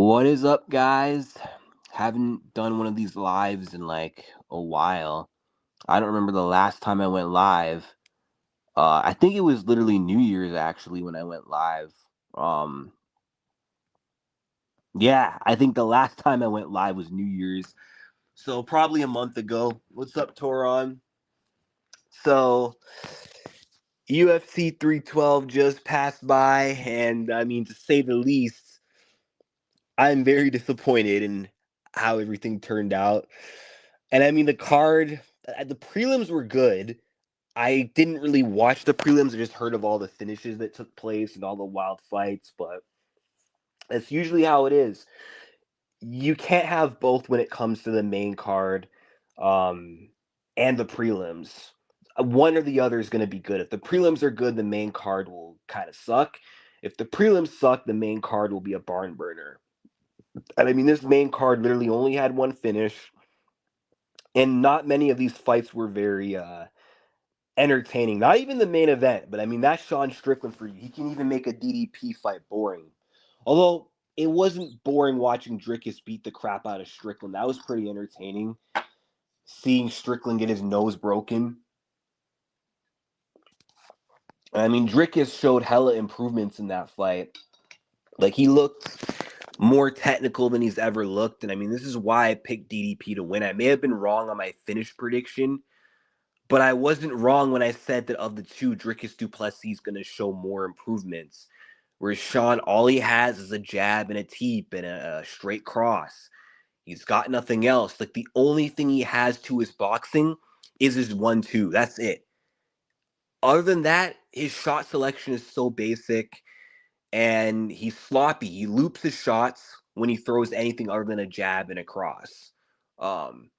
What is up, guys? Haven't done one of these lives in like a while. I don't remember the last time I went live. I think it was literally New Year's actually when I went live. Um, yeah, I think the last time I went live was New Year's, so probably a month ago. What's up, Toron? So UFC 312 just passed by, and I mean, to say the least, I'm very disappointed in how everything turned out. And I mean, the prelims were good. I didn't really watch the prelims. I just heard of all the finishes that took place and all the wild fights, but that's usually how it is. You can't have both when it comes to the main card um, and the prelims. One or the other is going to be good. If the prelims are good, the main card will kind of suck. If the prelims suck, the main card will be a barn burner. And I mean, this main card literally only had one finish, and not many of these fights were very entertaining. Not even the main event, but I mean, that's Sean Strickland for you. He can even make a DDP fight boring. Although it wasn't boring watching Drickus beat the crap out of Strickland. That was pretty entertaining. Seeing Strickland get his nose broken. I mean, Drickus showed hella improvements in that fight. Like, he looked more technical than he's ever looked. And I mean, this is why I picked DDP to win. I may have been wrong on my finish prediction, but I wasn't wrong when I said that of the two, Drickus du Plessis is going to show more improvements. Whereas Sean, all he has is a jab and a teep and a straight cross. He's got nothing else. Like, the only thing he has to his boxing is his 1-2. That's it. Other than that, his shot selection is so basic and he's sloppy. He loops his shots when he throws anything other than a jab and a cross. Um,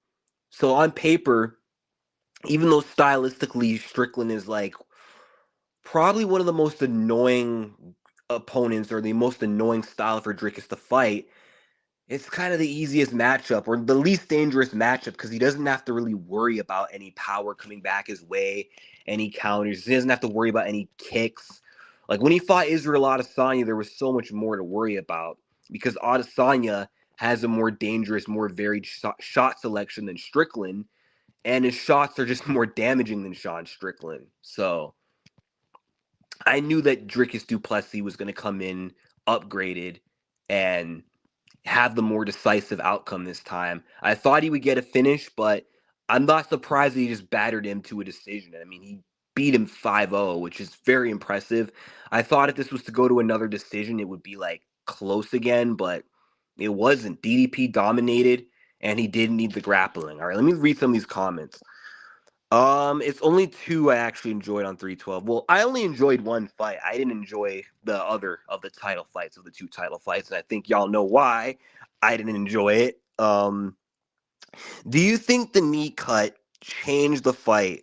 so on paper, even though stylistically Strickland is like probably one of the most annoying opponents or the most annoying style for Drickus to fight, it's kind of the easiest matchup or the least dangerous matchup because he doesn't have to really worry about any power coming back his way, any counters. He doesn't have to worry about any kicks. Like when he fought Israel Adesanya, there was so much more to worry about because Adesanya has a more dangerous, more varied shot selection than Strickland, and his shots are just more damaging than Sean Strickland. So I knew that Drickus du Plessis was going to come in upgraded and have the more decisive outcome this time. I thought he would get a finish, but I'm not surprised that he just battered him to a decision. I mean, he beat him 5-0, which is very impressive. I thought if this was to go to another decision, it would be like close again, but it wasn't. DDP dominated, and he didn't need the grappling. All right, let me read some of these comments. It's only two I actually enjoyed on 312. Well, I only enjoyed one fight. I didn't enjoy the other of the title fights, of the two title fights, and I think y'all know why I didn't enjoy it. Do you think the knee cut changed the fight?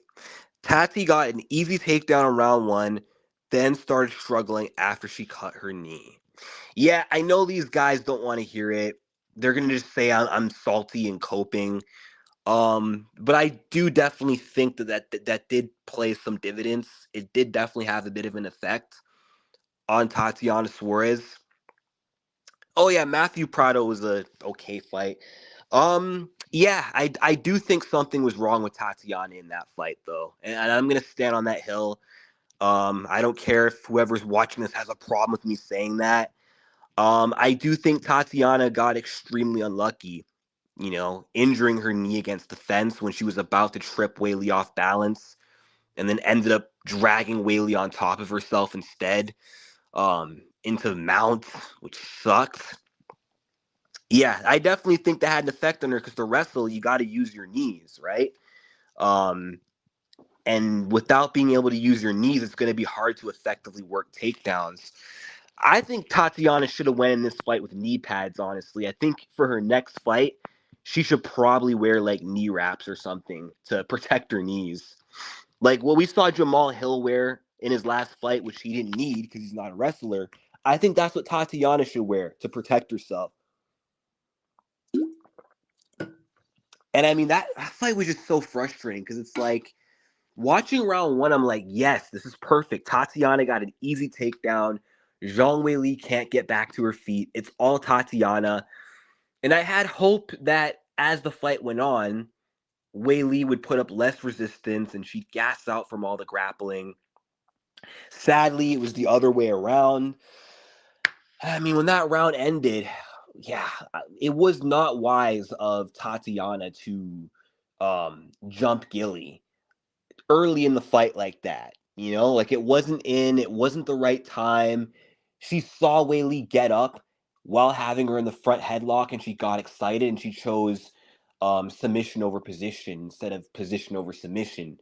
Tati got an easy takedown in round one, then started struggling after she cut her knee. Yeah, I know these guys don't want to hear it. They're gonna just say I'm salty and coping. But I do definitely think that did play some dividends. It did definitely have a bit of an effect on Tatiana Suarez. Oh yeah, Matthew Prado was a okay fight. Yeah, I do think something was wrong with Tatiana in that fight though, and I'm gonna stand on that hill. I don't care if whoever's watching this has a problem with me saying that. I do think Tatiana got extremely unlucky, injuring her knee against the fence when she was about to trip Weili off balance and then ended up dragging Weili on top of herself instead, into the mount, which sucked. Yeah, I definitely think that had an effect on her because to wrestle, you got to use your knees, right? Um, and without being able to use your knees, it's going to be hard to effectively work takedowns. I think Tatiana should have went in this fight with knee pads, honestly. I think for her next fight, she should probably wear like knee wraps or something to protect her knees. Like what we saw Jamal Hill wear in his last fight, which he didn't need because he's not a wrestler. I think that's what Tatiana should wear to protect herself. And I mean, that fight was just so frustrating because it's like watching round one, I'm like, yes, this is perfect. Tatiana got an easy takedown. Zhang Weili can't get back to her feet. It's all Tatiana. And I had hope that as the fight went on, Weili would put up less resistance and she'd gas out from all the grappling. Sadly, it was the other way around. I mean, when that round ended, yeah, it was not wise of Tatiana to jump Gilly early in the fight like that. You know, like it wasn't the right time. She saw Weili get up while having her in the front headlock and she got excited and she chose submission over position instead of position over submission,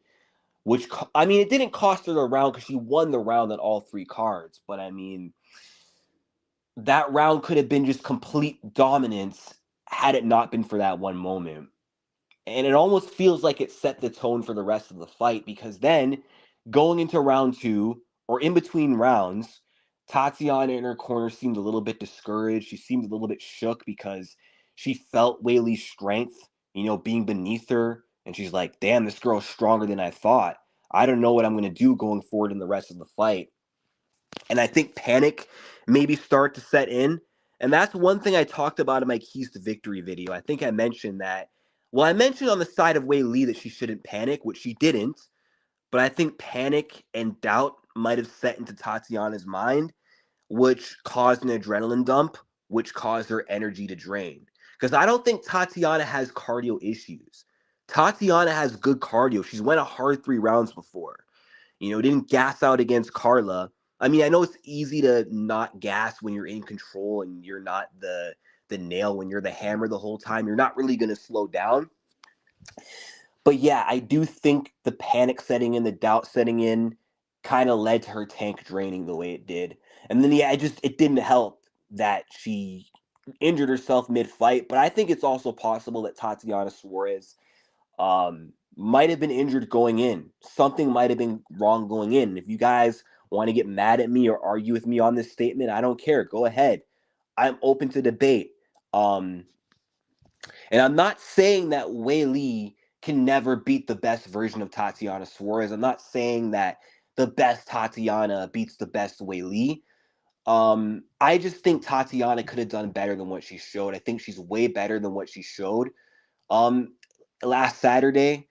which, I mean, it didn't cost her the round because she won the round on all three cards, but I mean, that round could have been just complete dominance had it not been for that one moment. And it almost feels like it set the tone for the rest of the fight because then going into round two or in between rounds, Tatiana in her corner seemed a little bit discouraged. She seemed a little bit shook because she felt Weili's strength, you know, being beneath her. And she's like, damn, this girl's stronger than I thought. I don't know what I'm going to do going forward in the rest of the fight. And I think panic maybe start to set in. And that's one thing I talked about in my Keys to Victory video. I think I mentioned that. Well, I mentioned on the side of Weili that she shouldn't panic, which she didn't. But I think panic and doubt might have set into Tatiana's mind, which caused an adrenaline dump, which caused her energy to drain. Because I don't think Tatiana has cardio issues. Tatiana has good cardio. She's went a hard 3 rounds before. You know, didn't gas out against Carla. I mean, I know it's easy to not gas when you're in control and you're not the nail when you're the hammer the whole time. You're not really going to slow down. But yeah, I do think the panic setting in, the doubt setting in, kind of led to her tank draining the way it did. And then yeah, it didn't help that she injured herself mid-fight. But I think it's also possible that Tatiana Suarez might have been injured going in. Something might have been wrong going in. If you guys want to get mad at me or argue with me on this statement, I don't care. Go ahead. I'm open to debate. Um, and I'm not saying that Weili can never beat the best version of Tatiana Suarez. I'm not saying that the best Tatiana beats the best Weili. I just think Tatiana could have done better than what she showed. I think she's way better than what she showed um last Saturday.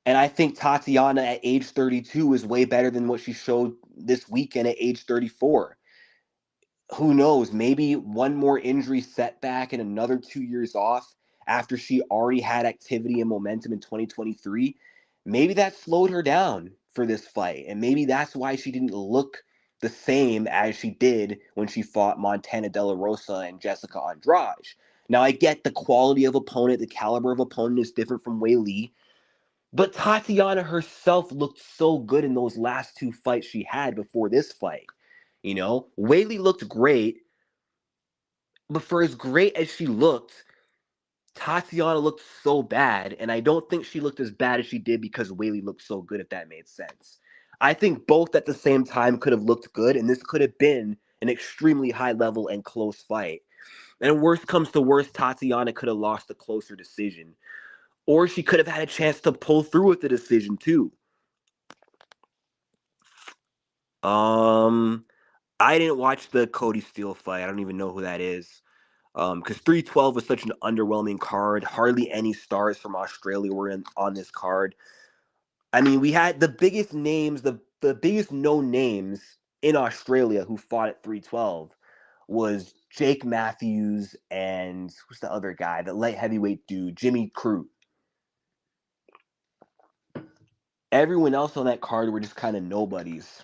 And I think Tatiana at age 32 is way better than what she showed this weekend at age 34. Who knows? Maybe one more injury setback and another 2 years off after she already had activity and momentum in 2023. Maybe that slowed her down for this fight. And maybe that's why she didn't look the same as she did when she fought Montana De La Rosa and Jessica Andrade. Now, I get the quality of opponent, the caliber of opponent is different from Weili. But Tatiana herself looked so good in those last 2 fights she had before this fight. You know, Weili looked great, but for as great as she looked, Tatiana looked so bad, and I don't think she looked as bad as she did because Weili looked so good, if that made sense. I think both at the same time could have looked good, and this could have been an extremely high level and close fight. And worst comes to worst, Tatiana could have lost a closer decision. Or she could have had a chance to pull through with the decision too. Um, I didn't watch the Cody Steele fight. I don't even know who that is. Because 312 was such an underwhelming card. Hardly any stars from Australia were on this card. I mean, we had the biggest names, the biggest known names in Australia who fought at 312 was Jake Matthews and who's the other guy, the light heavyweight dude, Jimmy Crute. Everyone else on that card were just kind of nobodies.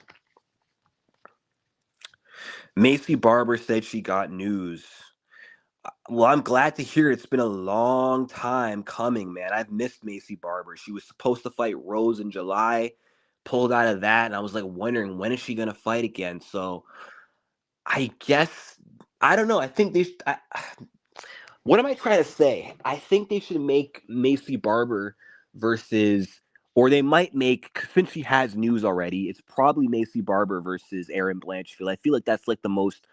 Macy Barber said she got news. Well, I'm glad to hear it's been a long time coming, man. I've missed Macy Barber. She was supposed to fight Rose in July, pulled out of that, and I was like wondering when is she gonna fight again. So I guess I don't know. I think what am I trying to say? I think they should make Macy Barber versus, or they might make, since she has news already, it's probably Macy Barber versus Erin Blanchfield. I feel like that's like the most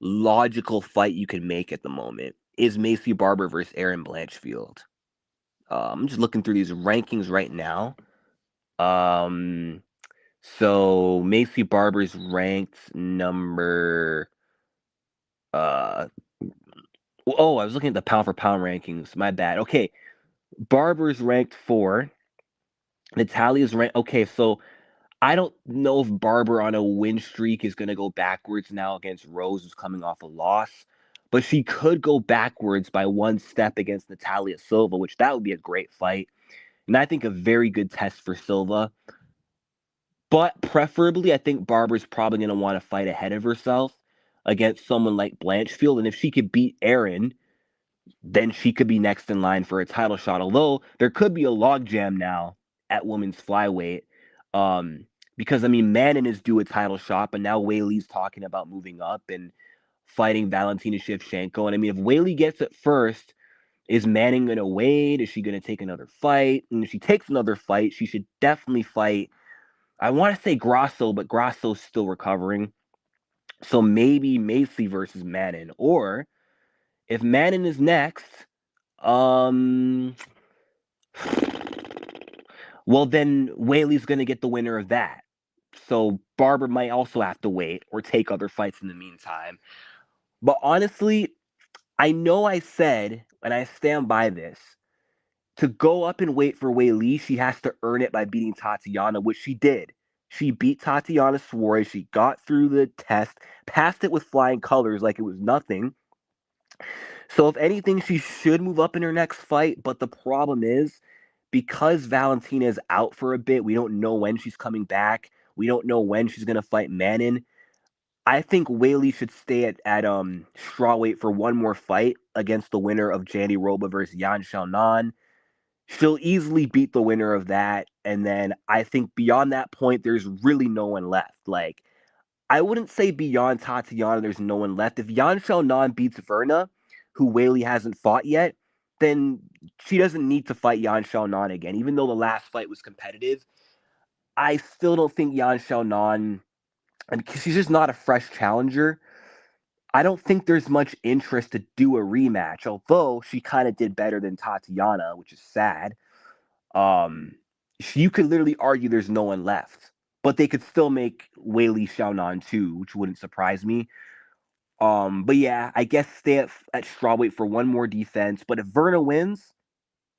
logical fight you can make at the moment is Macy Barber versus Erin Blanchfield. I'm just looking through these rankings right now. So Macy Barber's ranked number. Uh, oh, I was looking at the pound for pound rankings. My bad. Okay, Barber's ranked 4. Natalia's ranked. Okay, so I don't know if Barber on a win streak is going to go backwards now against Rose, who's coming off a loss. But she could go backwards by 1 step against Natalia Silva, which that would be a great fight. And I think a very good test for Silva. But preferably, I think Barber's probably going to want to fight ahead of herself against someone like Blanchfield. And if she could beat Aaron, then she could be next in line for a title shot. Although there could be a logjam now at women's flyweight. Um, because I mean, Manon is due a title shot, but now Weili's talking about moving up and fighting Valentina Shevchenko. And I mean, if Weili gets it first, is Manning gonna wait? Is she gonna take another fight? And if she takes another fight, she should definitely fight. I want to say Grasso, but Grasso's still recovering. So maybe Macy versus Manning. Or if Manning is next, um, well, then Whaley's going to get the winner of that. So Barber might also have to wait or take other fights in the meantime. But honestly, I know I said, and I stand by this, to go up and wait for Weili, she has to earn it by beating Tatiana, which she did. She beat Tatiana Suarez. She got through the test, passed it with flying colors like it was nothing. So if anything, she should move up in her next fight. But the problem is, because Valentina is out for a bit, we don't know when she's coming back. We don't know when she's gonna fight Manon. I think Weili should stay at strawweight for one more fight against the winner of Jandy Roba versus Yan Xiaonan. She'll easily beat the winner of that, and then I think beyond that point, there's really no one left. Like I wouldn't say beyond Tatiana, there's no one left. If Yan Xiaonan beats Verna, who Weili hasn't fought yet, then she doesn't need to fight Yan Xiaonan again. Even though the last fight was competitive, I still don't think Yan Xiaonan, and she's just not a fresh challenger. I don't think there's much interest to do a rematch, although she kind of did better than Tatiana, which is sad. Um, you could literally argue there's no one left, but they could still make Weili Xiaonan too, which wouldn't surprise me. But yeah, I guess stay at strawweight for one more defense. But if Verna wins,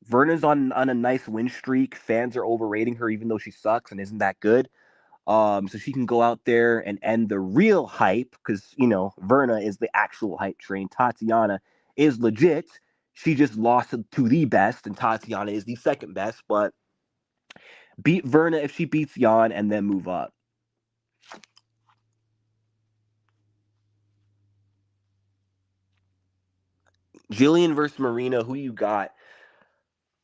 Verna's on a nice win streak. Fans are overrating her, even though she sucks and isn't that good. So she can go out there and end the real hype because Verna is the actual hype train. Tatiana is legit. She just lost to the best, and Tatiana is the second best. But beat Verna if she beats Jan, and then move up. Jillian versus Marina, who you got?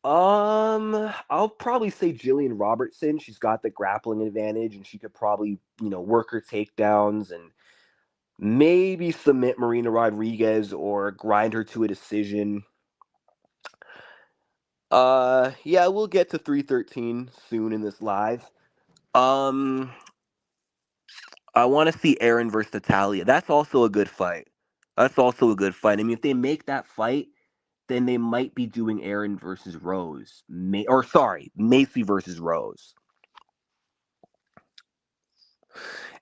I'll probably say Jillian Robertson. She's got the grappling advantage, and she could probably, work her takedowns and maybe submit Marina Rodriguez or grind her to a decision. Yeah, we'll get to 313 soon in this live. Um, I want to see Aaron versus Natalia. That's also a good fight. That's also a good fight. I mean, if they make that fight, then they might be doing Aaron versus Rose. Macy versus Rose.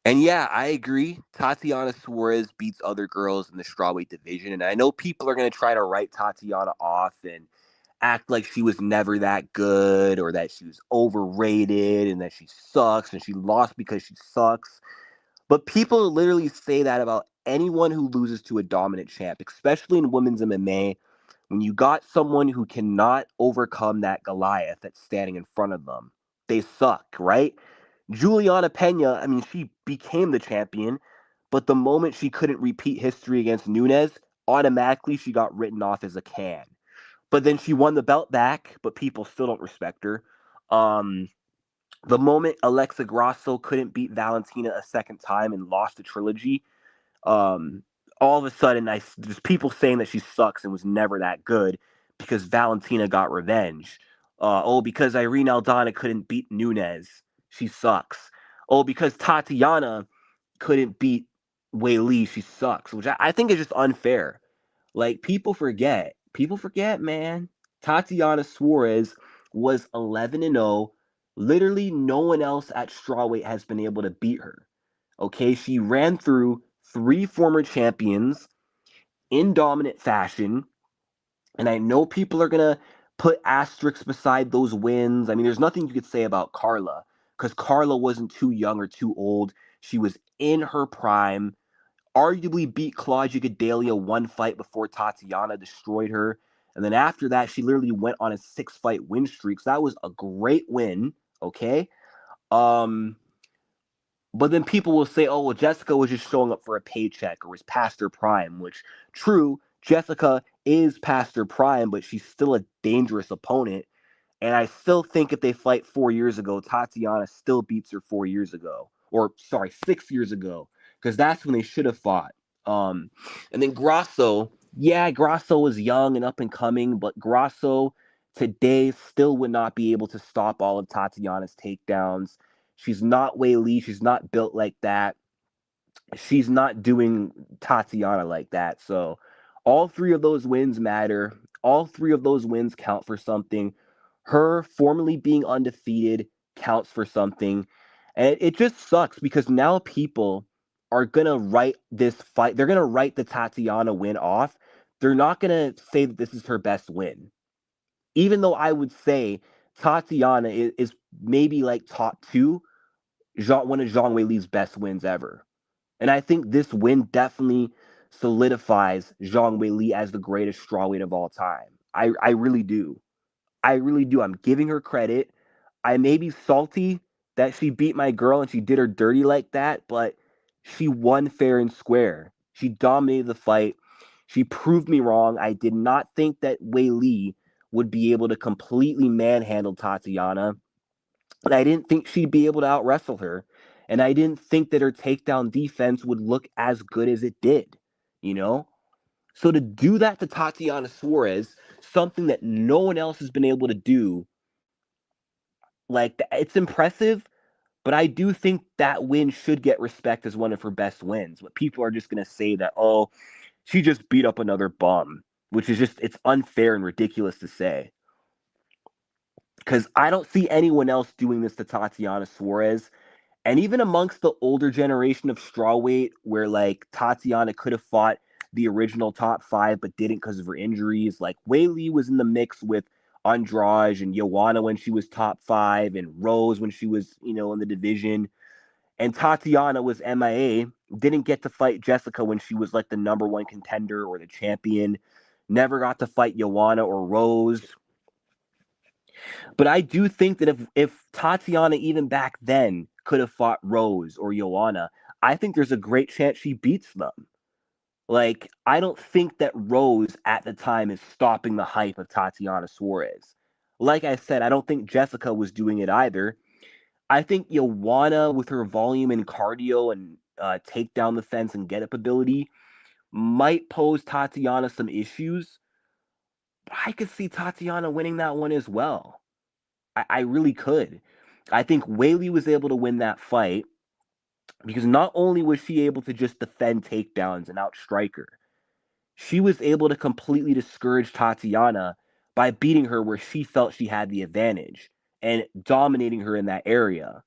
And yeah, I agree. Tatiana Suarez beats other girls in the strawweight division. And I know people are going to try to write Tatiana off and act like she was never that good or that she was overrated and that she sucks and she lost because she sucks. But people literally say that about anyone who loses to a dominant champ, especially in women's MMA. When you got someone who cannot overcome that Goliath that's standing in front of them, they suck, right? Juliana Pena, I mean, she became the champion, but the moment she couldn't repeat history against Nunes, automatically she got written off as a can. But then she won the belt back, but people still don't respect her. Um, the moment Alexa Grasso couldn't beat Valentina a second time and lost the trilogy, um, all of a sudden, there's people saying that she sucks and was never that good because Valentina got revenge. Because Irene Aldana couldn't beat Nunes, she sucks. Oh, because Tatiana couldn't beat Weili, she sucks, which I think is just unfair. Like people forget, man. Tatiana Suarez was 11-0, Literally, no one else at strawweight has been able to beat her. Okay, she ran through 3 former champions in dominant fashion. And I know people are going to put asterisks beside those wins. I mean, there's nothing you could say about Carla because Carla wasn't too young or too old. She was in her prime, arguably beat Claudia Gadelha one fight before Tatiana destroyed her. And then after that, she literally went on a 6-fight win streak. So that was a great win. Okay. Um, but then people will say, oh, well, Jessica was just showing up for a paycheck or was past her prime, which, true, Jessica is past her prime, but she's still a dangerous opponent. And I still think if they fight 4 years ago, Tatiana still beats her 4 years ago. Or, sorry, 6 years ago, because that's when they should have fought. Um, and then Grasso, yeah, Grasso was young and up and coming, but Grasso today still would not be able to stop all of Tatiana's takedowns. She's not Weili. She's not built like that. She's not doing Tatiana like that. So all 3 of those wins matter. All 3 of those wins count for something. Her formerly being undefeated counts for something. And it just sucks because now people are going to write this fight. They're going to write the Tatiana win off. They're not going to say that this is her best win. Even though I would say Tatiana is maybe like top two, one of Zhang Weili's best wins ever. And I think this win definitely solidifies Zhang Weili as the greatest strawweight of all time. I really do. I really do. I'm giving her credit. I may be salty that she beat my girl and she did her dirty like that, but she won fair and square. She dominated the fight. She proved me wrong. I did not think that Weili would be able to completely manhandle Tatiana. And I didn't think she'd be able to out wrestle her. And I didn't think that her takedown defense would look as good as it did, you know? So to do that to Tatiana Suarez, something that no one else has been able to do, like it's impressive, but I do think that win should get respect as one of her best wins. But people are just going to say that, oh, she just beat up another bum, which is just, it's unfair and ridiculous to say. Because I don't see anyone else doing this to Tatiana Suarez. And even amongst the older generation of strawweight, where like Tatiana could have fought the original top 5, but didn't because of her injuries, like Weili was in the mix with Andrade and Joanna when she was top 5, and Rose when she was, in the division. And Tatiana was MIA, didn't get to fight Jessica when she was like the number 1 contender or the champion, never got to fight Joanna or Rose. But I do think that if Tatiana even back then could have fought Rose or Joanna, I think there's a great chance she beats them. Like, I don't think that Rose at the time is stopping the hype of Tatiana Suarez. Like I said, I don't think Jessica was doing it either. I think Joanna, with her volume and cardio and take down the fence and get up ability, might pose Tatiana some issues. But I could see Tatiana winning that one as well. I really could. I think Weili was able to win that fight because not only was she able to just defend takedowns and outstrike her, she was able to completely discourage Tatiana by beating her where she felt she had the advantage and dominating her in that area.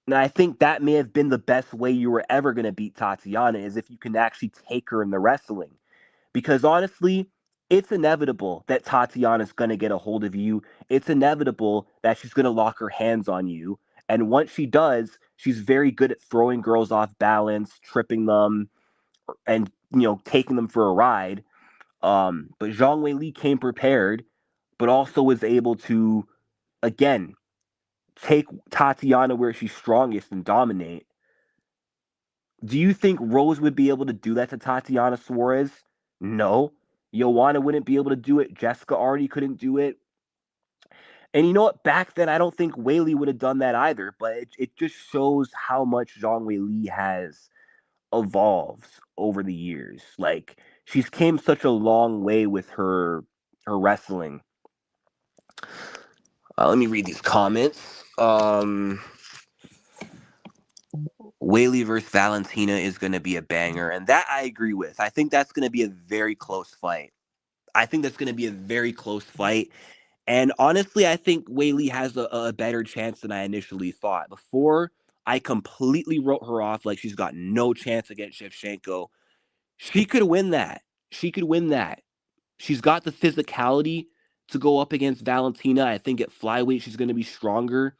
And I think that may have been the best way you were ever going to beat Tatiana, is if you can actually take her in the wrestling. Because honestly, it's inevitable that Tatiana's going to get a hold of you. It's inevitable that she's going to lock her hands on you. And once she does, she's very good at throwing girls off balance, tripping them, and taking them for a ride. But Zhang Weili came prepared, but also was able to, again, take Tatiana where she's strongest and dominate. Do you think Rose would be able to do that to Tatiana Suarez? No. Joanna wouldn't be able to do it. Jessica already couldn't do it. And you know what? Back then, I don't think Weili would have done that either. But it just shows how much Zhang Weili has evolved over the years. Like, she's came such a long way with her wrestling. Let me read these comments. Weili versus Valentina is going to be a banger, and that I agree with. I think that's going to be a very close fight. I think that's going to be a very close fight. And honestly, I think Weili has a better chance than I initially thought. Before, I completely wrote her off like she's got no chance against Shevchenko. She could win that. She could win that. She's got the physicality to go up against Valentina. I think at flyweight she's going to be stronger.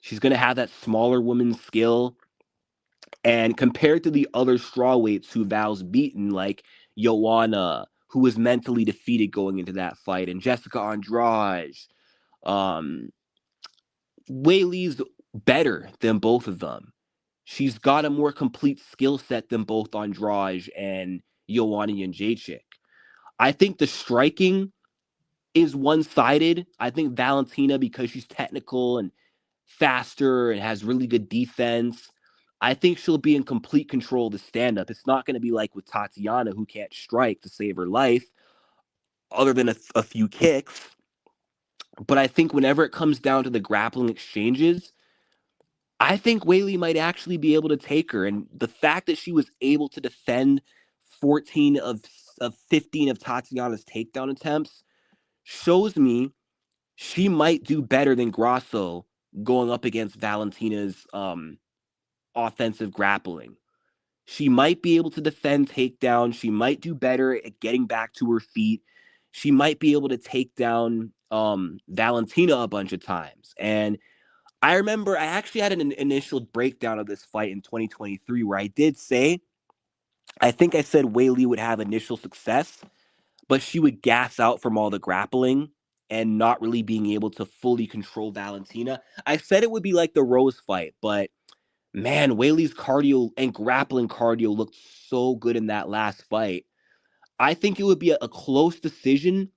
She's going to have that smaller woman's skill. And compared to the other strawweights who Val's beaten, like Joanna, who was mentally defeated going into that fight, and Jessica Andrade, um, Weili's better than both of them. She's got a more complete skill set than both Andrade and Joanna Jędrzejczyk. I think the striking is one-sided. I think Valentina, because she's technical and faster and has really good defense, I think she'll be in complete control of the stand-up. It's not going to be like with Tatiana, who can't strike to save her life, other than a few kicks. But I think whenever it comes down to the grappling exchanges, I think Weili might actually be able to take her. And the fact that she was able to defend 14 of 15 of Tatiana's takedown attempts shows me she might do better than Grasso going up against Valentina's offensive grappling. She might be able to defend takedown. She might do better at getting back to her feet. She might be able to take down Valentina a bunch of times. And I remember I actually had an initial breakdown of this fight in 2023 where I did say, I think I said Weili would have initial success, but she would gas out from all the grappling and not really being able to fully control Valentina. I said it would be like the Rose fight, but man, Weili's cardio and grappling cardio looked so good in that last fight. I think it would be a close decision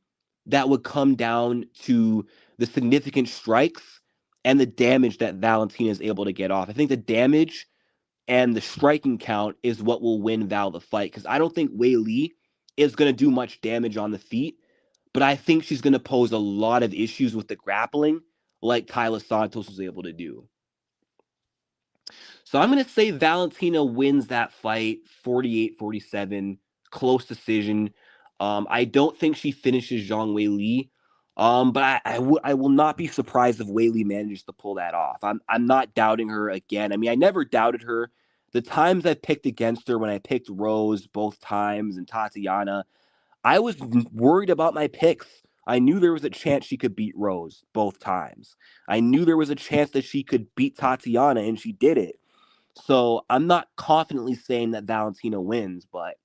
that would come down to the significant strikes and the damage that Valentina is able to get off. I think the damage and the striking count is what will win Val the fight, because I don't think Weili is going to do much damage on the feet, but I think she's going to pose a lot of issues with the grappling like Tyler Santos was able to do. So I'm going to say Valentina wins that fight 48-47, close decision. I don't think she finishes Zhang Weili. But I will not be surprised if Weili manages to pull that off. I'm not doubting her again. I mean, I never doubted her. The times I picked against her, when I picked Rose both times and Tatiana, I was worried about my picks. I knew there was a chance she could beat Rose both times. I knew there was a chance that she could beat Tatiana, and she did it. So I'm not confidently saying that Valentina wins, but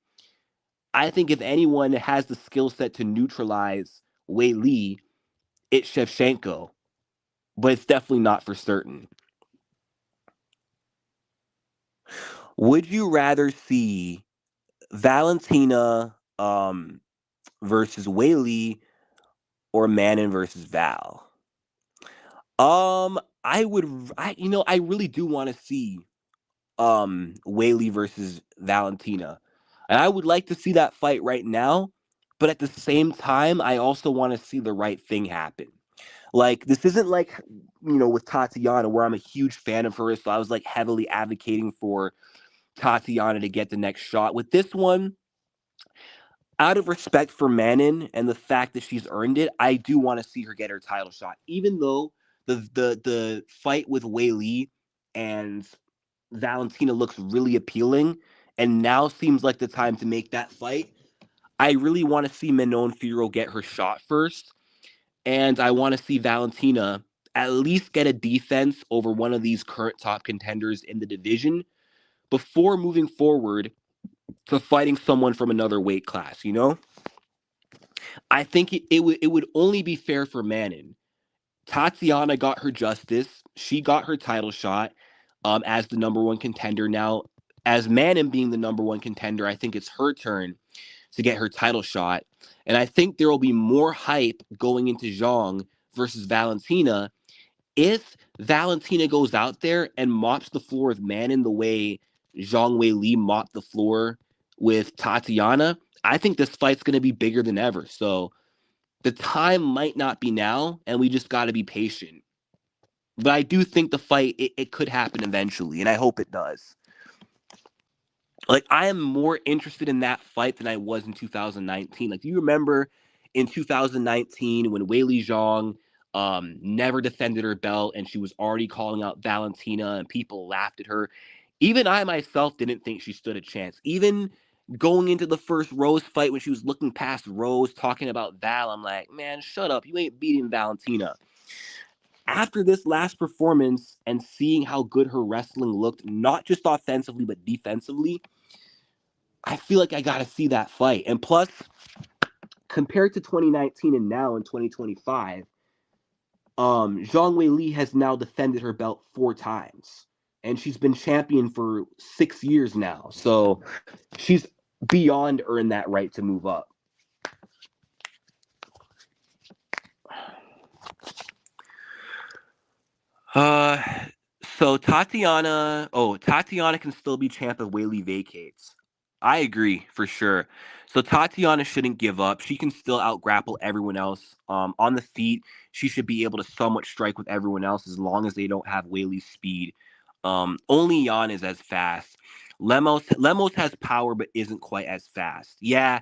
I think if anyone has the skill set to neutralize Weili, it's Shevchenko, but it's definitely not for certain. Would you rather see Valentina versus Weili or Manon versus Val? I really do want to see Weili versus Valentina. And I would like to see that fight right now, but at the same time, I also want to see the right thing happen. Like, this isn't like, with Tatiana, where I'm a huge fan of hers, so I was like heavily advocating for Tatiana to get the next shot. With this one, out of respect for Manon and the fact that she's earned it, I do want to see her get her title shot. Even though the fight with Weili and Valentina looks really appealing, and now seems like the time to make that fight, I really want to see Manon Fiorot get her shot first, and I want to see Valentina at least get a defense over one of these current top contenders in the division before moving forward to fighting someone from another weight class. I think it would only be fair for Manon. Tatiana got her justice. She got her title shot as the number one contender. Now, as Manon being the number one contender, I think it's her turn to get her title shot. And I think there will be more hype going into Zhang versus Valentina if Valentina goes out there and mops the floor with Manon the way Zhang Weili mopped the floor with Tatiana. I think this fight's going to be bigger than ever. So the time might not be now, and we just got to be patient. But I do think the fight, it could happen eventually, and I hope it does. Like, I am more interested in that fight than I was in 2019. Like, do you remember in 2019 when Weili Zhang never defended her belt and she was already calling out Valentina and people laughed at her. Even I myself didn't think she stood a chance. Even going into the first Rose fight when she was looking past Rose talking about Val, I'm like, man, shut up. You ain't beating Valentina. After this last performance and seeing how good her wrestling looked, not just offensively but defensively, I feel like I got to see that fight. And plus, compared to 2019 and now in 2025, Zhang Weili has now defended her belt 4 times. And she's been champion for 6 years now. So she's beyond earned that right to move up. So Tatiana can still be champ if Weili vacates. I agree for sure. So Tatiana shouldn't give up. She can still out-grapple everyone else. On the feet, she should be able to somewhat strike with everyone else as long as they don't have Weili's speed. Only Jan is as fast. Lemos has power but isn't quite as fast. Yeah,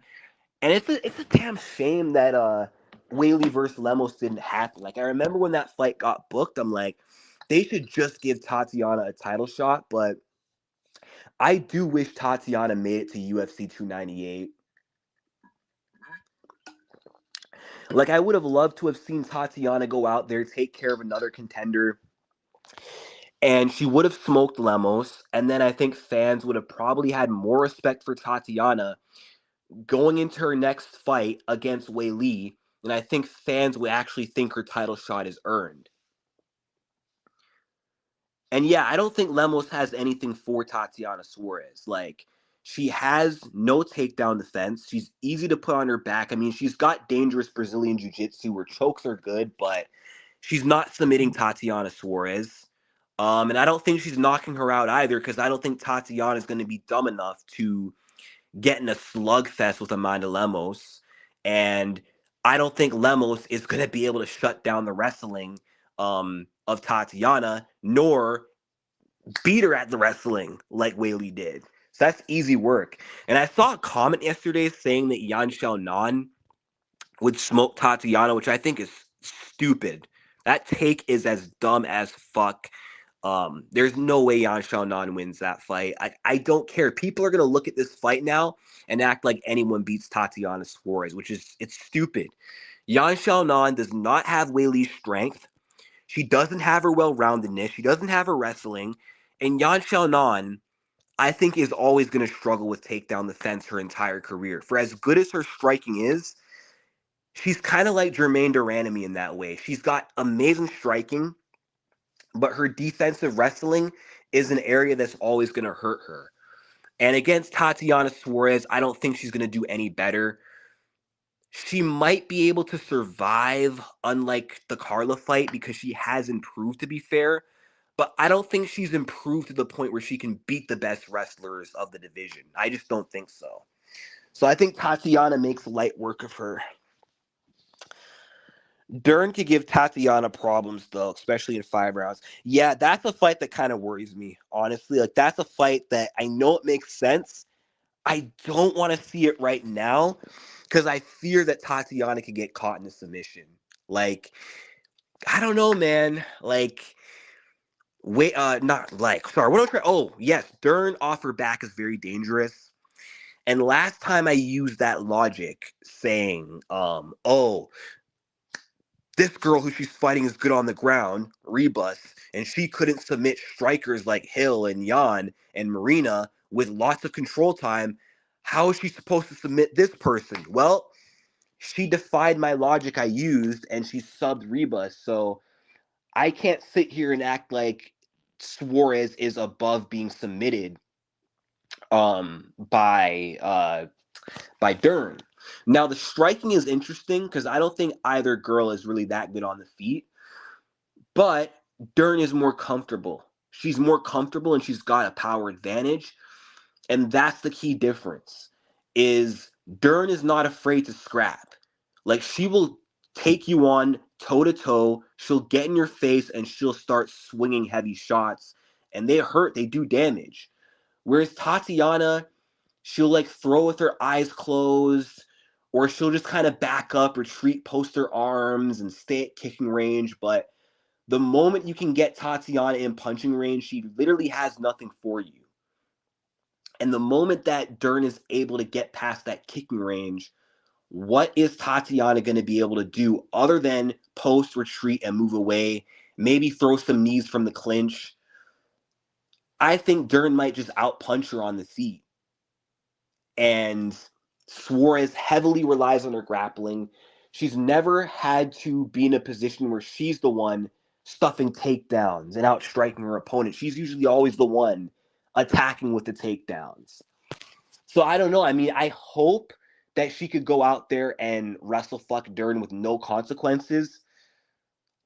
and it's a damn shame that Weili versus Lemos didn't happen. Like I remember when that fight got booked, I'm like, they should just give Tatiana a title shot, but I do wish Tatiana made it to UFC 298. Like I would have loved to have seen Tatiana go out there, take care of another contender, and she would have smoked Lemos, and then I think fans would have probably had more respect for Tatiana going into her next fight against Weili, and I think fans would actually think her title shot is earned. And yeah, I don't think Lemos has anything for Tatiana Suarez. Like, she has no takedown defense. She's easy to put on her back. I mean, she's got dangerous Brazilian jiu-jitsu. Her chokes are good, but she's not submitting Tatiana Suarez. And I don't think she's knocking her out either because I don't think Tatiana is going to be dumb enough to get in a slugfest with Amanda Lemos. And I don't think Lemos is going to be able to shut down the wrestling of Tatiana, nor beat her at the wrestling like Weili did. So that's easy work. And I saw a comment yesterday saying that Yan Xiaonan would smoke Tatiana, which I think is stupid. That take is as dumb as fuck. There's no way Yan Xiaonan wins that fight. I don't care. People are gonna look at this fight now and act like anyone beats Tatiana Suarez, which is it's stupid. Yan Xiaonan does not have Weili's strength. She doesn't have her well-roundedness. She doesn't have her wrestling. And Yan Xiaonan, I think, is always going to struggle with takedown defense her entire career. For as good as her striking is, she's kind of like Jermaine Duranamy in that way. She's got amazing striking, but her defensive wrestling is an area that's always going to hurt her. And against Tatiana Suarez, I don't think she's going to do any better. She might be able to survive, unlike the Carla fight, because she has improved, to be fair. But I don't think she's improved to the point where she can beat the best wrestlers of the division. I just don't think so. So I think Tatiana makes light work of her. Dern could give Tatiana problems, though, especially in 5 rounds. Yeah, that's a fight that kind of worries me, honestly. Like, that's a fight that I know it makes sense. I don't want to see it right now because I fear that Tatiana could get caught in a submission. Like, I don't know, man. Like, not like, sorry, what am I trying? Oh, yes, Dern off her back is very dangerous. And last time I used that logic saying, oh, this girl who she's fighting is good on the ground, Rebus, and she couldn't submit strikers like Hill and Jan and Marina with lots of control time. How is she supposed to submit this person? Well, she defied my logic I used and she subbed Rebus. So I can't sit here and act like Suarez is above being submitted by Dern. Now the striking is interesting because I don't think either girl is really that good on the feet, but Dern is more comfortable. She's more comfortable and she's got a power advantage, and that's the key difference. Is Dern is not afraid to scrap. Like she will take you on toe to toe. She'll get in your face and she'll start swinging heavy shots, and they hurt. They do damage. Whereas Tatiana, she'll like throw with her eyes closed, or she'll just kind of back up, retreat, post her arms, and stay at kicking range. But the moment you can get Tatiana in punching range, she literally has nothing for you. And the moment that Dern is able to get past that kicking range, what is Tatiana going to be able to do other than post, retreat, and move away? Maybe throw some knees from the clinch. I think Dern might just outpunch her on the feet. And Suarez heavily relies on her grappling. She's never had to be in a position where she's the one stuffing takedowns and outstriking her opponent. She's usually always the one attacking with the takedowns. So I don't know. I mean, I hope that she could go out there and wrestle fuck Dern with no consequences.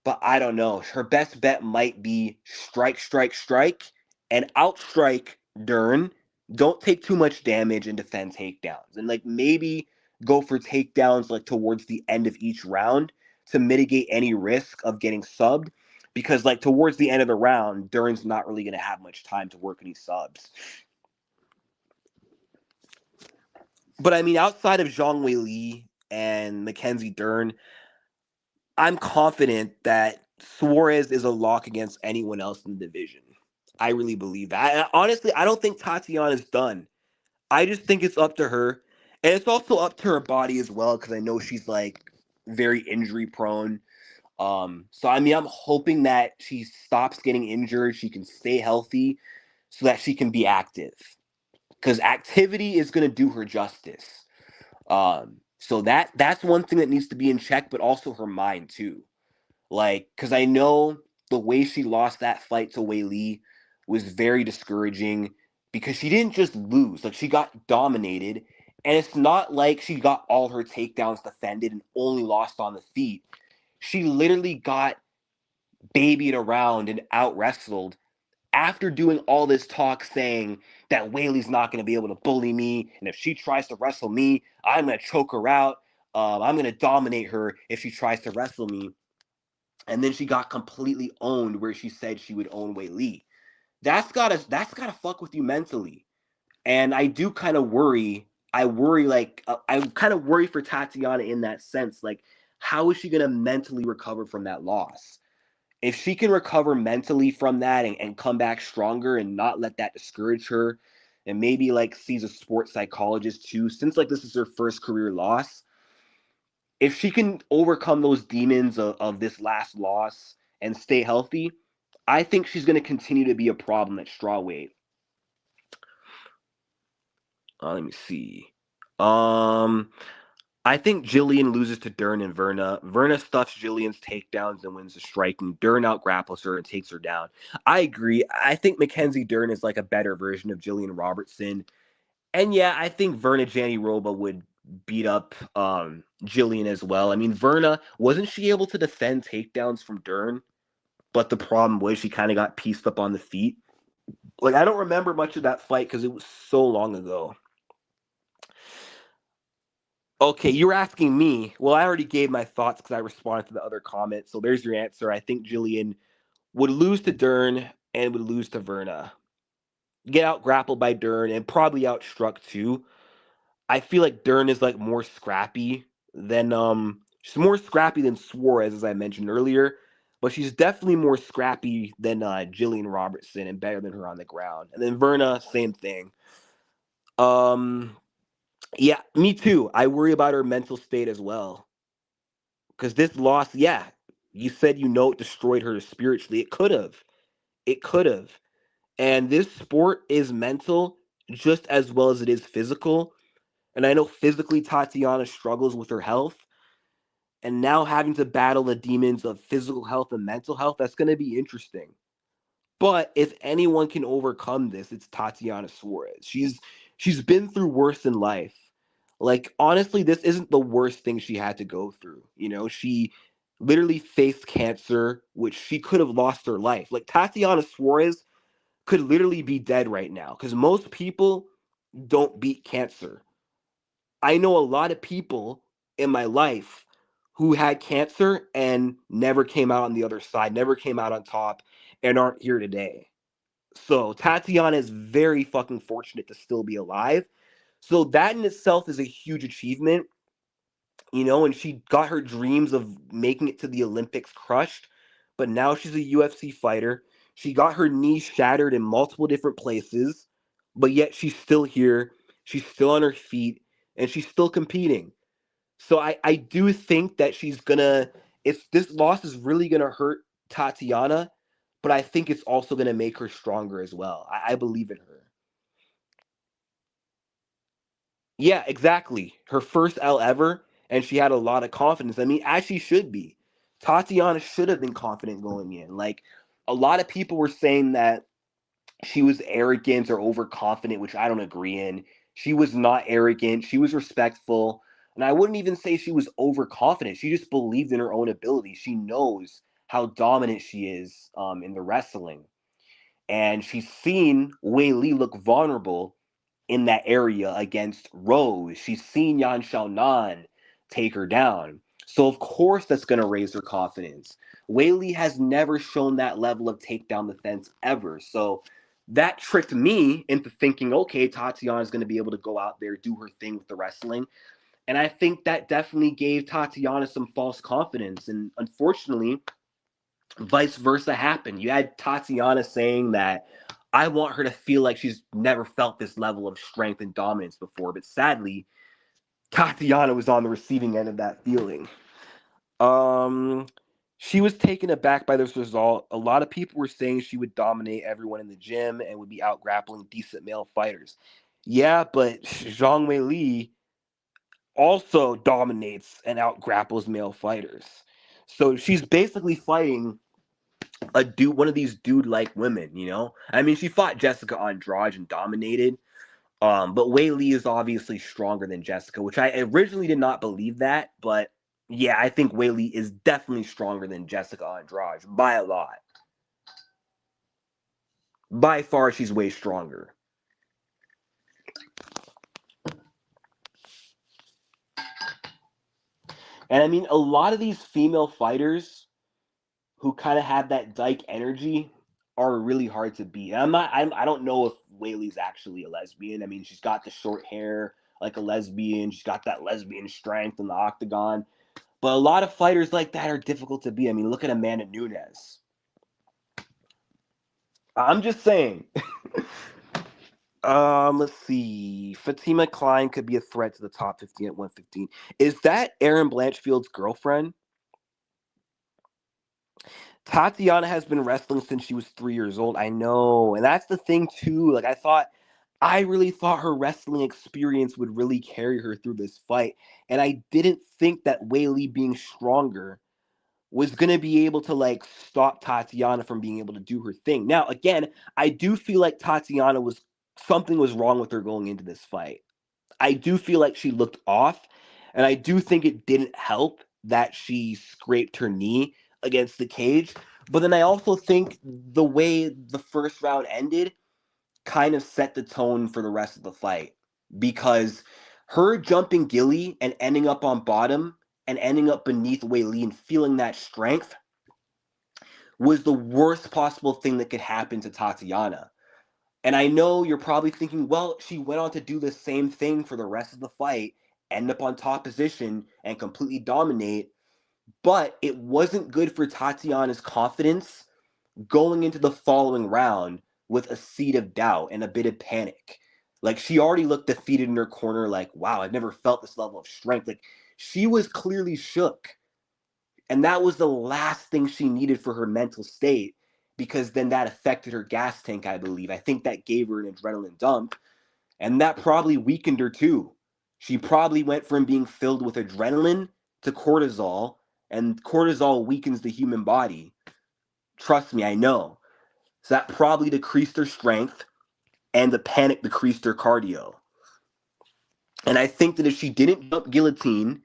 But I don't know. Her best bet might be strike, strike, strike, and outstrike Dern. Don't take too much damage and defend takedowns. And like maybe go for takedowns like towards the end of each round to mitigate any risk of getting subbed. Because like towards the end of the round, Dern's not really gonna have much time to work any subs. But I mean, outside of Zhang Weili and Mackenzie Dern, I'm confident that Suarez is a lock against anyone else in the division. I really believe that. Honestly, I don't think Tatiana's done. I just think it's up to her. And it's also up to her body as well, because I know she's like very injury prone. So I mean, I'm hoping that she stops getting injured, she can stay healthy so that she can be active. Because activity is gonna do her justice. So that's one thing that needs to be in check, but also her mind too. Like, because I know the way she lost that fight to Weili was very discouraging because she didn't just lose, like, she got dominated. And it's not like she got all her takedowns defended and only lost on the feet. She literally got babied around and out wrestled after doing all this talk saying that Weili's not going to be able to bully me. And if she tries to wrestle me, I'm going to choke her out. I'm going to dominate her if she tries to wrestle me. And then she got completely owned where she said she would own Weili. That's gotta fuck with you mentally. And I do kind of worry. I kind of worry for Tatiana in that sense. Like, how is she gonna mentally recover from that loss? If she can recover mentally from that and come back stronger and not let that discourage her, and maybe like sees a sports psychologist too, since like this is her first career loss, if she can overcome those demons of this last loss and stay healthy, I think she's going to continue to be a problem at strawweight. Let me see. Um, I think Jillian loses to Dern and Verna. Verna stuffs Jillian's takedowns and wins the striking. Dern out grapples her and takes her down. I agree. I think Mackenzie Dern is like a better version of Jillian Robertson. And yeah, I think Verna Janiroba would beat up Jillian as well. I mean, Verna, wasn't she able to defend takedowns from Dern? But the problem was she kind of got pieced up on the feet. Like, I don't remember much of that fight because it was so long ago. Okay, you're asking me. Well, I already gave my thoughts because I responded to the other comments. So there's your answer. I think Jillian would lose to Dern and would lose to Verna. Get out grappled by Dern and probably outstruck too. I feel like Dern is like more scrappy than she's more scrappy than Suarez, as I mentioned earlier, but she's definitely more scrappy than Jillian Robertson and better than her on the ground. And then Verna, same thing. Um, yeah, me too. I worry about her mental state as well because this loss, yeah, you said it destroyed her spiritually. It could have. And this sport is mental just as well as it is physical. And I know physically Tatiana struggles with her health. And now having to battle the demons of physical health and mental health, that's going to be interesting. But if anyone can overcome this, it's Tatiana Suarez. She's been through worse in life. Like, honestly, this isn't the worst thing she had to go through. You know, she literally faced cancer, which she could have lost her life. Like, Tatiana Suarez could literally be dead right now because most people don't beat cancer. I know a lot of people in my life who had cancer and never came out on the other side, never came out on top, and aren't here today. So Tatiana is very fucking fortunate to still be alive. So that in itself is a huge achievement. and she got her dreams of making it to the Olympics crushed, but now she's a UFC fighter. She got her knee shattered in multiple different places, but yet she's still here. She's still on her feet, and she's still competing. So I do think that she's gonna, if this loss is really gonna hurt Tatiana, but I think it's also gonna make her stronger as well. I believe in her. Yeah, exactly. Her first L ever, and she had a lot of confidence. I mean, as she should be. Tatiana should have been confident going in. Like, a lot of people were saying that she was arrogant or overconfident, which I don't agree in. She was not arrogant. She was respectful. And I wouldn't even say she was overconfident. She just believed in her own ability. She knows how dominant she is in the wrestling. And she's seen Weili look vulnerable in that area against Rose. She's seen Yan Xiaonan take her down. So of course that's going to raise her confidence. Weili has never shown that level of takedown defense ever. So that tricked me into thinking, okay, Tatiana is going to be able to go out there, do her thing with the wrestling. And I think that definitely gave Tatiana some false confidence. And unfortunately, vice versa happened. You had Tatiana saying that I want her to feel like she's never felt this level of strength and dominance before, but sadly, Tatiana was on the receiving end of that feeling. Um, she was taken aback by this result. A lot of people were saying she would dominate everyone in the gym and would be out grappling decent male fighters. Yeah, but Zhang Weili also dominates and out grapples male fighters. So she's basically fighting one of these dude-like women. I mean, she fought Jessica Andrade and dominated. But Weili is obviously stronger than Jessica, which I originally did not believe that, but yeah, I think Weili is definitely stronger than Jessica Andrade by a lot. By far, she's way stronger. And I mean, a lot of these female fighters who kind of have that dyke energy are really hard to beat. And I don't know if Weili's actually a lesbian. I mean, she's got the short hair like a lesbian. She's got that lesbian strength in the octagon. But a lot of fighters like that are difficult to beat. I mean, look at Amanda Nunes. I'm just saying. Let's see. Fatima Klein could be a threat to the top 15 at 115. Is that Aaron Blanchfield's girlfriend? Tatiana has been wrestling since she was 3 years old. I know. And that's the thing, too. Like, I really thought her wrestling experience would really carry her through this fight. And I didn't think that Weili being stronger was going to be able to, like, stop Tatiana from being able to do her thing. Now, again, I do feel like something was wrong with her going into this fight. I do feel like she looked off, and I do think it didn't help that she scraped her knee against the cage. But then I also think the way the first round ended kind of set the tone for the rest of the fight, because her jumping Gilly and ending up on bottom and ending up beneath Weili and feeling that strength was the worst possible thing that could happen to Tatiana. And I know you're probably thinking, well, she went on to do the same thing for the rest of the fight, end up on top position, and completely dominate. But it wasn't good for Tatiana's confidence going into the following round with a seed of doubt and a bit of panic. Like, she already looked defeated in her corner, like, wow, I've never felt this level of strength. Like, she was clearly shook. And that was the last thing she needed for her mental state, because then that affected her gas tank, I believe. I think that gave her an adrenaline dump, and that probably weakened her too. She probably went from being filled with adrenaline to cortisol, and cortisol weakens the human body. Trust me, I know. So that probably decreased her strength, and the panic decreased her cardio. And I think that if she didn't jump guillotine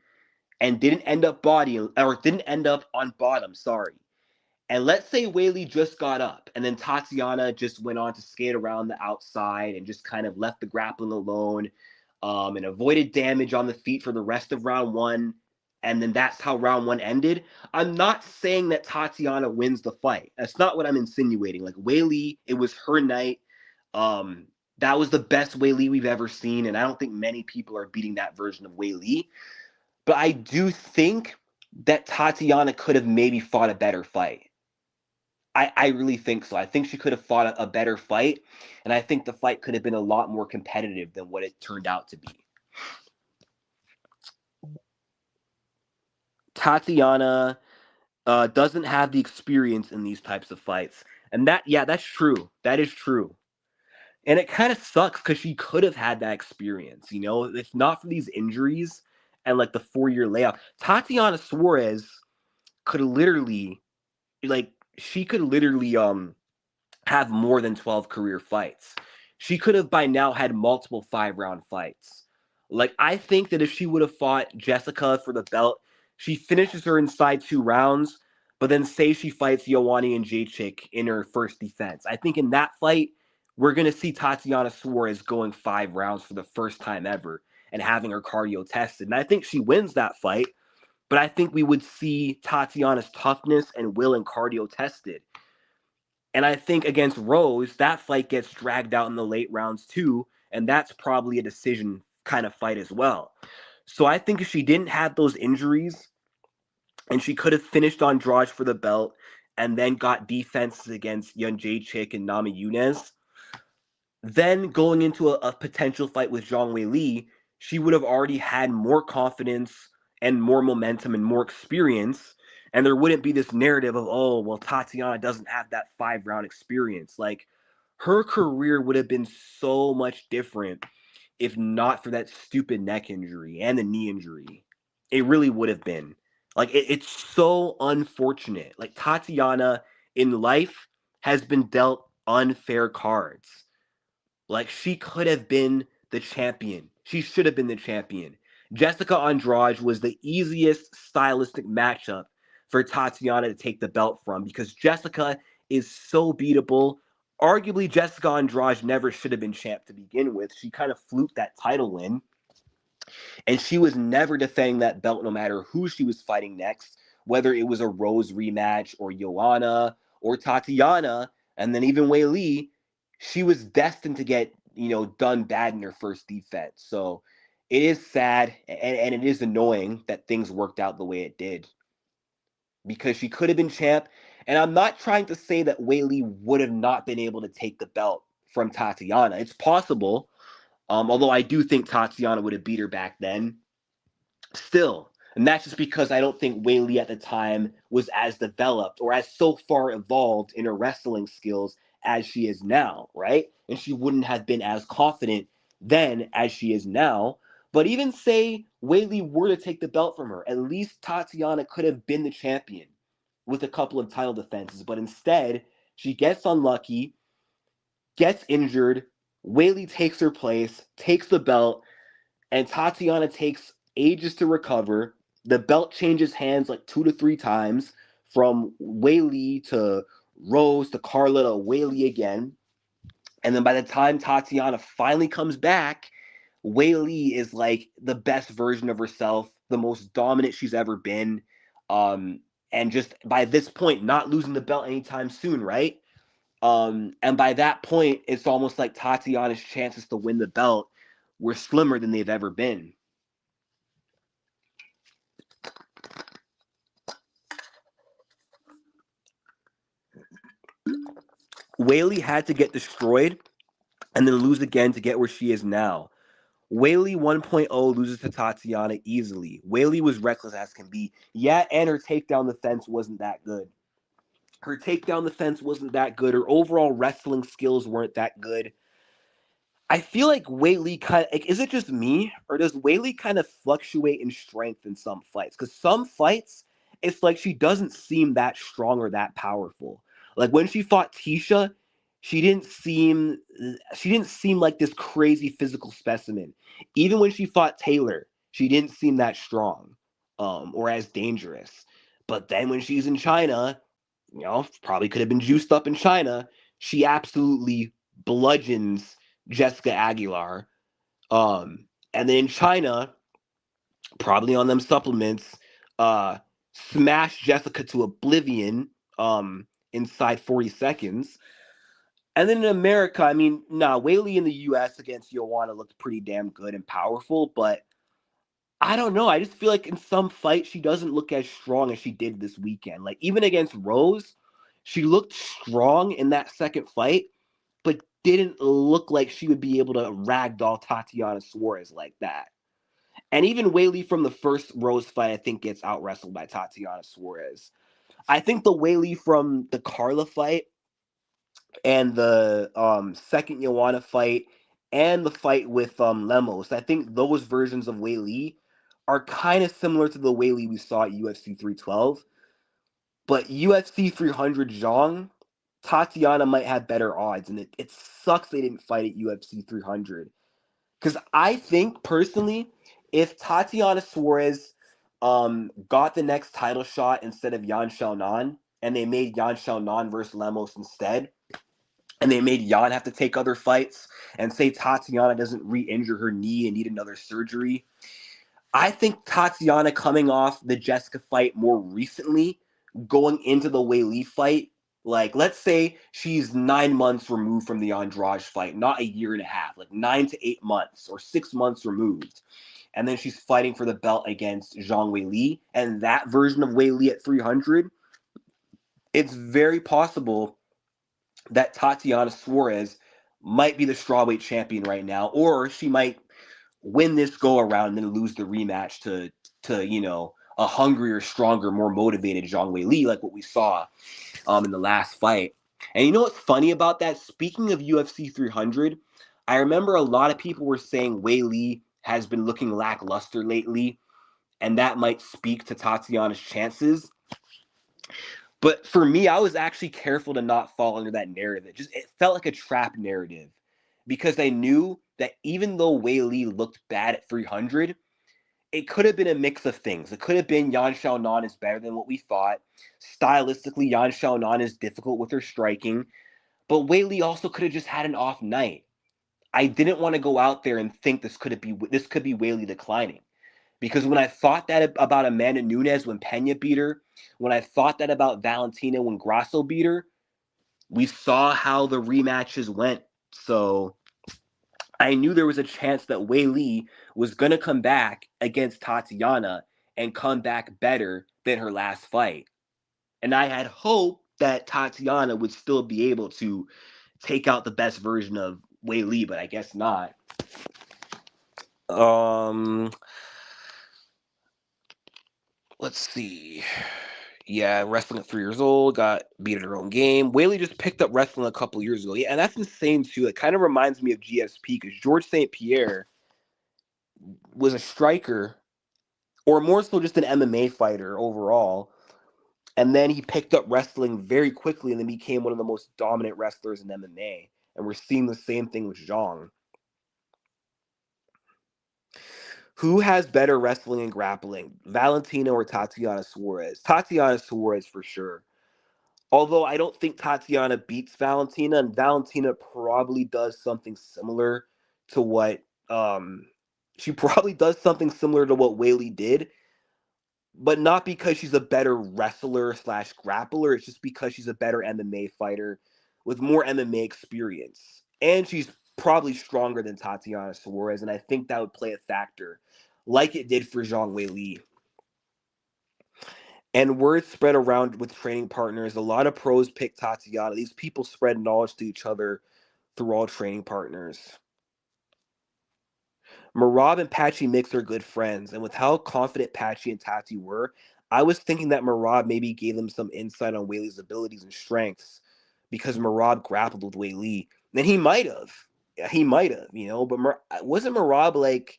and didn't end up on bottom, sorry, and let's say Weili just got up, and then Tatiana just went on to skate around the outside and just kind of left the grappling alone, and avoided damage on the feet for the rest of round one, and then that's how round one ended. I'm not saying that Tatiana wins the fight. That's not what I'm insinuating. Like, Weili, it was her night. Um, that was the best Weili we've ever seen, and I don't think many people are beating that version of Weili. But I do think that Tatiana could have maybe fought a better fight. I really think so. I think she could have fought a better fight, and I think the fight could have been a lot more competitive than what it turned out to be. Tatiana doesn't have the experience in these types of fights. And that's true. That is true. And it kind of sucks because she could have had that experience, if not for these injuries and like the 4-year layoff. Tatiana Suarez could literally, she could literally have more than 12 career fights. She could have by now had multiple 5-round fights. Like, I think that if she would have fought Jessica for the belt, she finishes her inside 2 rounds, but then say she fights Joanna and Jacek in her first defense. I think in that fight, we're going to see Tatiana Suarez going 5 rounds for the first time ever and having her cardio tested. And I think she wins that fight, but I think we would see Tatiana's toughness and will and cardio tested. And I think against Rose, that fight gets dragged out in the late rounds too, and that's probably a decision kind of fight as well. So I think if she didn't have those injuries and she could have finished Andrade for the belt and then got defenses against Jędrzejczyk and Namajunas, then going into a potential fight with Zhang Weili, she would have already had more confidence and more momentum and more experience. And there wouldn't be this narrative of, oh, well, Tatiana doesn't have that 5-round experience. Like, her career would have been so much different if not for that stupid neck injury and the knee injury. It really would have been. Like, it's so unfortunate. Like, Tatiana in life has been dealt unfair cards. Like, she could have been the champion. She should have been the champion. Jessica Andrade was the easiest stylistic matchup for Tatiana to take the belt from because Jessica is so beatable. Arguably, Jessica Andrade never should have been champ to begin with. She kind of fluked that title win, and she was never defending that belt no matter who she was fighting next, whether it was a Rose rematch or Joanna or Tatiana, and then even Weili. She was destined to get, done bad in her first defense. So it is sad and it is annoying that things worked out the way it did because she could have been champ. And I'm not trying to say that Weili would have not been able to take the belt from Tatiana. It's possible. Although I do think Tatiana would have beat her back then. Still, and that's just because I don't think Weili at the time was as developed or as so far evolved in her wrestling skills as she is now, right? And she wouldn't have been as confident then as she is now. But even say Weili were to take the belt from her, at least Tatiana could have been the champion with a couple of title defenses. But instead, she gets unlucky, gets injured. Weili takes her place, takes the belt, and Tatiana takes ages to recover. The belt changes hands like 2 to 3 times from Weili to Rose to Carla to Weili again. And then by the time Tatiana finally comes back, Weili is like the best version of herself, the most dominant she's ever been. And just by this point, not losing the belt anytime soon, right? And by that point, it's almost like Tatiana's chances to win the belt were slimmer than they've ever been. Weili had to get destroyed and then lose again to get where she is now. Weili 1.0 loses to Tatiana easily. Weili was reckless as can be. Yeah, and her takedown defense wasn't that good. Her takedown defense wasn't that good. Her overall wrestling skills weren't that good. I feel like Weili kind of, like, is it just me or does Weili kind of fluctuate in strength in some fights? Because some fights, it's like she doesn't seem that strong or that powerful. Like when she fought Tisha, she didn't seem like this crazy physical specimen. Even when she fought Taylor, she didn't seem that strong, or as dangerous. But then when she's in China, probably could have been juiced up in China. She absolutely bludgeons Jessica Aguilar. And then in China, probably on them supplements, smash Jessica to oblivion inside 40 seconds. And then in America, I mean, Weili in the US against Joanna looked pretty damn good and powerful, but I don't know. I just feel like in some fights she doesn't look as strong as she did this weekend. Like even against Rose, she looked strong in that second fight, but didn't look like she would be able to ragdoll Tatiana Suarez like that. And even Weili from the first Rose fight, I think, gets out wrestled by Tatiana Suarez. I think the Weili from the Carla fight and the second Joanna fight and the fight with Lemos, I think those versions of Weili are kind of similar to the Weili we saw at UFC 312. But UFC 300 Zhang, Tatiana might have better odds, and it sucks they didn't fight at UFC 300. Because I think personally, if Tatiana Suarez got the next title shot instead of Yan Xiaonan, and they made Yan Xiaonan versus Lemos instead, and they made Yan have to take other fights, and say Tatiana doesn't re-injure her knee and need another surgery, I think Tatiana coming off the Jessica fight more recently, going into the Weili fight, like let's say she's 9 months removed from the Andrade fight, not a year and a half, like 9 to 8 months or 6 months removed. And then she's fighting for the belt against Zhang Weili, and that version of Weili at 300, it's very possible that Tatiana Suarez might be the strawweight champion right now, or she might win this go around and then lose the rematch to a hungrier, stronger, more motivated Zhang Weili, like what we saw in the last fight. And you know what's funny about that? Speaking of UFC 300, I remember a lot of people were saying Weili has been looking lackluster lately, and that might speak to Tatiana's chances. But for me, I was actually careful to not fall under that narrative. It felt like a trap narrative because I knew that even though Weili looked bad at 300, it could have been a mix of things. It could have been Yan Xiaonan is better than what we thought. Stylistically, Yan Xiaonan is difficult with her striking, but Weili also could have just had an off night. I didn't want to go out there and think this could be Weili declining. Because when I thought that about Amanda Nunes when Pena beat her, when I thought that about Valentina when Grasso beat her, we saw how the rematches went. So I knew there was a chance that Weili was going to come back against Tatiana and come back better than her last fight. And I had hope that Tatiana would still be able to take out the best version of Weili, but I guess not. Let's see. Yeah, wrestling at 3 years old, got beat in her own game. Weili just picked up wrestling a couple years ago. Yeah, and that's insane too. It kind of reminds me of GSP because George St. Pierre was a striker, or more so just an MMA fighter overall. And then he picked up wrestling very quickly and then became one of the most dominant wrestlers in MMA. And we're seeing the same thing with Zhang. Who has better wrestling and grappling, Valentina or Tatiana Suarez? Tatiana Suarez for sure. Although I don't think Tatiana beats Valentina, and Valentina probably does something similar to what she probably does something similar to what Weili did, but not because she's a better wrestler slash grappler. It's just because she's a better MMA fighter with more MMA experience, and she's probably stronger than Tatiana Suarez, and I think that would play a factor, like it did for Zhang Weili. And word spread around with training partners. A lot of pros pick Tatiana. These people spread knowledge to each other through all training partners. Merab and Patchy Mix are good friends, and with how confident Patchy and Tati were, I was thinking that Merab maybe gave them some insight on Weili's abilities and strengths because Merab grappled with Weili. And he might have. He might have, but wasn't Merab like,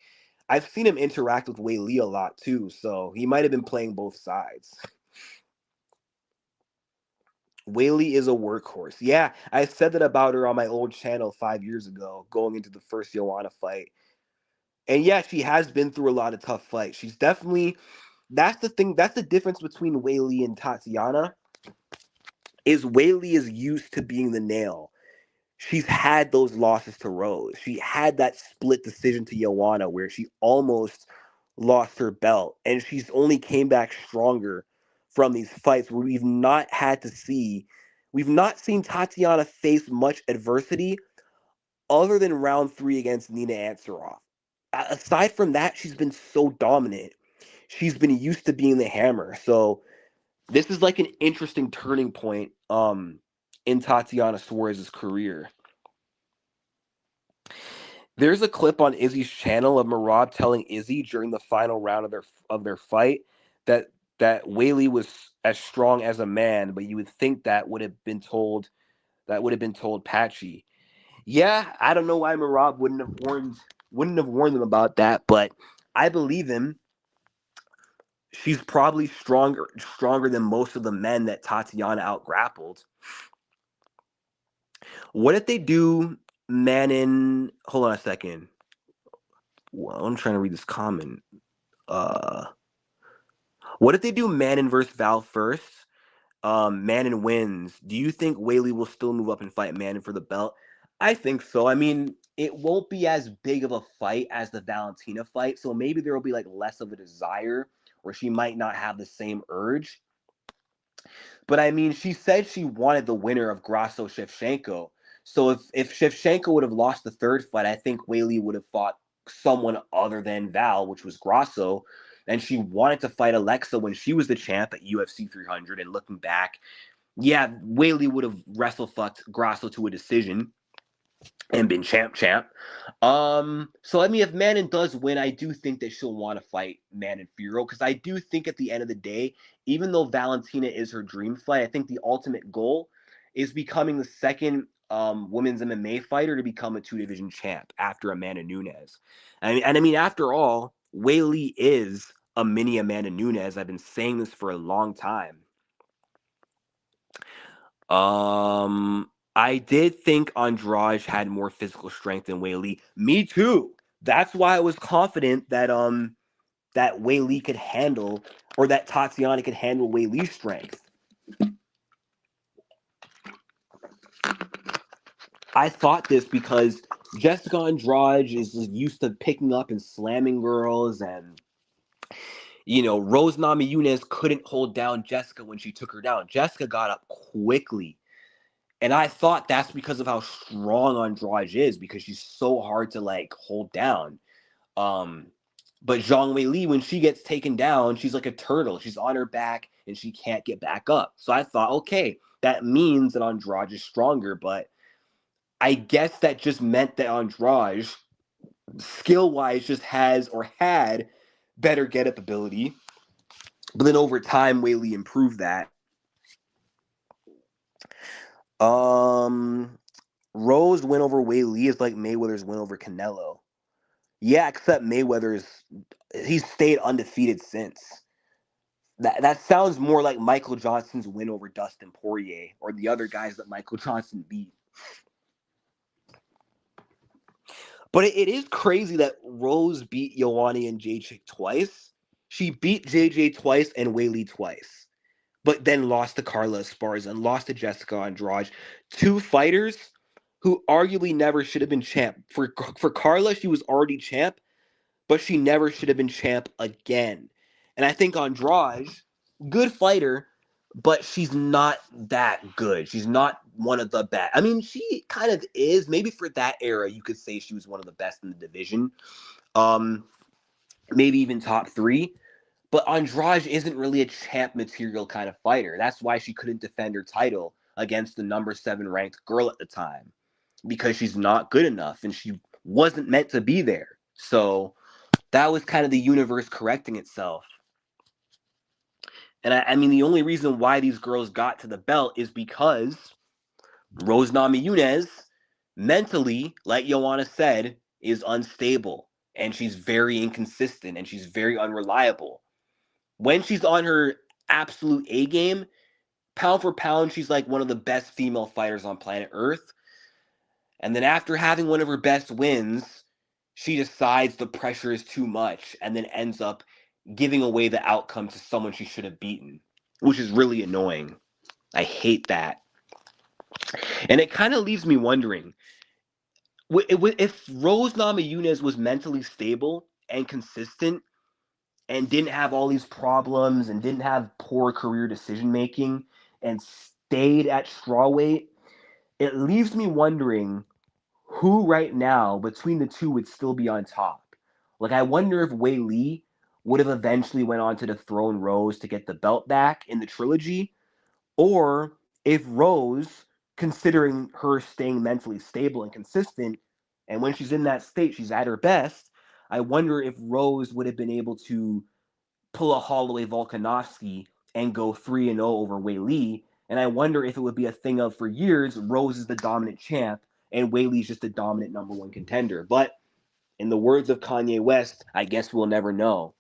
I've seen him interact with Weili a lot too, so he might have been playing both sides. Weili is a workhorse. Yeah, I said that about her on my old channel 5 years ago, going into the first Joanna fight. And yeah, she has been through a lot of tough fights. She's definitely, that's the thing, that's the difference between Weili and Tatiana, is Weili is used to being the nail. She's had those losses to Rose. She had that split decision to Joanna where she almost lost her belt. And she's only came back stronger from these fights where we've not seen Tatiana face much adversity other than round 3 against Nina Ansaroff. aside from that, she's been so dominant. She's been used to being the hammer. So this is like an interesting turning point in Tatiana Suarez's career. There's a clip on Izzy's channel of Merab telling Izzy during the final round of their fight that Weili was as strong as a man, but you would think that would have been told Patchy. Yeah, I don't know why Merab wouldn't have warned them about that, but I believe him. She's probably stronger than most of the men that Tatiana outgrappled. What if they do Manon? Hold on a second. Well, I'm trying to read this comment. What if they do Manon versus Val first? Manon wins. Do you think Weili will still move up and fight Manon for the belt? I think so. I mean, it won't be as big of a fight as the Valentina fight, so maybe there will be like less of a desire, or she might not have the same urge. But I mean, she said she wanted the winner of Grasso Shevchenko. So if Shevchenko would have lost the third fight, I think Weili would have fought someone other than Val, which was Grasso. And she wanted to fight Alexa when she was the champ at UFC 300. And looking back, yeah, Weili would have wrestle fucked Grasso to a decision and been champ. So I mean, if Manon does win, I do think that she'll want to fight Manon Fiorot, because I do think at the end of the day, even though Valentina is her dream fight, I think the ultimate goal is becoming the second women's MMA fighter to become a 2-division champ after Amanda Nunes. I mean, after all, Weili is a mini Amanda Nunes. I've been saying this for a long time. I did think Andrade had more physical strength than Weili. Me too. That's why I was confident that that Weili could handle, or that Tatiana could handle Weili's strength. I thought this because Jessica Andrade is used to picking up and slamming girls, and Rose Namajunas couldn't hold down Jessica when she took her down. Jessica got up quickly. And I thought that's because of how strong Andrade is, because she's so hard to like hold down. But Zhang Weili, when she gets taken down, she's like a turtle. She's on her back and she can't get back up. So I thought, okay, that means that Andrade is stronger. But I guess that just meant that Andrade, skill-wise, just has or had better get-up ability. But then over time, Weili improved that. Rose win over Weili is like Mayweather's win over Canelo. Yeah, except he's stayed undefeated since. That sounds more like Michael Johnson's win over Dustin Poirier, or the other guys that Michael Johnson beat. But it is crazy that Rose beat Ioane and Jacek twice. She beat JJ twice and Weili twice, but then lost to Carla Esparza and lost to Jessica Andrade. Two fighters who arguably never should have been champ. For Carla, she was already champ, but she never should have been champ again. And I think Andrade, good fighter, but she's not that good. She's not one of the best. I mean, she kind of is. Maybe for that era, you could say she was one of the best in the division. Maybe even top 3. But Andrade isn't really a champ material kind of fighter. That's why she couldn't defend her title against the number 7 ranked girl at the time, because she's not good enough and she wasn't meant to be there. So that was kind of the universe correcting itself. And I mean, the only reason why these girls got to the belt is because Rose Namajunas, mentally, like Joanna said, is unstable. And she's very inconsistent and she's very unreliable. When she's on her absolute A game, pound for pound, she's like one of the best female fighters on planet Earth. And then after having one of her best wins, she decides the pressure is too much and then ends up giving away the outcome to someone she should have beaten, which is really annoying. I hate that. And it kind of leaves me wondering, if Rose Namajunas was mentally stable and consistent and didn't have all these problems and didn't have poor career decision making and stayed at strawweight, it leaves me wondering who right now between the two would still be on top. Like, I wonder if Weili would have eventually went on to dethrone Rose to get the belt back in the trilogy, or if Rose, considering her staying mentally stable and consistent, and when she's in that state, she's at her best, I wonder if Rose would have been able to pull a Holloway Volkanovski and go 3-0 over Weili. And I wonder if it would be a thing of, for years, Rose is the dominant champ and Weili's just the dominant number one contender. But in the words of Kanye West, I guess we'll never know.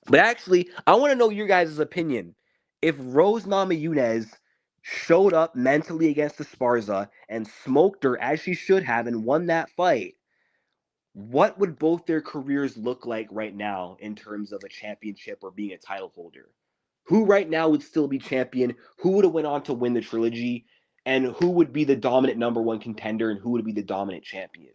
But actually, I want to know your guys' opinion. If Rose Namajunas showed up mentally against Esparza and smoked her as she should have and won that fight, what would both their careers look like right now in terms of a championship or being a title holder? Who right now would still be champion? Who would have went on to win the trilogy? And who would be the dominant number one contender and who would be the dominant champion?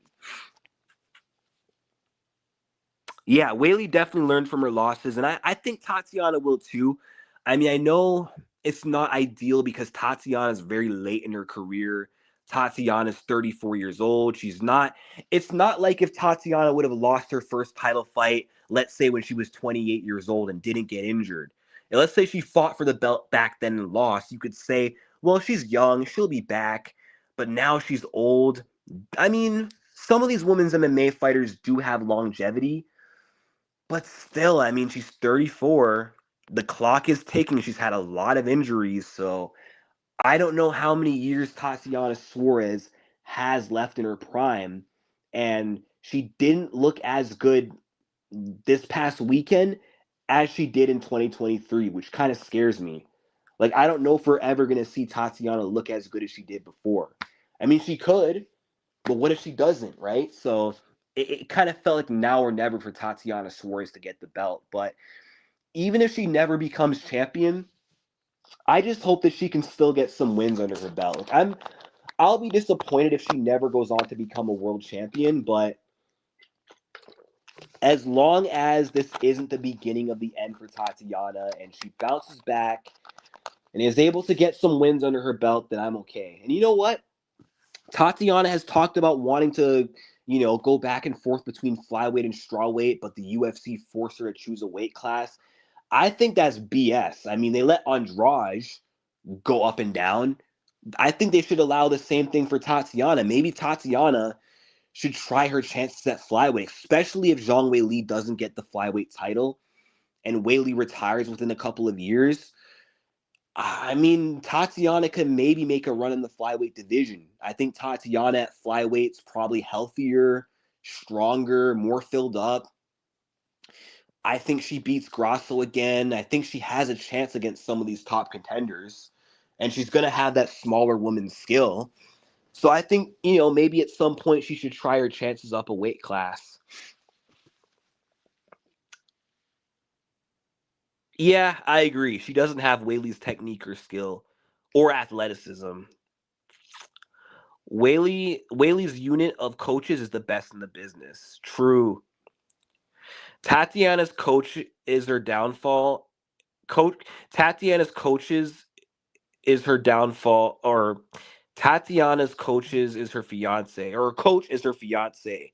Yeah, Weili definitely learned from her losses, and I think Tatiana will too. I mean, I know it's not ideal because Tatiana's very late in her career. Tatiana's 34 years old. It's not like if Tatiana would have lost her first title fight, let's say when she was 28 years old and didn't get injured. And let's say she fought for the belt back then and lost. You could say, well, she's young, she'll be back, but now she's old. I mean, some of these women's MMA fighters do have longevity, but still, I mean, she's 34. The clock is ticking. She's had a lot of injuries. So I don't know how many years Tatiana Suarez has left in her prime. And she didn't look as good this past weekend as she did in 2023, which kind of scares me. Like, I don't know if we're ever going to see Tatiana look as good as she did before. I mean, she could, but what if she doesn't, right? So it kind of felt like now or never for Tatiana Suarez to get the belt. But even if she never becomes champion, I just hope that she can still get some wins under her belt. I'll be disappointed if she never goes on to become a world champion, but as long as this isn't the beginning of the end for Tatiana and she bounces back and is able to get some wins under her belt, then I'm okay. And you know what? Tatiana has talked about wanting to, go back and forth between flyweight and strawweight, but the UFC forced her to choose a weight class. I think that's BS. I mean, they let Andrade go up and down. I think they should allow the same thing for Tatiana. Maybe Tatiana should try her chances at flyweight, especially if Zhang Weili doesn't get the flyweight title and Weili retires within a couple of years. I mean, Tatiana could maybe make a run in the flyweight division. I think Tatiana at flyweight's probably healthier, stronger, more filled up. I think she beats Grasso again. I think she has a chance against some of these top contenders. And she's going to have that smaller woman's skill. So I think, maybe at some point she should try her chances up a weight class. Yeah, I agree. She doesn't have Weili's technique or skill or athleticism. Weili's unit of coaches is the best in the business. True. Tatiana's coach is her downfall. Coach Tatiana's coaches is her downfall, or Tatiana's coaches is her fiance, or her coach is her fiance.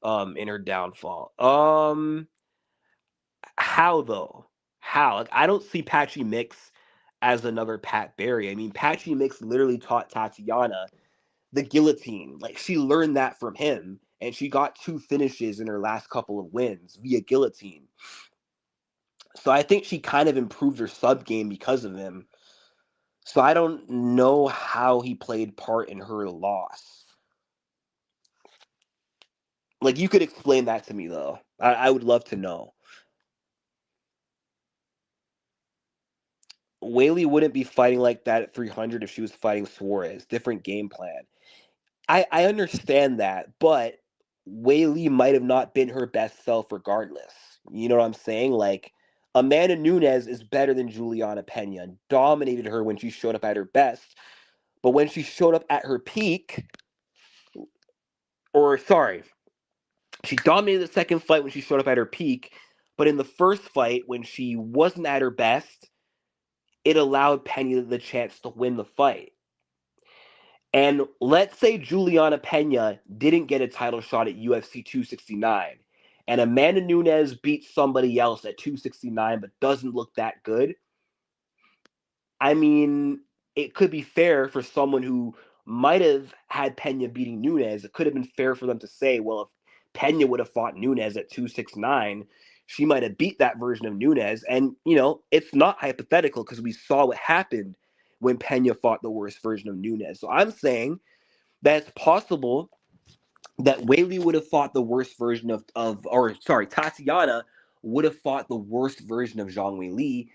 In her downfall. How though? How? Like, I don't see Patchy Mix as another Pat Barry. I mean, Patchy Mix literally taught Tatiana the guillotine. Like, she learned that from him, and she got 2 finishes in her last couple of wins via guillotine. So I think she kind of improved her sub game because of him. So I don't know how he played part in her loss. Like, you could explain that to me though. I would love to know. Weili wouldn't be fighting like that at 300 if she was fighting Suarez. Different game plan. I understand that, but Weili might have not been her best self regardless. You know what I'm saying? Like, Amanda Nunes is better than Juliana Pena. Dominated her when she showed up at her best. But when she showed up at her peak, or sorry, she dominated the second fight when she showed up at her peak. But in the first fight, when she wasn't at her best, it allowed Pena the chance to win the fight. And let's say Juliana Pena didn't get a title shot at UFC 269, and Amanda Nunes beats somebody else at 269 but doesn't look that good, I mean, it could be fair for someone who might have had Pena beating Nunes. It could have been fair for them to say, well, if Pena would have fought Nunes at 269, she might have beat that version of Nunes. And, it's not hypothetical because we saw what happened when Pena fought the worst version of Nunes. So I'm saying that it's possible that Weili would have fought the worst version Tatiana would have fought the worst version of Zhang Weili.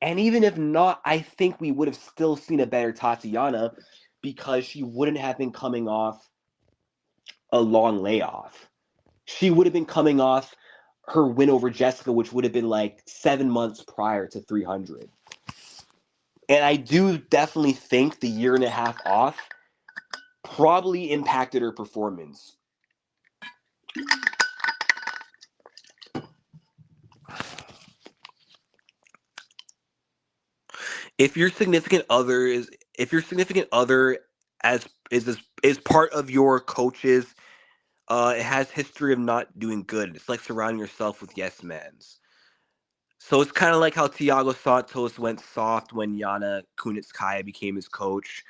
And even if not, I think we would have still seen a better Tatiana because she wouldn't have been coming off a long layoff. She would have been coming off her win over Jessica, which would have been like 7 months prior to 300. And I do definitely think the year and a half off probably impacted her performance. If your significant other as is part of your coaches, it has history of not doing good. It's like surrounding yourself with yes mans. So it's kind of like how Thiago Santos went soft when Yana Kunitskaya became his coach.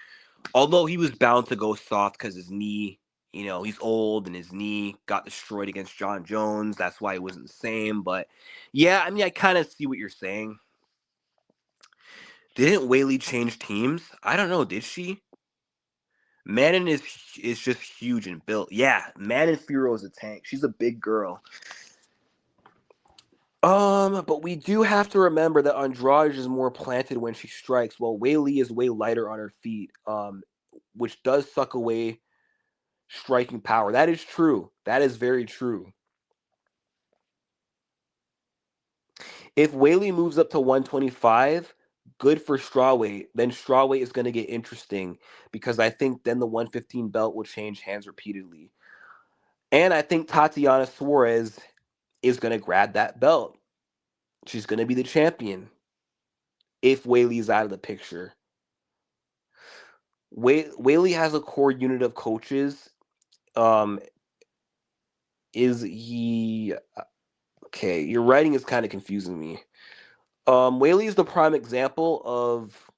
Although he was bound to go soft because his knee, he's old and his knee got destroyed against John Jones. That's why he wasn't the same. But yeah, I mean, I kind of see what you're saying. Didn't Weili change teams? I don't know. Did she? Manon is just huge and built. Yeah, Manon Furo is a tank. She's a big girl. But we do have to remember that Andrade is more planted when she strikes, while Weili is way lighter on her feet. Which does suck away striking power. That is true. That is very true. If Weili moves up to 125, good for strawweight. Then strawweight is going to get interesting because I think then the 115 belt will change hands repeatedly. And I think Tatiana Suarez is going to grab that belt. She's going to be the champion if Weili's out of the picture. Weili has a core unit of coaches. Is he okay? Your writing is kind of confusing me. Weili is the prime example of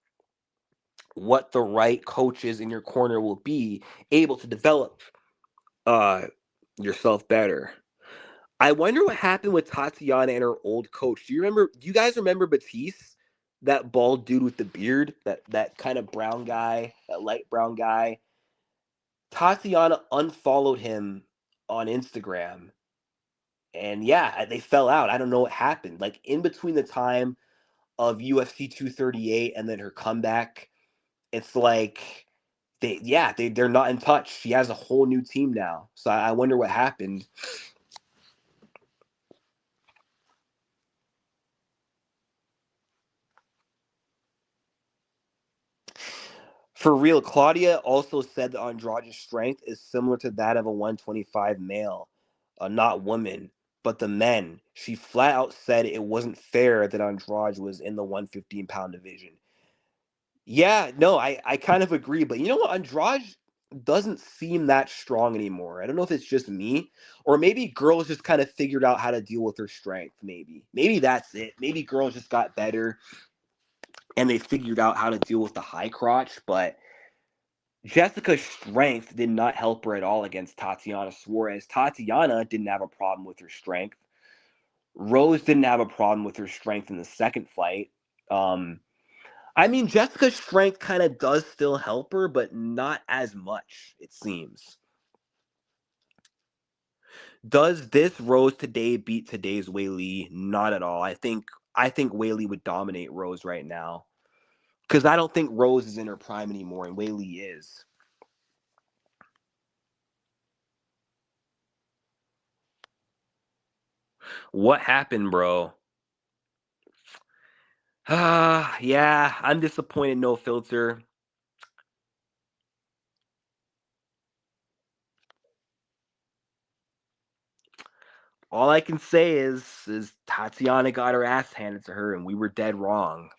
what the right coaches in your corner will be able to develop yourself better. I wonder what happened with Tatiana and her old coach. Do you guys remember Batiste? That bald dude with the beard, that kind of brown guy, that light brown guy. Tatiana unfollowed him on Instagram. And yeah, they fell out. I don't know what happened. Like in between the time of UFC 238 and then her comeback, it's like they're not in touch. She has a whole new team now. So I wonder what happened. For real, Claudia also said that Andrade's strength is similar to that of a 125 male, not woman, but the men. She flat out said it wasn't fair that Andrade was in the 115-pound division. Yeah, no, I kind of agree, but you know what? Andrade doesn't seem that strong anymore. I don't know if it's just me, or maybe girls just kind of figured out how to deal with her strength, maybe that's it. Maybe girls just got better and they figured out how to deal with the high crotch, but Jessica's strength did not help her at all against Tatiana Suarez. Tatiana didn't have a problem with her strength. Rose didn't have a problem with her strength in the second fight. I mean, Jessica's strength kind of does still help her, but not as much, it seems. Does this Rose today beat today's Weili? Not at all. I think Weili would dominate Rose right now. Because I don't think Rose is in her prime anymore, and Weili is. What happened, bro? Yeah, I'm disappointed. No filter. All I can say is Tatiana got her ass handed to her, and we were dead wrong.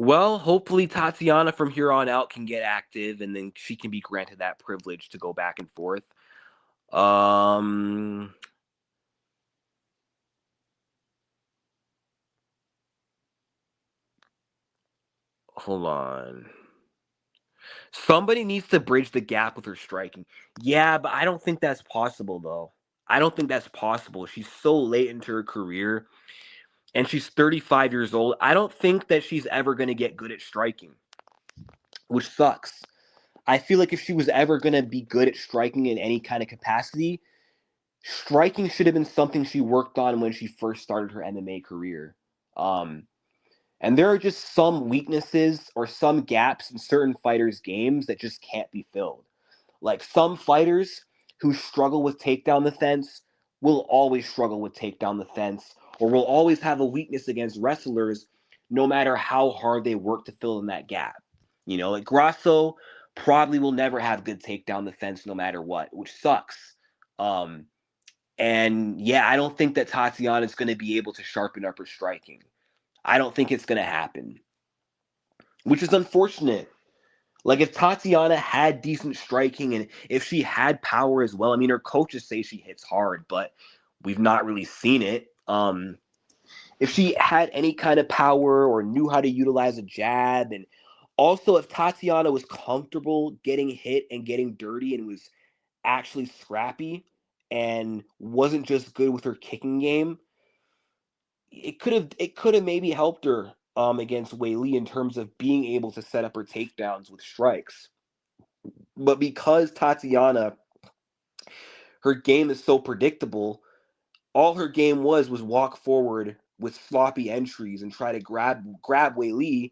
Well, hopefully Tatiana from here on out can get active, and then she can be granted that privilege to go back and forth. Um, Hold on. Somebody needs to bridge the gap with her striking. Yeah, but I don't think that's possible though. I don't think that's possible. She's so late into her career and she's 35 years old. I don't think that she's ever going to get good at striking, which sucks. I feel like if she was ever going to be good at striking in any kind of capacity, striking should have been something she worked on when she first started her MMA career. Um, and there are just some weaknesses or some gaps in certain fighters' games that just can't be filled. Like some fighters who struggle with takedown defense will always struggle with takedown defense or will always have a weakness against wrestlers no matter how hard they work to fill in that gap. You know, like Grasso probably will never have good takedown defense no matter what, which sucks. Um, and yeah, I don't think that Tatiana is going to be able to sharpen up her striking. I don't think it's going to happen, which is unfortunate. Like if Tatiana had decent striking and if she had power as well, I mean her coaches say she hits hard, but we've not really seen it. If she had any kind of power or knew how to utilize a jab, and also if Tatiana was comfortable getting hit and getting dirty and was actually scrappy and wasn't just good with her kicking game, it could have maybe helped her against Weili in terms of being able to set up her takedowns with strikes. But because Tatiana, her game is so predictable, all her game was walk forward with sloppy entries and try to grab Weili,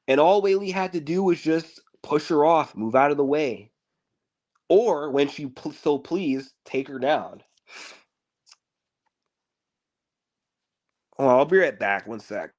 and all Weili had to do was just push her off, move out of the way, or when she so pleased, take her down. Oh, I'll be right back. One sec.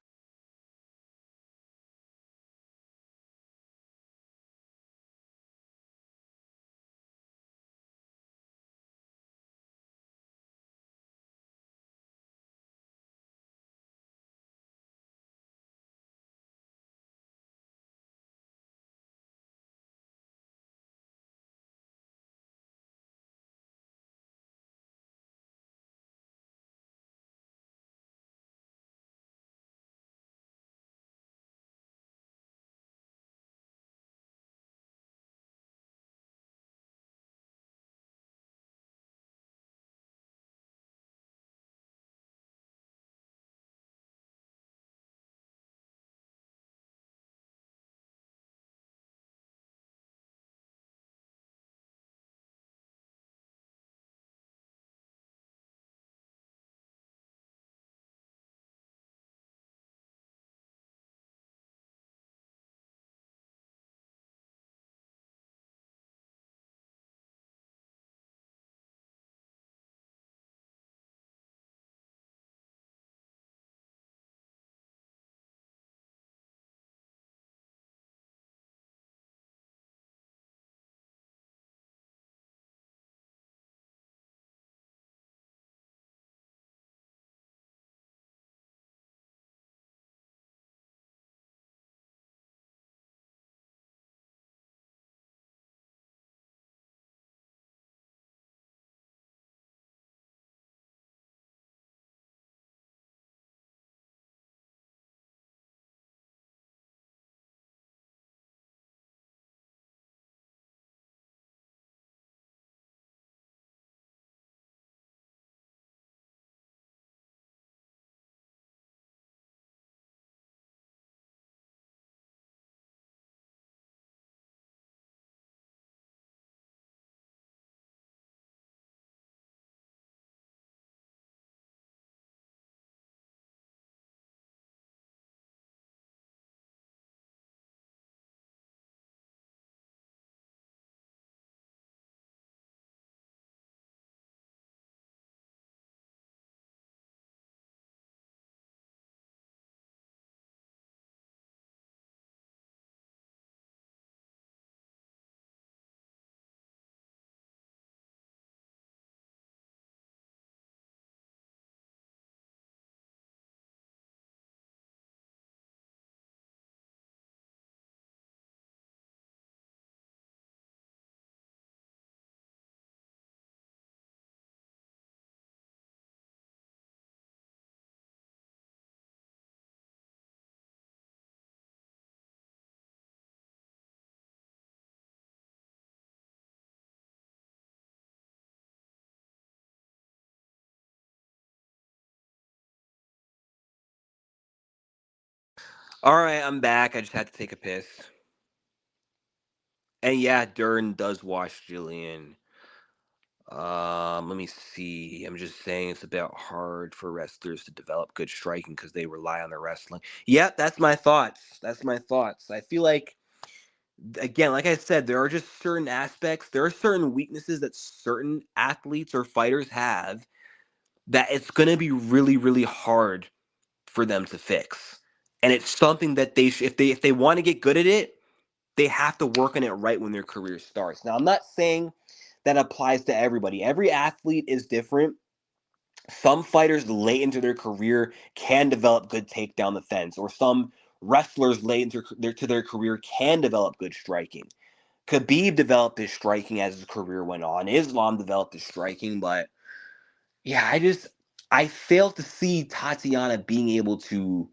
All right, I'm back. I just had to take a piss. And yeah, Dern does watch Jillian. Let me see. I'm just saying it's a bit hard for wrestlers to develop good striking because they rely on their wrestling. Yep, that's my thoughts. That's my thoughts. I feel like, again, like I said, there are just certain aspects, there are certain weaknesses that certain athletes or fighters have that it's going to be really, really hard for them to fix. And it's something that if they want to get good at it, they have to work on it right when their career starts. Now, I'm not saying that applies to everybody. Every athlete is different. Some fighters late into their career can develop good takedown defense, or some wrestlers late into their career can develop good striking. Khabib developed his striking as his career went on. Islam developed his striking, but yeah, I fail to see Tatiana being able to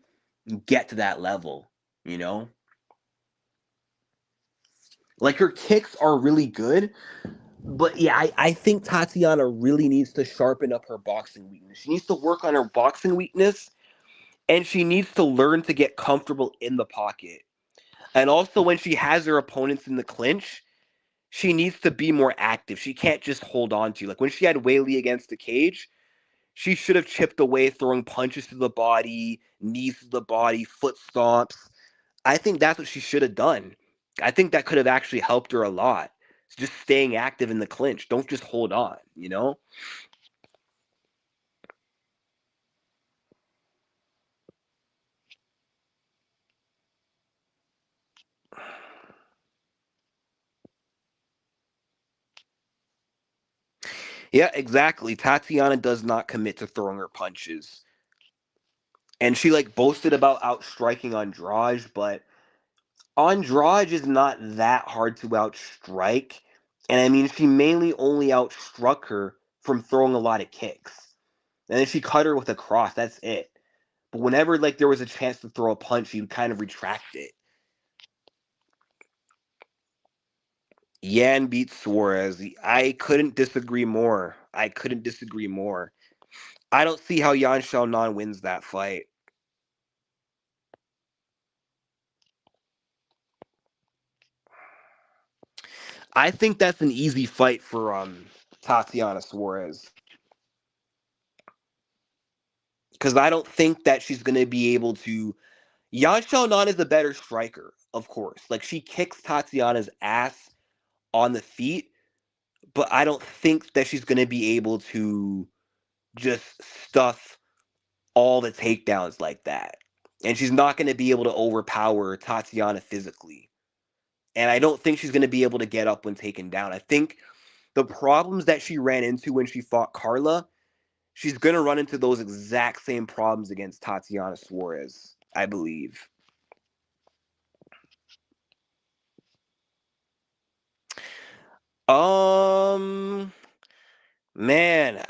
get to that level, you know? Like her kicks are really good, but yeah, I think Tatiana really needs to sharpen up her boxing weakness. She needs to work on her boxing weakness, and she needs to learn to get comfortable in the pocket. And also, when she has her opponents in the clinch, she needs to be more active. She can't just hold on to. Like when she had Weili against the cage, she should have chipped away, throwing punches to the body, knees to the body, foot stomps. I think that's what she should have done. I think that could have actually helped her a lot. Just staying active in the clinch. Don't just hold on, you know? Yeah, exactly. Tatiana does not commit to throwing her punches. And she like boasted about outstriking Andrade, but Andrade is not that hard to outstrike. And I mean, she mainly only outstruck her from throwing a lot of kicks. And then she cut her with a cross. That's it. But whenever like there was a chance to throw a punch, she would kind of retract it. Yan beat Suarez. I couldn't disagree more. I couldn't disagree more. I don't see how Yan Xiaonan wins that fight. I think that's an easy fight for Tatiana Suarez because I don't think that she's gonna be able to. Yan Xiaonan is a better striker, of course. Like she kicks Tatiana's ass on the feet, but I don't think that she's gonna be able to just stuff all the takedowns like that. And she's not going to be able to overpower Tatiana physically. And I don't think she's going to be able to get up when taken down. I think the problems that she ran into when she fought Carla, she's going to run into those exact same problems against Tatiana Suarez, I believe. Um, man,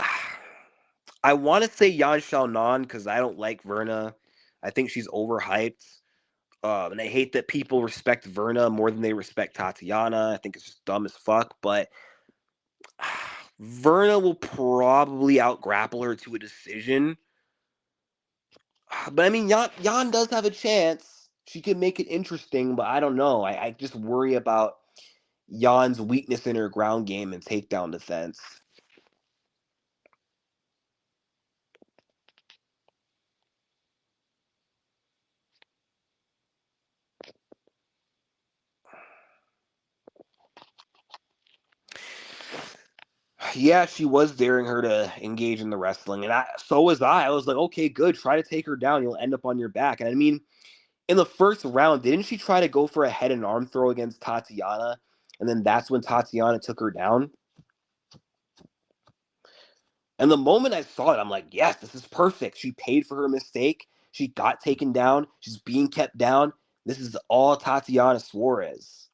I want to say Yan Xiaonan because I don't like Verna. I think she's overhyped. And I hate that people respect Verna more than they respect Tatiana. I think it's just dumb as fuck. But Verna will probably outgrapple her to a decision. But I mean, Jan does have a chance. She could make it interesting, but I don't know. I just worry about Jan's weakness in her ground game and takedown defense. Yeah, she was daring her to engage in the wrestling, and so was I. I was like, okay, good. Try to take her down. You'll end up on your back. And I mean, in the first round, didn't she try to go for a head and arm throw against Tatiana? And then that's when Tatiana took her down. And the moment I saw it, I'm like, yes, this is perfect. She paid for her mistake. She got taken down. She's being kept down. This is all Tatiana Suarez.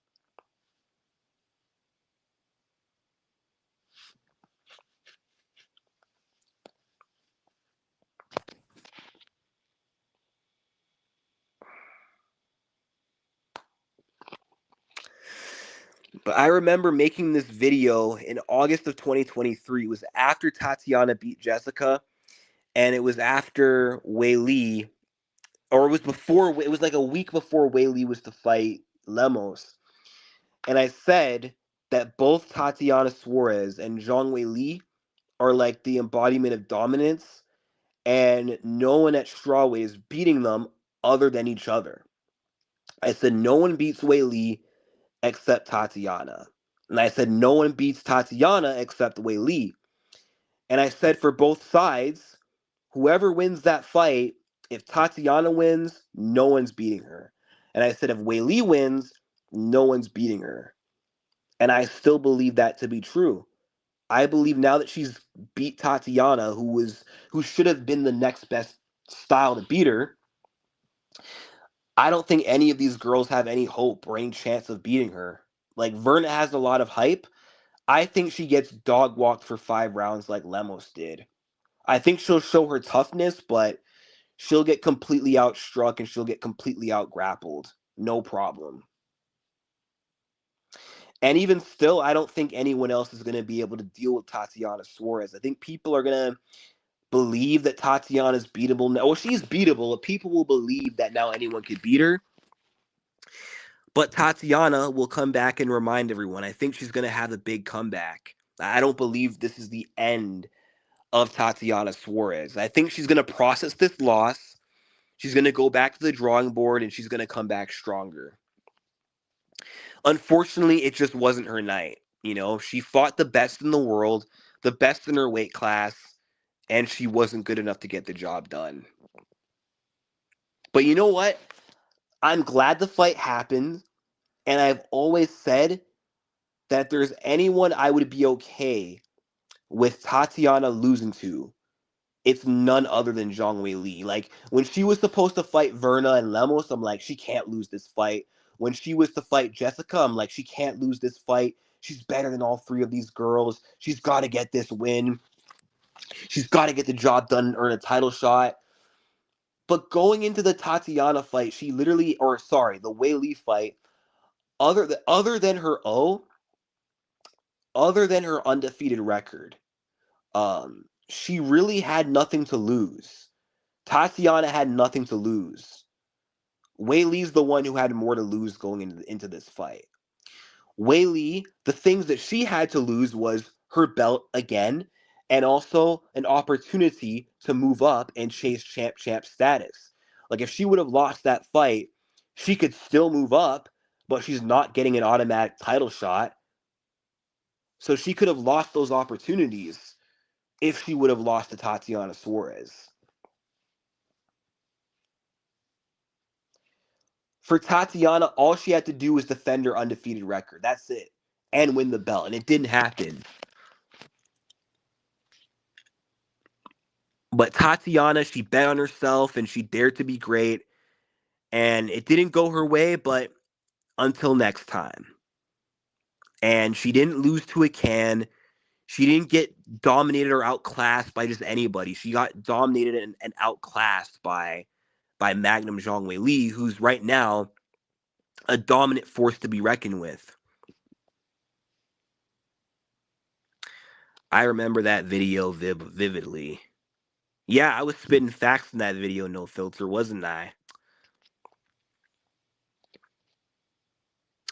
But I remember making this video in August of 2023. It was after Tatiana beat Jessica, and it was after Weili or it was like a week before Weili was to fight Lemos. And I said that both Tatiana Suarez and Zhang Weili are like the embodiment of dominance, and no one at strawweight is beating them other than each other. I said no one beats Weili except Tatiana. And I said no one beats Tatiana except Weili. And I said for both sides, whoever wins that fight, if Tatiana wins, no one's beating her. And I said if Weili wins, no one's beating her. And I still believe that to be true. I believe now that she's beat Tatiana, who should have been the next best style to beat her, I don't think any of these girls have any hope or any chance of beating her. Like Verna has a lot of hype. I think she gets dog walked for 5 rounds like Lemos did. I think she'll show her toughness, but she'll get completely outstruck and she'll get completely outgrappled. No problem. And even still, I don't think anyone else is going to be able to deal with Tatiana Suarez. I think people are going to believe that Tatiana's beatable now. Well, she's beatable. People will believe that now anyone could beat her. But Tatiana will come back and remind everyone. I think she's going to have a big comeback. I don't believe this is the end of Tatiana Suarez. I think she's going to process this loss. She's going to go back to the drawing board and she's going to come back stronger. Unfortunately, it just wasn't her night. You know, she fought the best in the world, the best in her weight class, and she wasn't good enough to get the job done. But you know what? I'm glad the fight happened, and I've always said that if there's anyone I would be okay with Tatiana losing to, it's none other than Zhang Weili. Like, when she was supposed to fight Verna and Lemos, I'm like, she can't lose this fight. When she was to fight Jessica, I'm like, she can't lose this fight. She's better than all three of these girls. She's got to get this win. She's got to get the job done and earn a title shot. But going into the Tatiana fight, the Weili fight, other than her other than her undefeated record, she really had nothing to lose. Tatiana had nothing to lose. Weili's the one who had more to lose going into this fight. Weili, the things that she had to lose was her belt again, and also an opportunity to move up and chase champ status. Like if she would have lost that fight, she could still move up, but she's not getting an automatic title shot. So she could have lost those opportunities if she would have lost to Tatiana Suarez. For Tatiana, all she had to do was defend her undefeated record. That's it. And win the belt. And it didn't happen. But Tatiana, she bet on herself and she dared to be great. And it didn't go her way, but until next time. And she didn't lose to a can. She didn't get dominated or outclassed by just anybody. She got dominated and outclassed by Magnum Zhang Weili, who's right now a dominant force to be reckoned with. I remember that video vividly. Yeah, I was spitting facts in that video, no filter, wasn't I?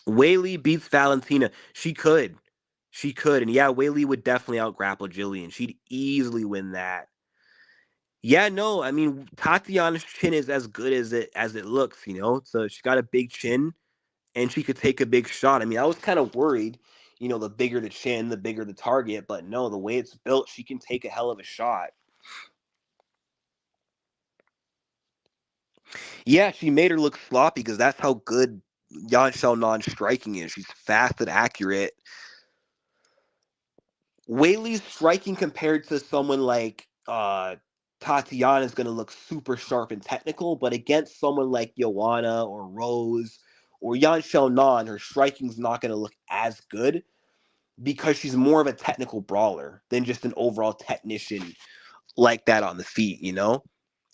Weili beats Valentina. She could. She could. And yeah, Weili would definitely outgrapple Jillian. She'd easily win that. Yeah, no, I mean Tatiana's chin is as good as it looks, you know. So she got a big chin and she could take a big shot. I mean, I was kind of worried, you know, the bigger the chin, the bigger the target, but no, the way it's built, she can take a hell of a shot. Yeah, she made her look sloppy because that's how good Yan Xiaonan's striking is. She's fast and accurate. Weili's striking compared to someone like Tatiana is going to look super sharp and technical, but against someone like Joanna or Rose or Yan Xiaonan, her striking's not going to look as good because she's more of a technical brawler than just an overall technician like that on the feet, you know?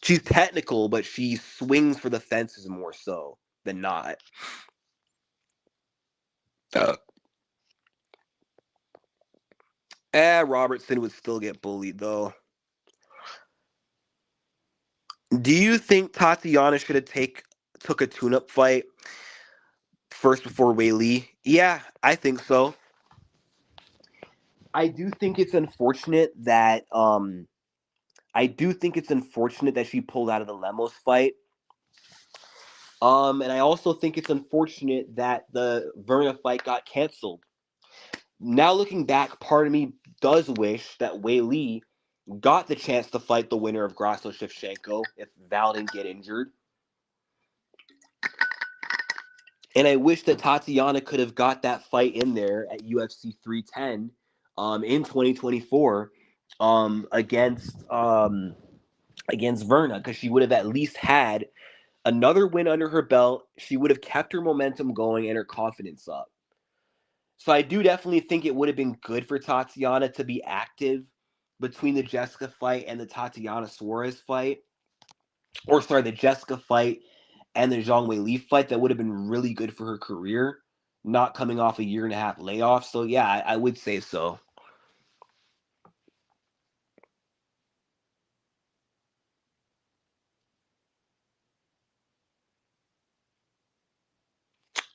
She's technical, but she swings for the fences more so than not. Robertson would still get bullied, though. Do you think Tatiana should have took a tune-up fight first before Weili? Yeah, I think so. I do think it's unfortunate that she pulled out of the Lemos fight. And I also think it's unfortunate that the Verna fight got canceled. Now looking back, part of me does wish that Weili got the chance to fight the winner of Grasso Shevchenko if Val didn't get injured. And I wish that Tatiana could have got that fight in there at UFC 310 in 2024 against Verna, because she would have at least had another win under her belt. She would have kept her momentum going and her confidence up. So I do definitely think it would have been good for Tatiana to be active between the Jessica fight and the Tatiana Suarez fight. Or sorry, the Jessica fight and the Zhang Weili fight. That would have been really good for her career, not coming off a 1.5 year layoff. So yeah, I would say so.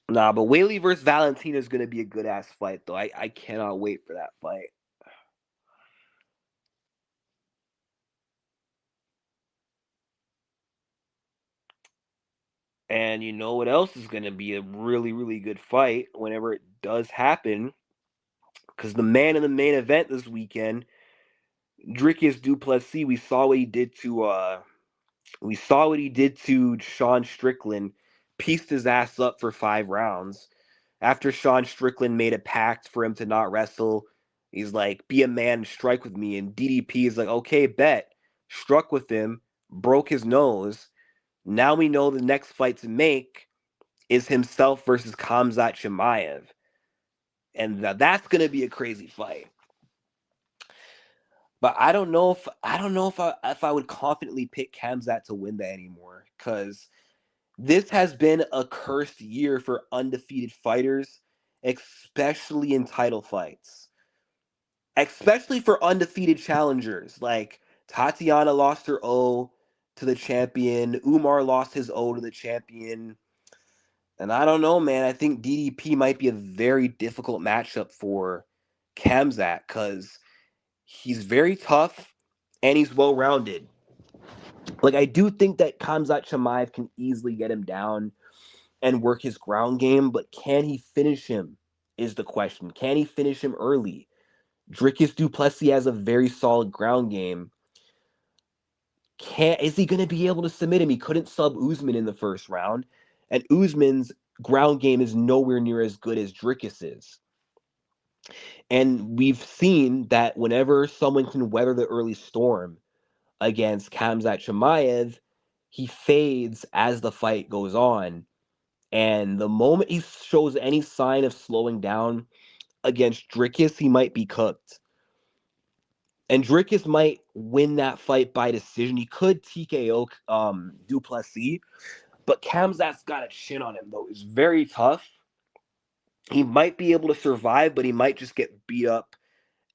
Nah, but Weili versus Valentina is going to be a good ass fight, though. I cannot wait for that fight. And you know what else is going to be a really, really good fight whenever it does happen? Because the man in the main event this weekend, Dricus du Plessis, we saw what he did to Sean Strickland, pieced his ass up for 5 rounds. After Sean Strickland made a pact for him to not wrestle, he's like, be a man, strike with me. And DDP is like, okay, bet. Struck with him, broke his nose. Now we know the next fight to make is himself versus Khamzat Chimaev. And that's going to be a crazy fight. But I don't know if I would confidently pick Khamzat to win that anymore, because this has been a cursed year for undefeated fighters, especially in title fights. Especially for undefeated challengers. Like Tatiana lost her O to the champion, Umar lost his O to the champion. And I don't know, man. I think DDP might be a very difficult matchup for Khamzat, because he's very tough and he's well rounded. Like, I do think that Khamzat Chimaev can easily get him down and work his ground game, but can he finish him is the question. Can he finish him early? Dricus du Plessis has a very solid ground game. Is he going to be able to submit him? He couldn't sub Usman in the first round, and Usman's ground game is nowhere near as good as Dricus's. And we've seen that whenever someone can weather the early storm against Khamzat Chimaev, he fades as the fight goes on. And the moment he shows any sign of slowing down against Dricus, he might be cooked. And Dricus might win that fight by decision. He could TKO du Plessis, but Khamzat's got a chin on him, though. It's very tough. He might be able to survive, but he might just get beat up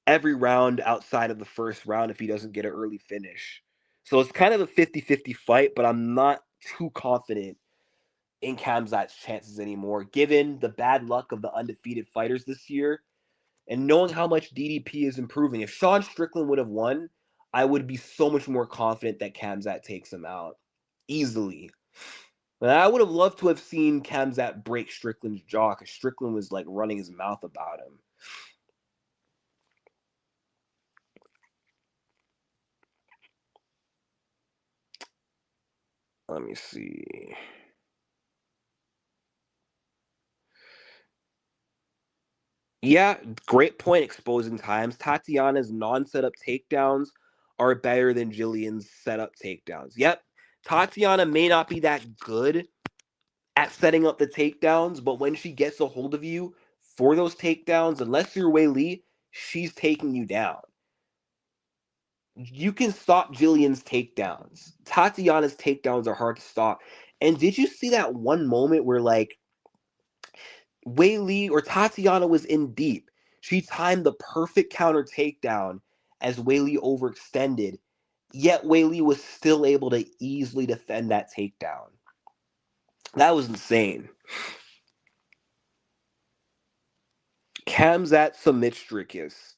every round outside of the first round if he doesn't get an early finish. So it's kind of a 50-50 fight, but I'm not too confident in Khamzat's chances anymore, given the bad luck of the undefeated fighters this year and knowing how much DDP is improving. If Sean Strickland would have won, I would be so much more confident that Khamzat takes him out easily. But I would have loved to have seen Khamzat break Strickland's jaw, because Strickland was like running his mouth about him. Let me see. Yeah, great point exposing times. Tatiana's non-setup takedowns are better than Jillian's setup takedowns. Yep. Tatiana may not be that good at setting up the takedowns, but when she gets a hold of you for those takedowns, unless you're Weili, she's taking you down. You can stop Jillian's takedowns. Tatiana's takedowns are hard to stop. And did you see that one moment where, like, Weili or Tatiana was in deep? She timed the perfect counter takedown as Weili overextended, Yet Weili was still able to easily defend that takedown. That was insane. Khamzat submits Dricus.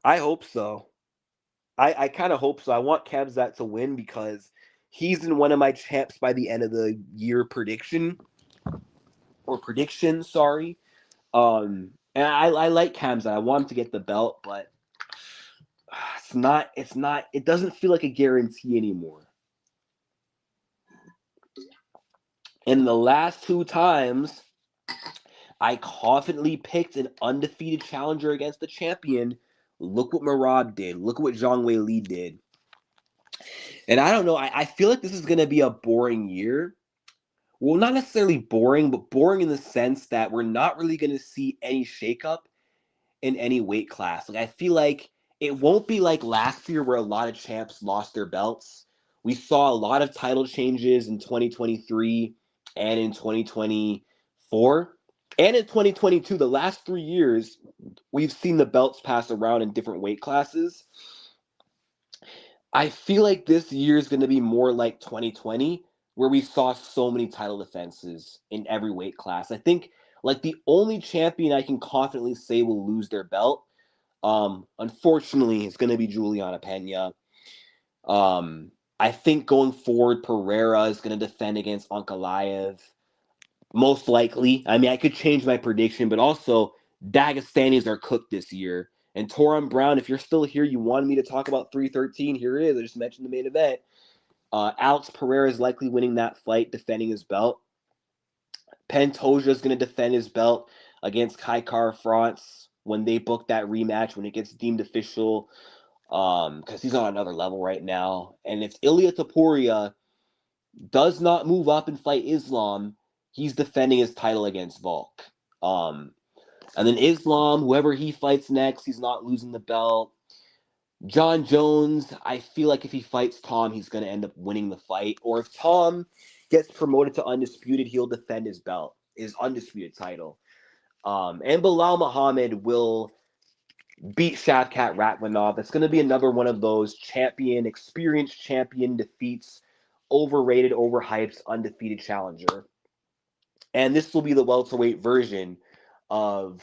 I hope so. I kind of hope so. I want Khamzat to win because he's in one of my champs by the end of the year prediction. Or prediction, sorry. And I like Khamzat. I want him to get the belt, but it doesn't feel like a guarantee anymore. And the last two times I confidently picked an undefeated challenger against the champion. Look what Merab did. Look what Zhang Weili did. And I don't know. I feel like this is going to be a boring year. Well, not necessarily boring, but boring in the sense that we're not really going to see any shakeup in any weight class. Like I feel like it won't be like last year where a lot of champs lost their belts. We saw a lot of title changes in 2023 and in 2024 and in 2022. The last 3 years, we've seen the belts pass around in different weight classes. I feel like this year is going to be more like 2020, where we saw so many title defenses in every weight class. I think like the only champion I can confidently say will lose their belt, unfortunately, is going to be Juliana Pena. I think going forward, Pereira is going to defend against Ankalaev, most likely. I mean, I could change my prediction, but also Dagestanis are cooked this year. And Toron Brown, if you're still here, you wanted me to talk about 313. Here it is. I just mentioned the main event. Alex Pereira is likely winning that fight, defending his belt. Pantoja is going to defend his belt against Kai Kara-France when they book that rematch, when it gets deemed official, because he's on another level right now. And if Ilia Topuria does not move up and fight Islam, he's defending his title against Volk. And then Islam, whoever he fights next, he's not losing the belt. John Jones, I feel like if he fights Tom, he's going to end up winning the fight. Or if Tom gets promoted to undisputed, he'll defend his belt, his undisputed title. And Bilal Muhammad will beat Shavkat Rakhmonov. That's going to be another one of those experienced champion defeats, overrated, overhyped, undefeated challenger. And this will be the welterweight version of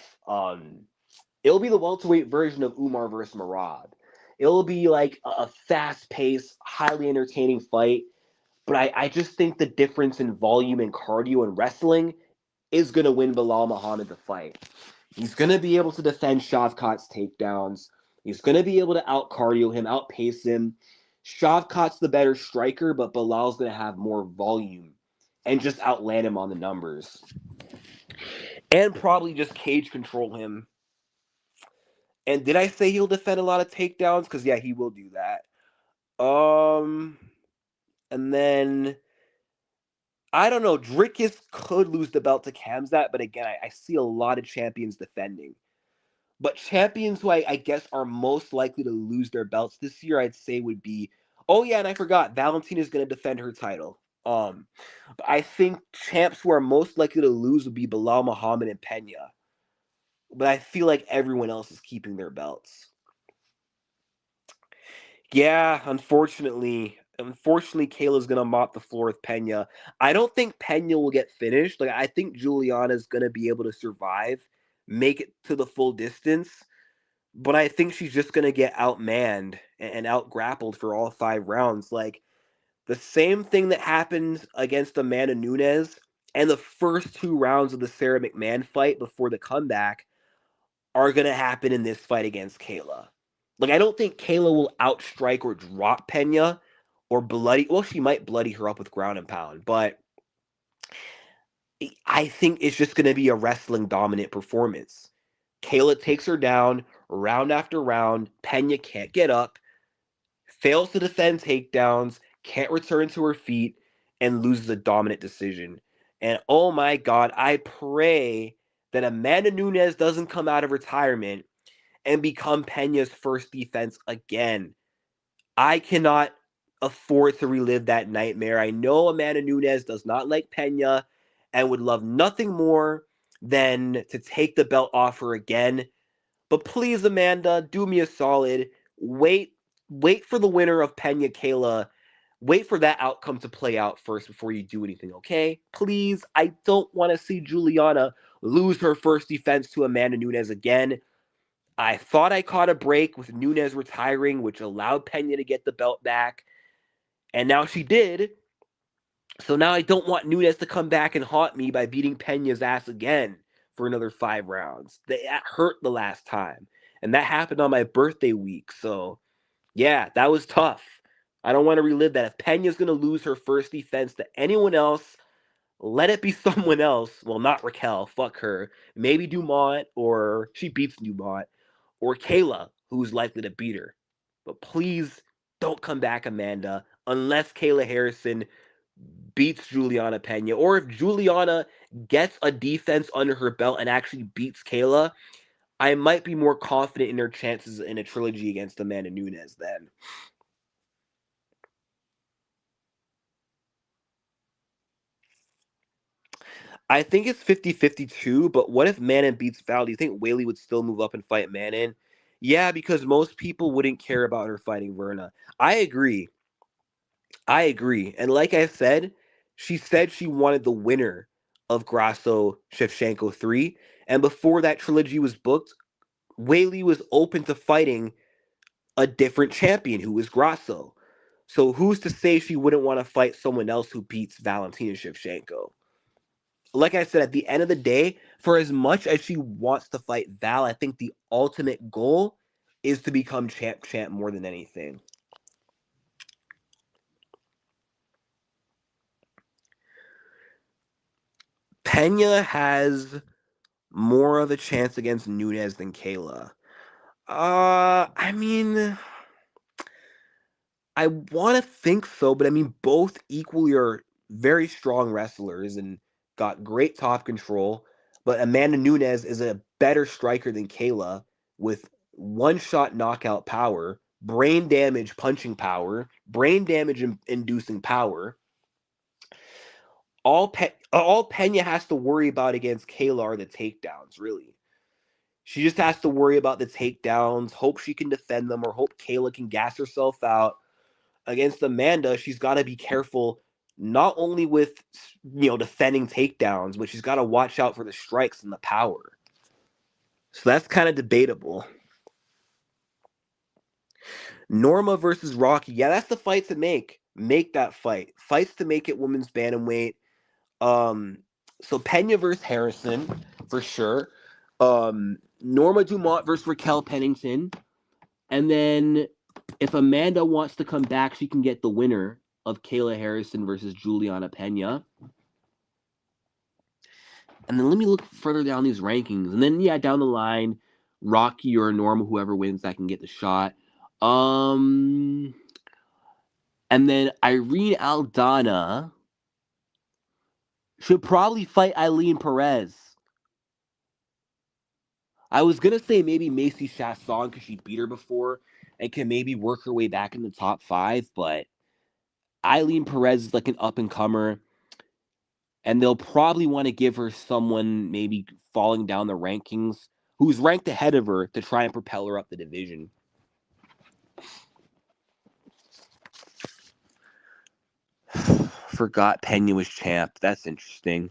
it'll be the welterweight version of Umar versus Merab. It'll be like a fast-paced, highly entertaining fight. But I just think the difference in volume and cardio and wrestling is going to win Bilal Muhammad the fight. He's going to be able to defend Shavkat's takedowns. He's going to be able to out-cardio him, outpace him. Shavkat's the better striker, but Bilal's going to have more volume and just outland him on the numbers. And probably just cage control him. And did I say he'll defend a lot of takedowns? Because, yeah, he will do that. And then, I don't know. Dricus could lose the belt to Khamzat, but again, I see a lot of champions defending. But champions who I guess are most likely to lose their belts this year, I'd say would be... Oh, yeah, and I forgot. Valentina's going to defend her title. But I think champs who are most likely to lose would be Bilal Muhammad and Pena. But I feel like everyone else is keeping their belts. Yeah, unfortunately, Kayla's gonna mop the floor with Pena. I don't think Pena will get finished. Like I think Juliana's gonna be able to survive, make it to the full distance, but I think she's just gonna get outmanned and out grappled for all 5 rounds. Like the same thing that happened against Amanda Nunes and the first 2 rounds of the Sarah McMahon fight before the comeback are going to happen in this fight against Kayla. Like, I don't think Kayla will outstrike or drop Pena or bloody. Well, she might bloody her up with ground and pound, but I think it's just going to be a wrestling dominant performance. Kayla takes her down round after round. Pena can't get up, fails to defend takedowns, can't return to her feet, and loses a dominant decision. And oh my God, I pray that Amanda Nunes doesn't come out of retirement and become Pena's first defense again. I cannot afford to relive that nightmare. I know Amanda Nunes does not like Pena and would love nothing more than to take the belt off her again. But please, Amanda, do me a solid. Wait for the winner of Pena Kayla. Wait for that outcome to play out first before you do anything, okay? Please, I don't want to see Juliana lose her first defense to Amanda Nunes again. I thought I caught a break with Nunes retiring, which allowed Pena to get the belt back. And now she did. So now I don't want Nunes to come back and haunt me by beating Pena's ass again for another 5 rounds. That hurt the last time. And that happened on my birthday week. So, yeah, that was tough. I don't want to relive that. If Pena's going to lose her first defense to anyone else, let it be someone else. Well, not Raquel. Fuck her. Maybe Dumont, or she beats Dumont, or Kayla, who's likely to beat her. But please don't come back, Amanda, unless Kayla Harrison beats Juliana Pena, or if Juliana gets a defense under her belt and actually beats Kayla, I might be more confident in her chances in a trilogy against Amanda Nunes then. I think it's 50-50 too, but what if Manon beats Val? Do you think Weili would still move up and fight Manon? Yeah, because most people wouldn't care about her fighting Verna. I agree. I agree. And like I said she wanted the winner of Grasso Shevchenko 3. And before that trilogy was booked, Weili was open to fighting a different champion who was Grasso. So who's to say she wouldn't want to fight someone else who beats Valentina Shevchenko? Like I said, at the end of the day, for as much as she wants to fight Val, I think the ultimate goal is to become champ more than anything. Pena has more of a chance against Nunes than Kayla. I mean, I want to think so, but I mean, both equally are very strong wrestlers and got great top control. But Amanda Nunes is a better striker than Kayla with one shot knockout power, brain damage punching power, brain damage inducing power. All Pena has to worry about against Kayla are the takedowns, really. She just has to worry about the takedowns, hope she can defend them, or hope Kayla can gas herself out. Against Amanda, she's got to be careful not only with defending takedowns, but she's got to watch out for the strikes and the power. So that's kind of debatable. Norma versus Rocky, yeah, that's the fight to make. Make that fight. Fights to make it women's bantamweight. So Pena versus Harrison for sure. Norma Dumont versus Raquel Pennington, and then if Amanda wants to come back, she can get the winner of Kayla Harrison versus Juliana Pena. And then let me look further down these rankings. And then, yeah, down the line, Rocky or Norma, whoever wins, that can get the shot. And then Irene Aldana should probably fight Eileen Perez. I was going to say maybe Macy Chasson because she beat her before and can maybe work her way back in the top 5, but Eileen Perez is like an up-and-comer, and they'll probably want to give her someone maybe falling down the rankings who's ranked ahead of her to try and propel her up the division. Forgot Pena was champ. That's interesting.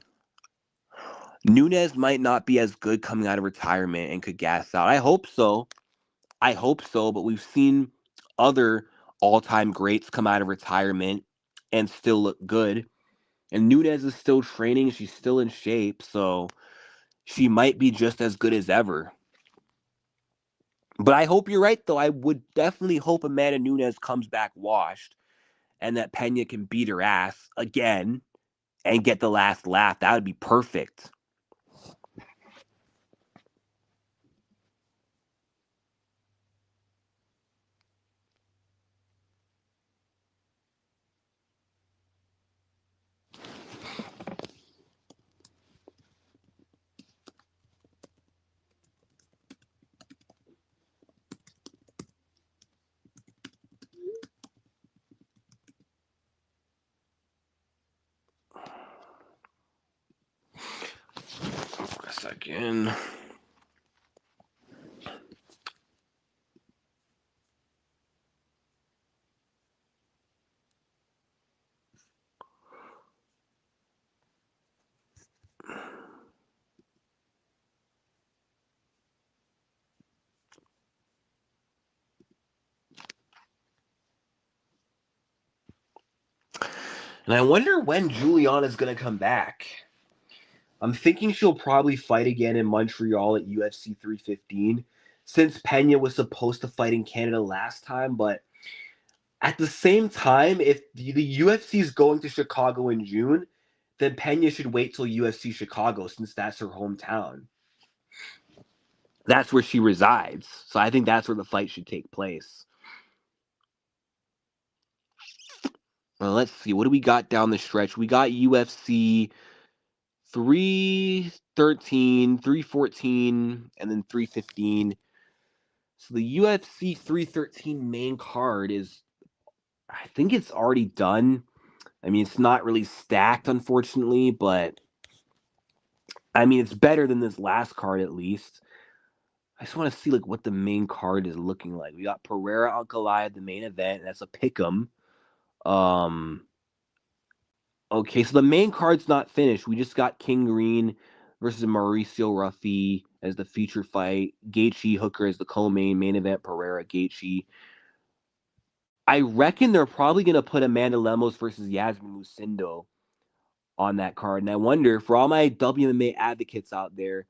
Nunes might not be as good coming out of retirement and could gas out. I hope so. But we've seen other all-time greats come out of retirement and still look good. And Nunes is still training. She's still in shape. So she might be just as good as ever. But I hope you're right, though. I would definitely hope Amanda Nunes comes back washed and that Pena can beat her ass again and get the last laugh. That would be perfect. For a second. And I wonder when Juliana's going to come back. I'm thinking she'll probably fight again in Montreal at UFC 315 since Pena was supposed to fight in Canada last time. But at the same time, if the UFC is going to Chicago in June, then Pena should wait till UFC Chicago since that's her hometown. That's where she resides. So I think that's where the fight should take place. Well, let's see. What do we got down the stretch? We got UFC 313, 314, and then 315. So the UFC 313 main card is, I think it's already done. I mean, it's not really stacked, unfortunately, but I mean, it's better than this last card at least. I just want to see like what the main card is looking like. We got Pereira Alcalá, the main event. That's a pick'em. Um, okay, so the main card's not finished. We just got King Green versus Mauricio Ruffy as the feature fight. Gaethje Hooker as the main event. Pereira Gaethje. I reckon they're probably gonna put Amanda Lemos versus Yasmin Lucindo on that card, and I wonder for all my WMA advocates out there,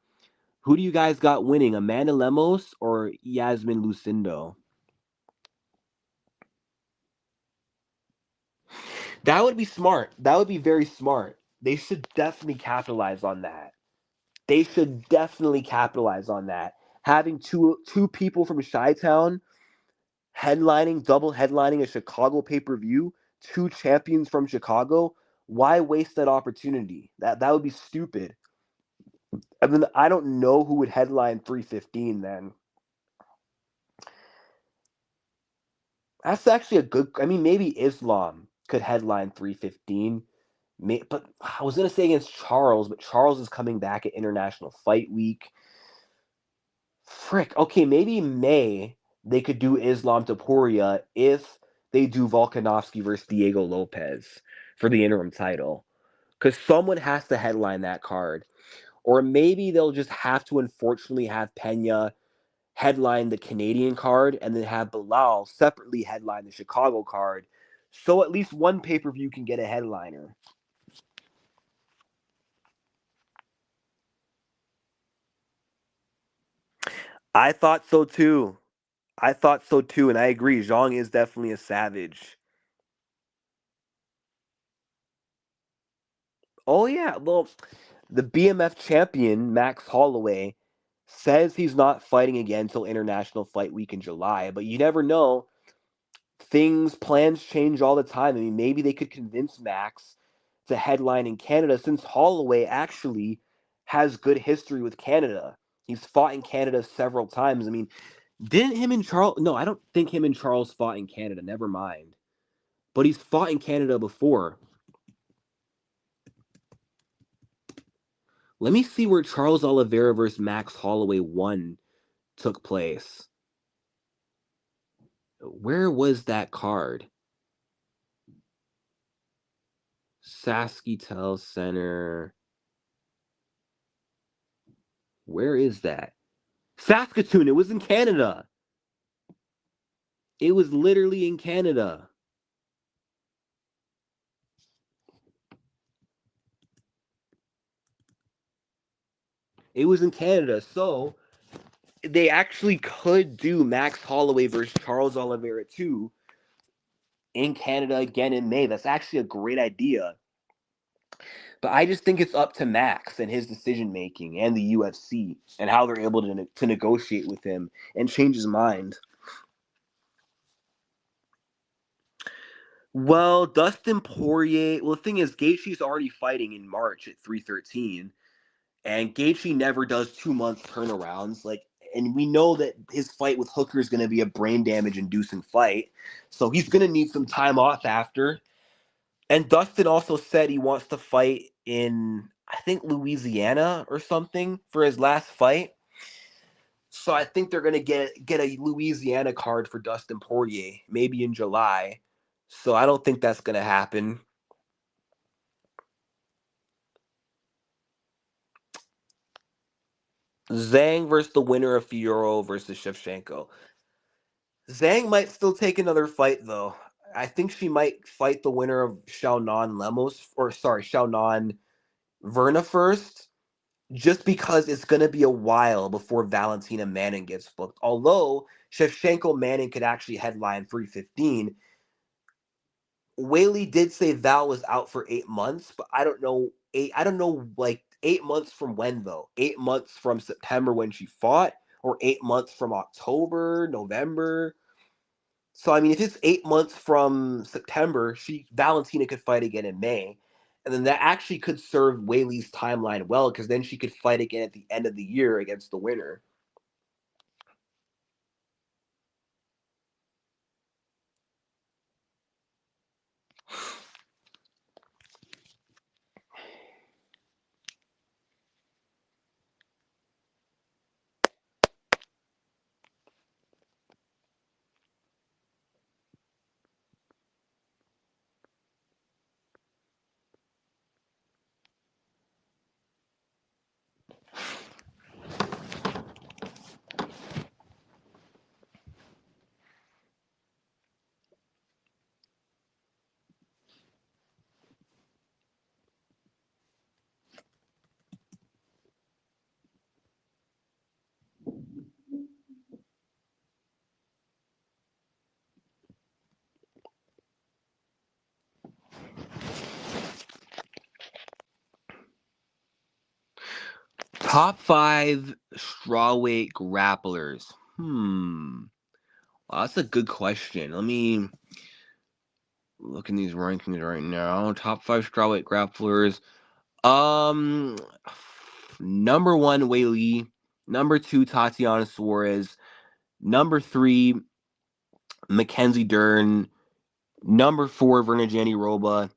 who do you guys got winning, Amanda Lemos or Yasmin Lucindo? That would be smart. That would be very smart. They should definitely capitalize on that. They should definitely capitalize on that. Having two people from Chi-Town headlining, double headlining a Chicago pay-per-view, two champions from Chicago. Why waste that opportunity? That would be stupid. I mean, I don't know who would headline 315 then. That's actually a good. I mean, maybe Islam could headline 315. But I was gonna say against Charles, but Charles is coming back at International Fight Week. Frick. Okay, maybe May they could do Islam Taporia if they do Volkanovski versus Diego Lopez for the interim title, because someone has to headline that card, or maybe they'll just have to unfortunately have Pena headline the Canadian card and then have Bilal separately headline the Chicago card, so at least one pay-per-view can get a headliner. I thought so too. I thought so too, and I agree. Zhang is definitely a savage. Oh yeah, well, the BMF champion Max Holloway says he's not fighting again until International Fight Week in July, but you never know. Plans change all the time. I mean, maybe they could convince Max to headline in Canada since Holloway actually has good history with Canada. He's fought in Canada several times. I mean, didn't him and Charles? No, I don't think him and Charles fought in Canada. Never mind. But he's fought in Canada before. Let me see where Charles Oliveira versus Max Holloway 1 took place. Where was that card? Saskatoon Center. Where is that? Saskatoon. It was in Canada. It was literally in Canada. It was in Canada. So they actually could do Max Holloway versus Charles Oliveira 2 in Canada again in May. That's actually a great idea. But I just think it's up to Max and his decision making and the UFC and how they're able to negotiate with him and change his mind. Well, Dustin Poirier. Well, the thing is, Gaethje's already fighting in March at 313, and Gaethje never does 2 month turnarounds. And we know that his fight with Hooker is going to be a brain damage inducing fight, so he's going to need some time off after. And Dustin also said he wants to fight in, I think, Louisiana or something for his last fight. So I think they're gonna get a Louisiana card for Dustin Poirier, maybe in July. So I don't think that's gonna happen. Zhang versus the winner of Fioro versus Shevchenko. Zhang might still take another fight though. I think she might fight the winner of Xiaonan Verna first, just because it's going to be a while before Valentina Manning gets booked. Although Shevchenko Manning could actually headline 315, Weili did say Val was out for 8 months, but I don't know. I don't know, like 8 months from when though. 8 months from September when she fought, or 8 months from October, November. So I mean, if it's 8 months from September, Valentina could fight again in May, and then that actually could serve Weili's timeline well, because then she could fight again at the end of the year against the winner. Top five strawweight grapplers. Well, that's a good question. Let me look in these rankings right now. Top five strawweight grapplers. Number one, Weili. Number two, Tatiana Suarez. Number three, Mackenzie Dern. Number four, Verna Jandiroba.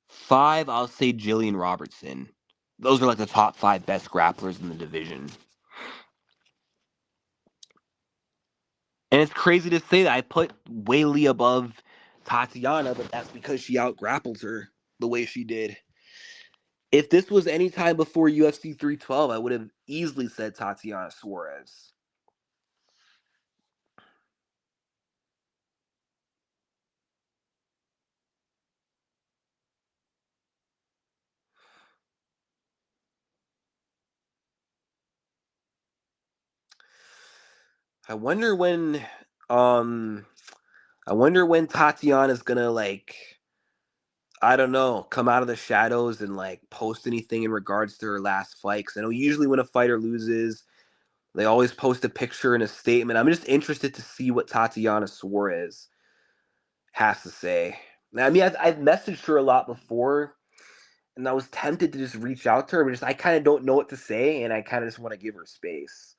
Five, I'll say Jillian Robertson. Those are like the top five best grapplers in the division. And it's crazy to say that I put Weili above Tatiana, but that's because she out-grapples her the way she did. If this was any time before UFC 312, I would have easily said Tatiana Suarez. I wonder when um Tatiana's gonna, like, I don't know, come out of the shadows and like post anything in regards to her last fight. Cause I know usually when a fighter loses, they always post a picture and a statement. I'm just interested to see what Tatiana Suarez has to say. I mean, I've messaged her a lot before, and I was tempted to just reach out to her, but just I kind of don't know what to say, and I kind of just want to give her space.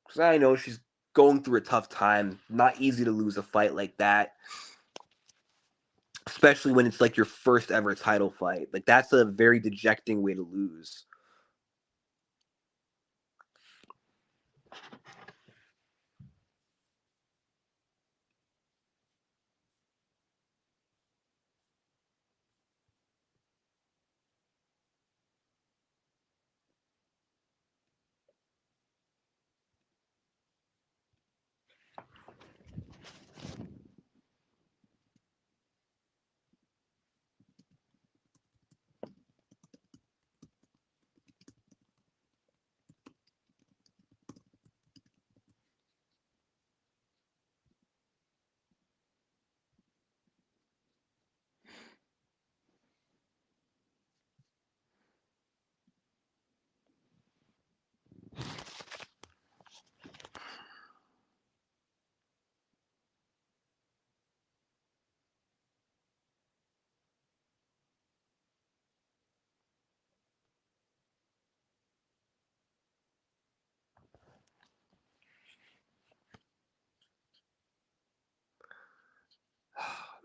Because I know she's going through a tough time. Not easy to lose a fight like that, especially when it's like your first ever title fight. Like, that's a very dejecting way to lose.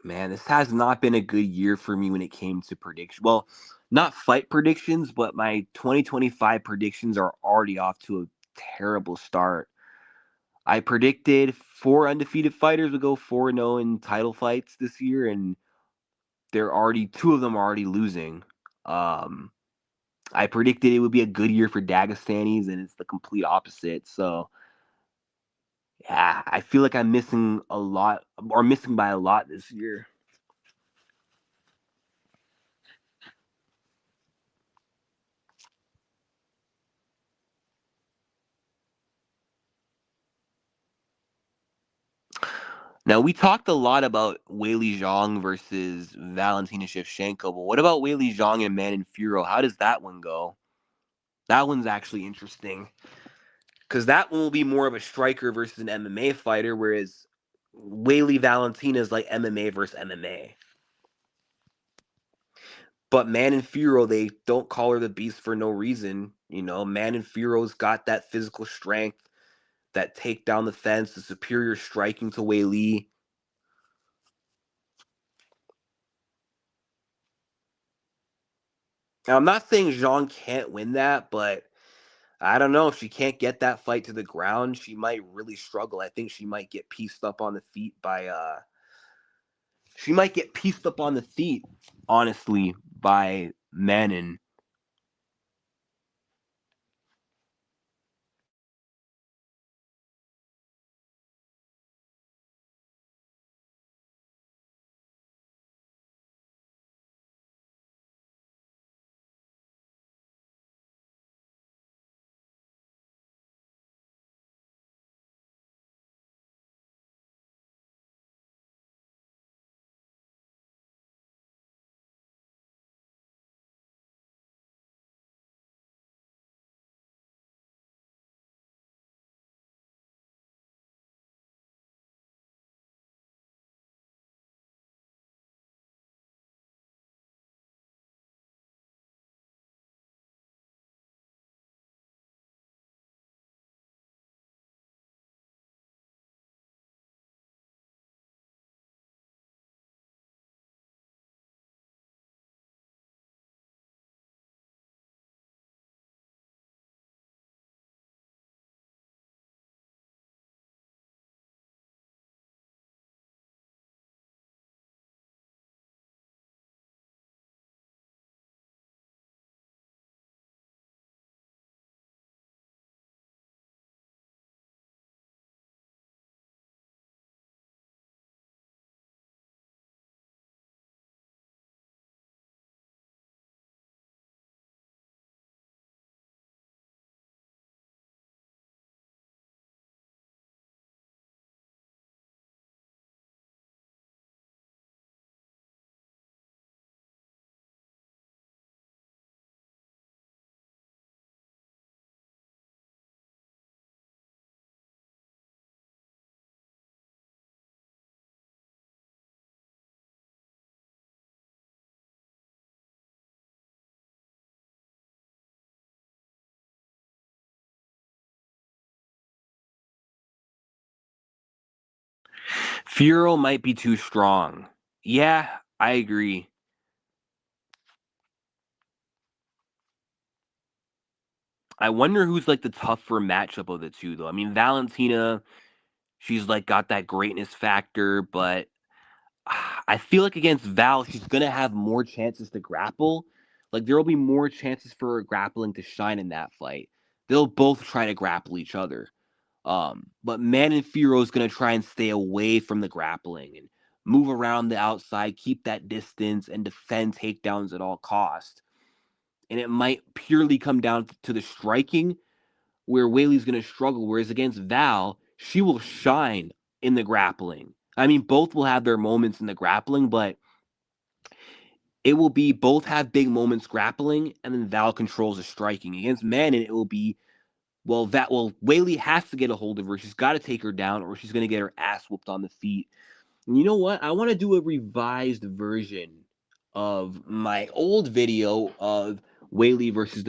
Man, this has not been a good year for me when it came to prediction. Well, not fight predictions, but my 2025 predictions are already off to a terrible start. I predicted four undefeated fighters would go 4-0 in title fights this year, and they're already two of them are already losing. Um, I predicted it would be a good year for Dagestanis, and it's the complete opposite. So Yeah, I feel like I'm missing a lot, or missing by a lot this year. Now, we talked a lot about Weili Zhang versus Valentina Shevchenko, but what about Weili Zhang and Manon Fiorot? How does that one go? That one's actually interesting because that one will be more of a striker versus an MMA fighter, whereas Weili Valentina is like MMA versus MMA. But Manon Fiorot, they don't call her the beast for no reason. You know, Manon Fiorot's got that physical strength, that take down the fence, the superior striking to Weili. Now, I'm not saying Zhang can't win that, but I don't know if she can't get that fight to the ground, she might really struggle. I think she might get pieced up on the feet by she might get pieced up on the feet, honestly, by Manon. Fiorot might be too strong. Yeah, I agree. I wonder who's like the tougher matchup of the two, though. I mean, Valentina, she's like got that greatness factor, but I feel like against Val, she's gonna have more chances to grapple. Like there will be more chances for her grappling to shine in that fight. They'll both try to grapple each other. But Manon Fiorot is gonna try and stay away from the grappling and move around the outside, keep that distance, and defend takedowns at all costs. And it might purely come down to the striking, where Weili's going to struggle. Whereas against Val, she will shine in the grappling. I mean, both will have their moments in the grappling, but it will be both have big moments grappling, and then Val controls the striking. Against Manon, it will be Weili has to get a hold of her. She's got to take her down, or she's going to get her ass whooped on the feet. And you know what? I want to do a revised version of my old video of Weili versus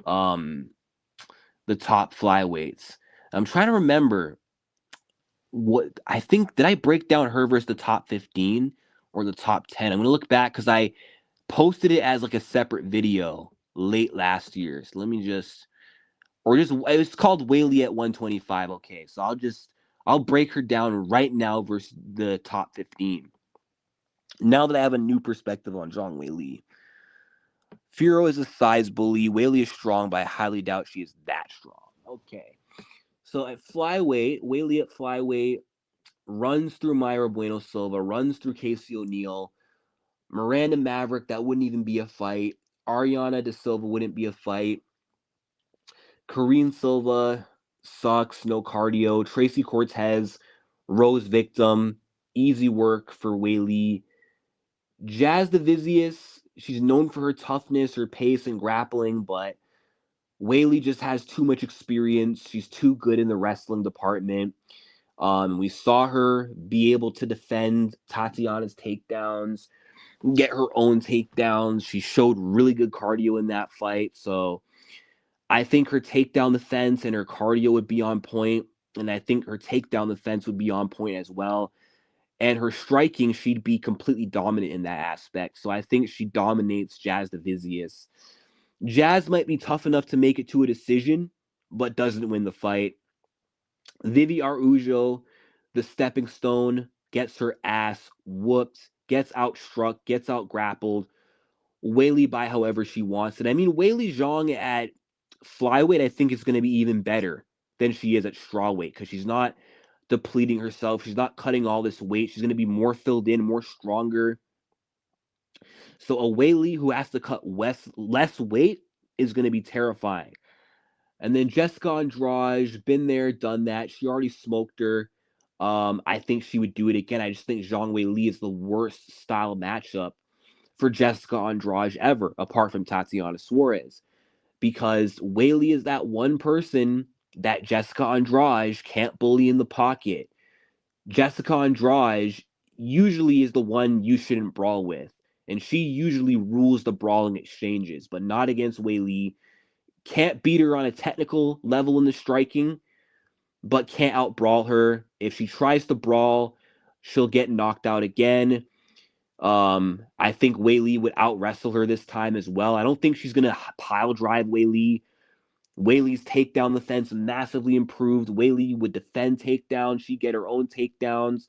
um, the top flyweights. I'm trying to remember what I think. Did I break down her versus the top 15 or the top 10? I'm gonna look back because I posted it as like a separate video late last year. So let me just, or just it was called Weili at 125. Okay, so I'll break her down right now versus the top 15. Now that I have a new perspective on Zhang Weili. Fiorot is a size bully. Weili is strong, but I highly doubt she is that strong. Okay. So at flyweight, Weili at flyweight runs through Mayra Bueno Silva, runs through Casey O'Neill, Miranda Maverick, that wouldn't even be a fight. Ariana De Silva wouldn't be a fight. Karine Silva sucks, no cardio. Tracy Cortez, Rose victim, easy work for Weili. Jazz Divizius, she's known for her toughness, her pace, and grappling, but Weili just has too much experience. She's too good in the wrestling department. We saw her be able to defend Tatiana's takedowns, get her own takedowns. She showed really good cardio in that fight. So I think her takedown defense and her cardio would be on point. And I think her takedown defense would be on point as well. And her striking, she'd be completely dominant in that aspect. So I think she dominates Jazz Divizius. Jazz might be tough enough to make it to a decision, but doesn't win the fight. Vivi Araujo, the stepping stone, gets her ass whooped, gets outstruck, gets out grappled. Weili by however she wants it. I mean, Weili Zhang at flyweight, I think, is going to be even better than she is at strawweight because she's not depleting herself. She's not cutting all this weight. She's going to be more filled in, more stronger. So a Weili who has to cut less weight is going to be terrifying. And then Jessica Andrade, been there, done that. She already smoked her. I think she would do it again. I just think Zhang Weili is the worst style matchup for Jessica Andrade ever, apart from Tatiana Suarez. Because Weili is that one person that Jessica Andrade can't bully in the pocket. Jessica Andrade usually is the one you shouldn't brawl with. And she usually rules the brawling exchanges, but not against Weili. Can't beat her on a technical level in the striking, but can't out brawl her. If she tries to brawl, she'll get knocked out again. I think Weili would out wrestle her this time as well. I don't think she's gonna pile drive Weili. Weili's takedown defense massively improved. Weili would defend takedowns. She'd get her own takedowns.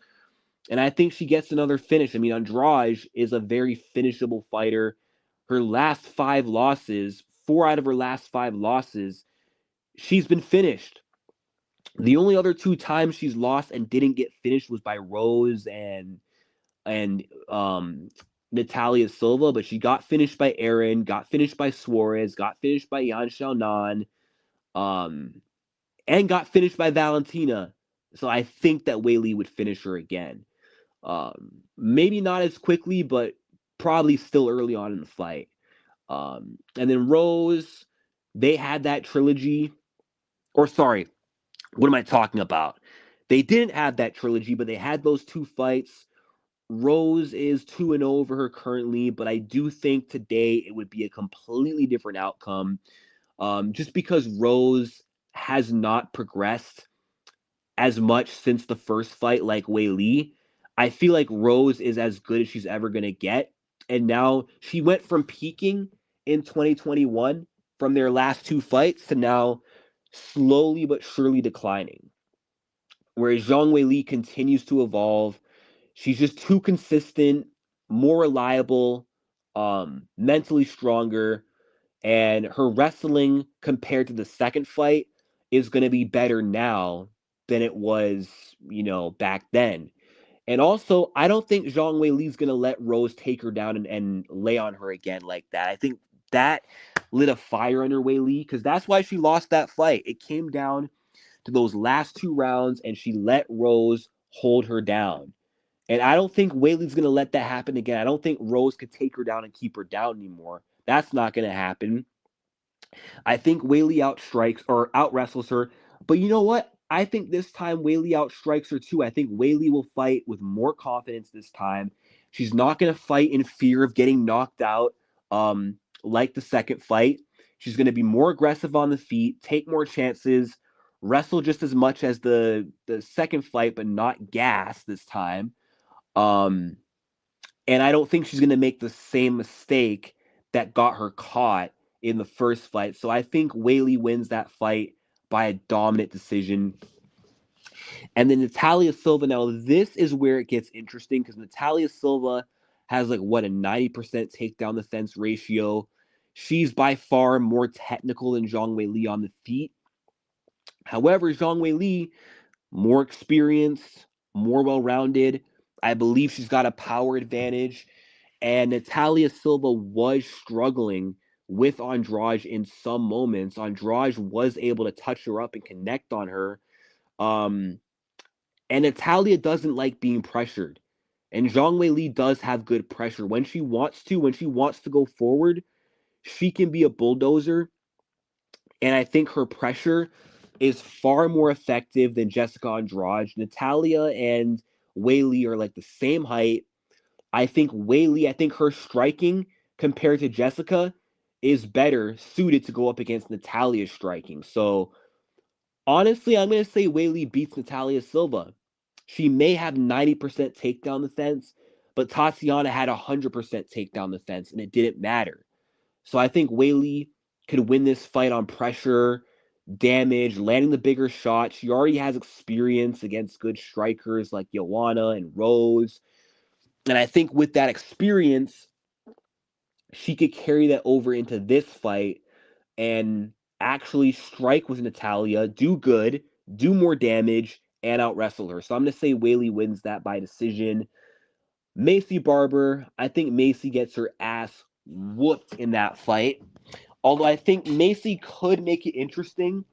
And I think she gets another finish. I mean, Andrade is a very finishable fighter. Her last 5 losses, 4 out of her last 5 losses, she's been finished. The only other 2 times she's lost and didn't get finished was by Rose and Natalia Silva, but she got finished by Aaron, got finished by Suarez, got finished by Yan Xiaonan, and got finished by Valentina. So I think that Weili would finish her again. Maybe not as quickly, but probably still early on in the fight. And then Rose, they had that trilogy. Or sorry, what am I talking about? They didn't have that trilogy, but they had those 2 fights. Rose is 2-0 over her currently, but I do think today it would be a completely different outcome. Just because Rose has not progressed as much since the first fight like Weili. I feel like Rose is as good as she's ever going to get. And now she went from peaking in 2021 from their last 2 fights to now slowly but surely declining. Whereas Zhang Weili continues to evolve. She's just too consistent, more reliable, mentally stronger, and her wrestling compared to the second fight is going to be better now than it was, back then. And also, I don't think Zhang Weili's going to let Rose take her down and lay on her again like that. I think that lit a fire under Weili because that's why she lost that fight. It came down to those last 2 rounds, and she let Rose hold her down. And I don't think Weili's going to let that happen again. I don't think Rose could take her down and keep her down anymore. That's not going to happen. I think Weili outstrikes or out wrestles her. But you know what? I think this time Weili outstrikes her too. I think Weili will fight with more confidence this time. She's not going to fight in fear of getting knocked out like the second fight. She's going to be more aggressive on the feet, take more chances, wrestle just as much as the second fight, but not gas this time. Um, and I don't think she's going to make the same mistake that got her caught in the first fight. So I think Weili wins that fight by a dominant decision. And then Natalia Silva, now this is where it gets interesting because Natalia Silva has a 90% takedown defense ratio. She's by far more technical than Zhang Weili on the feet. However, Zhang Weili, more experienced, more well-rounded. I believe she's got a power advantage. And Natalia Silva was struggling with Andrade in some moments. Andrade was able to touch her up and connect on her. Um, and Natalia doesn't like being pressured. And Zhang Weili does have good pressure. When she wants to go forward, she can be a bulldozer. And I think her pressure is far more effective than Jessica Andrade. Natalia and Weili are like the same height. I think her striking compared to Jessica is better suited to go up against Natalia's striking. So honestly, I'm going to say Weili beats Natalia Silva. She may have 90% takedown defense, but Tatiana had 100% takedown defense, and it didn't matter. So I think Weili could win this fight on pressure, damage, landing the bigger shots. She already has experience against good strikers like Joanna and Rose. And I think with that experience, she could carry that over into this fight and actually strike with Natalia, do good, do more damage, and out wrestle her. So I'm going to say Weili wins that by decision. Macy Barber, I think Macy gets her ass whooped in that fight. Although I think Macy could make it interesting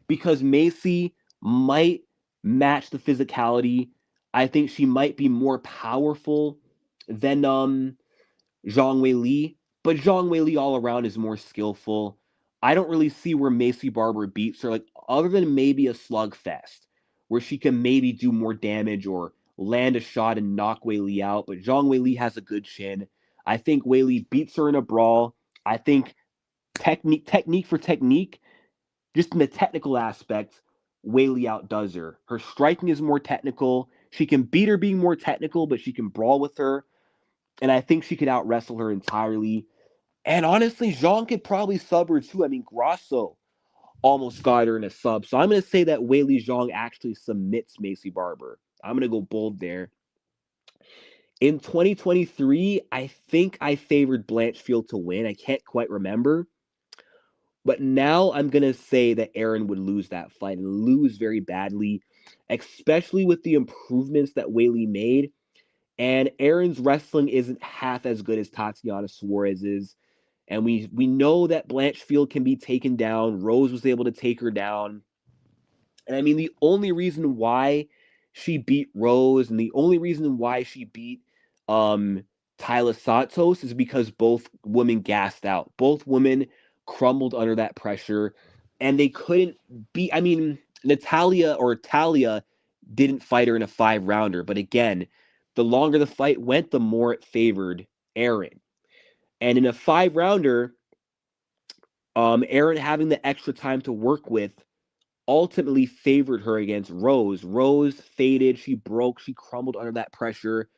because Macy might match the physicality. I think she might be more powerful than Zhang Weili, but Zhang Weili all around is more skillful. I don't really see where Macy Barber beats her, like other than maybe a slugfest, where she can maybe do more damage or land a shot and knock Weili out. But Zhang Weili has a good chin. I think Weili beats her in a brawl. I think technique for technique, just in the technical aspect, Weili outdoes her. Her striking is more technical. She can beat her being more technical, but she can brawl with her. And I think she could out wrestle her entirely. And honestly, Zhang could probably sub her too. I mean, Grasso almost got her in a sub. So I'm going to say that Weili Zhang actually submits Macy Barber. I'm going to go bold there. In 2023, I think I favored Blanchfield to win. I can't quite remember. But now I'm going to say that Aaron would lose that fight and lose very badly, especially with the improvements that Weili made. And Aaron's wrestling isn't half as good as Tatiana Suarez's. And we know that Blanchfield can be taken down. Rose was able to take her down. And I mean, the only reason why she beat Rose and the only reason why she beat um Tyler Santos is because both women gassed out. Both women crumbled under that pressure and they couldn't beat. I mean, Natalia or Talia didn't fight her in a 5 rounder, but again, the longer the fight went, the more it favored Aaron. And in a 5 rounder, Aaron having the extra time to work with ultimately favored her against Rose. Rose faded, she broke, she crumbled under that pressure.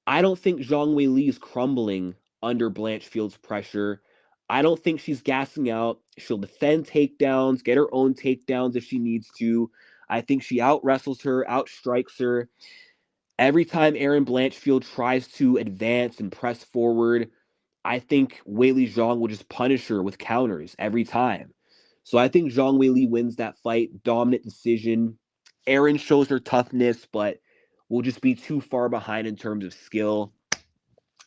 I don't think Zhang Weili is crumbling under Blanchfield's pressure. I don't think she's gassing out. She'll defend takedowns, get her own takedowns if she needs to. I think she out wrestles her, out strikes her. Every time Aaron Blanchfield tries to advance and press forward, I think Weili Zhang will just punish her with counters every time. So I think Zhang Weili wins that fight, dominant decision. Aaron shows her toughness, but will just be too far behind in terms of skill.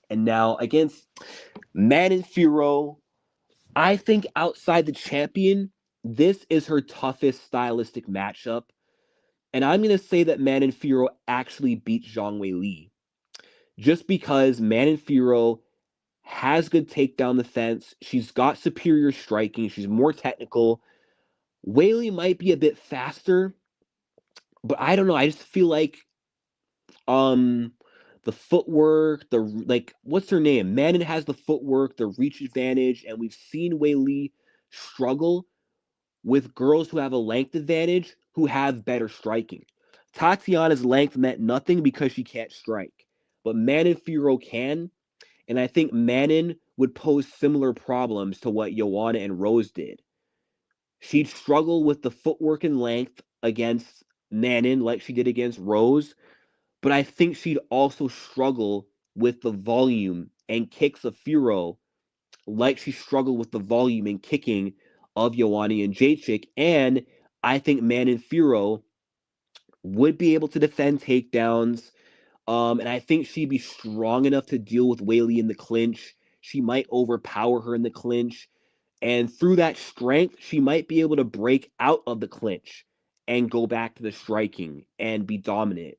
And now against Manon Fiorot, I think outside the champion, this is her toughest stylistic matchup. And I'm going to say that Manon Fiorot actually beats Zhang Weili. Just because Manon Fiorot has good takedown defense. She's got superior striking. She's more technical. Weili might be a bit faster, but I don't know. I just feel like um the footwork, the like what's her name? Manon has the footwork, the reach advantage, and we've seen Weili struggle with girls who have a length advantage who have better striking. Tatiana's length meant nothing because she can't strike, but Manon Fiorot can. And I think Manon would pose similar problems to what Joanna and Rose did. She'd struggle with the footwork and length against Manon like she did against Rose, but I think she'd also struggle with the volume and kicks of Firo like she struggled with the volume and kicking of Ioane and Jacek, and I think Manon Fiorot would be able to defend takedowns. And I think she'd be strong enough to deal with Weili in the clinch. She might overpower her in the clinch. And through that strength, she might be able to break out of the clinch and go back to the striking and be dominant.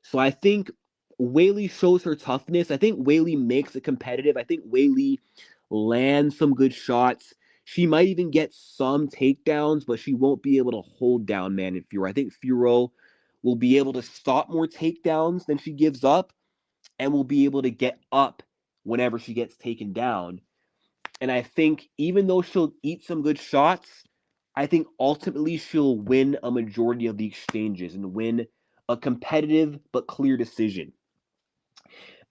So I think Weili shows her toughness. I think Weili makes it competitive. I think Weili lands some good shots. She might even get some takedowns, but she won't be able to hold down Manon Fiorot. I think Fiorot will be able to stop more takedowns than she gives up and will be able to get up whenever she gets taken down. And I think even though she'll eat some good shots, I think ultimately she'll win a majority of the exchanges and win a competitive but clear decision.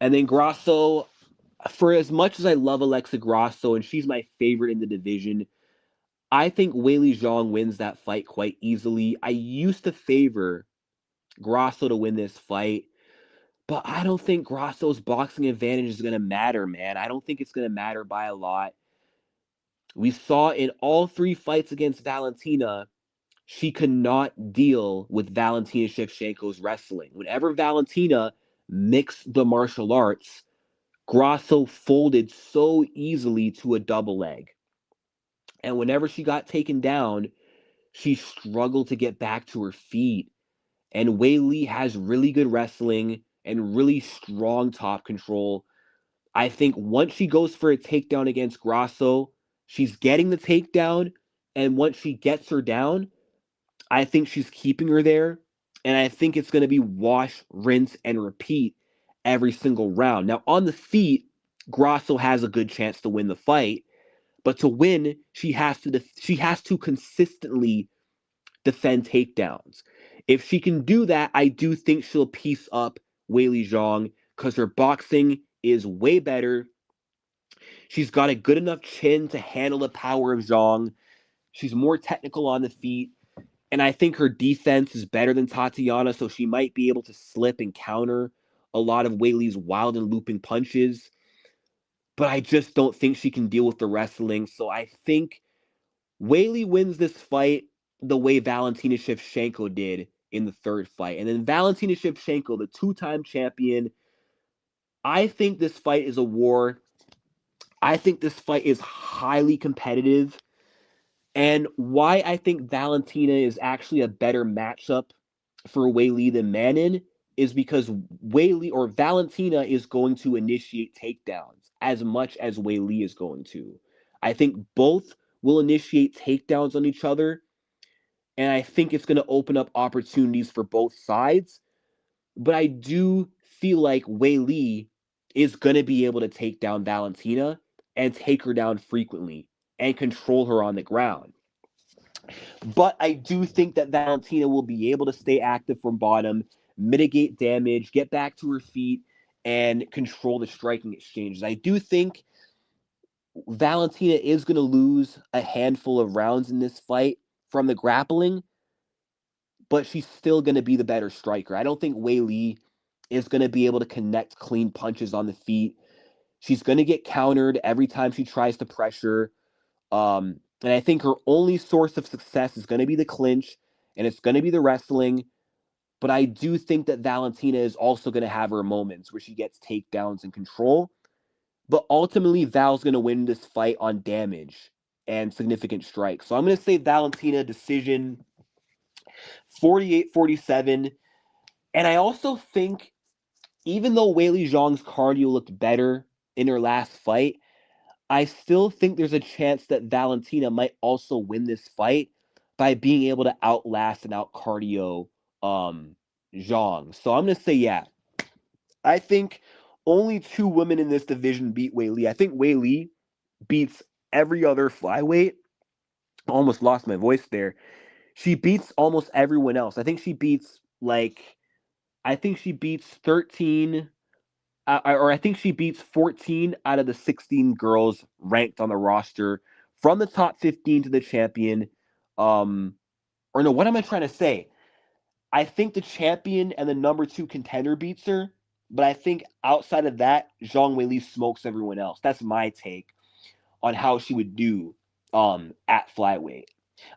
And then Grasso, for as much as I love Alexa Grasso and she's my favorite in the division, I think Weili Zhang wins that fight quite easily. I used to favor Grasso to win this fight, but I don't think Grasso's boxing advantage is going to matter, man. I don't think it's going to matter by a lot. We saw in all three fights against Valentina, she could not deal with Valentina Shevchenko's wrestling. Whenever Valentina mixed the martial arts, Grasso folded so easily to a double leg. And whenever she got taken down, she struggled to get back to her feet. And Weili has really good wrestling and really strong top control. I think once she goes for a takedown against Grasso, she's getting the takedown. And once she gets her down, I think she's keeping her there. And I think it's going to be wash, rinse, and repeat every single round. Now, on the feet, Grasso has a good chance to win the fight. But to win, she has to consistently defend takedowns. If she can do that, I do think she'll piece up Weili Zhang because her boxing is way better. She's got a good enough chin to handle the power of Zhang. She's more technical on the feet. And I think her defense is better than Tatiana, so she might be able to slip and counter a lot of Weili's wild and looping punches. But I just don't think she can deal with the wrestling. So I think Weili wins this fight the way Valentina Shevchenko did in the third fight. And then Valentina Shevchenko, the two-time champion, I think this fight is a war. I think this fight is highly competitive. And why I think Valentina is actually a better matchup for Weili than Manon is because Weili or Valentina is going to initiate takedowns as much as Weili is going to. I think both will initiate takedowns on each other, and I think it's going to open up opportunities for both sides. But I do feel like Weili is going to be able to take down Valentina and take her down frequently and control her on the ground. But I do think that Valentina will be able to stay active from bottom, mitigate damage, get back to her feet, and control the striking exchanges. I do think Valentina is going to lose a handful of rounds in this fight from the grappling, but she's still going to be the better striker. I don't think Weili is going to be able to connect clean punches on the feet. She's going to get countered every time she tries to pressure. And I think her only source of success is going to be the clinch and it's going to be the wrestling. But I do think that Valentina is also going to have her moments where she gets takedowns and control. But ultimately, Val's going to win this fight on damage and significant strikes. So I'm going to say Valentina decision 48-47. And I also think, even though Weili Zhang's cardio looked better in her last fight, I still think there's a chance that Valentina might also win this fight by being able to outlast and out cardio Zhang. So I'm gonna say yeah. I think only two women in this division beat Weili. I think Weili beats every other flyweight. Almost lost my voice there. She beats almost everyone else. I think she beats 13 or I think she beats 14 out of the 16 girls ranked on the roster from the top 15 to the champion. Or no, what am I trying to say? I think the champion and the number two contender beats her, but I think outside of that, Zhang Weili smokes everyone else. That's my take on how she would do at flyweight.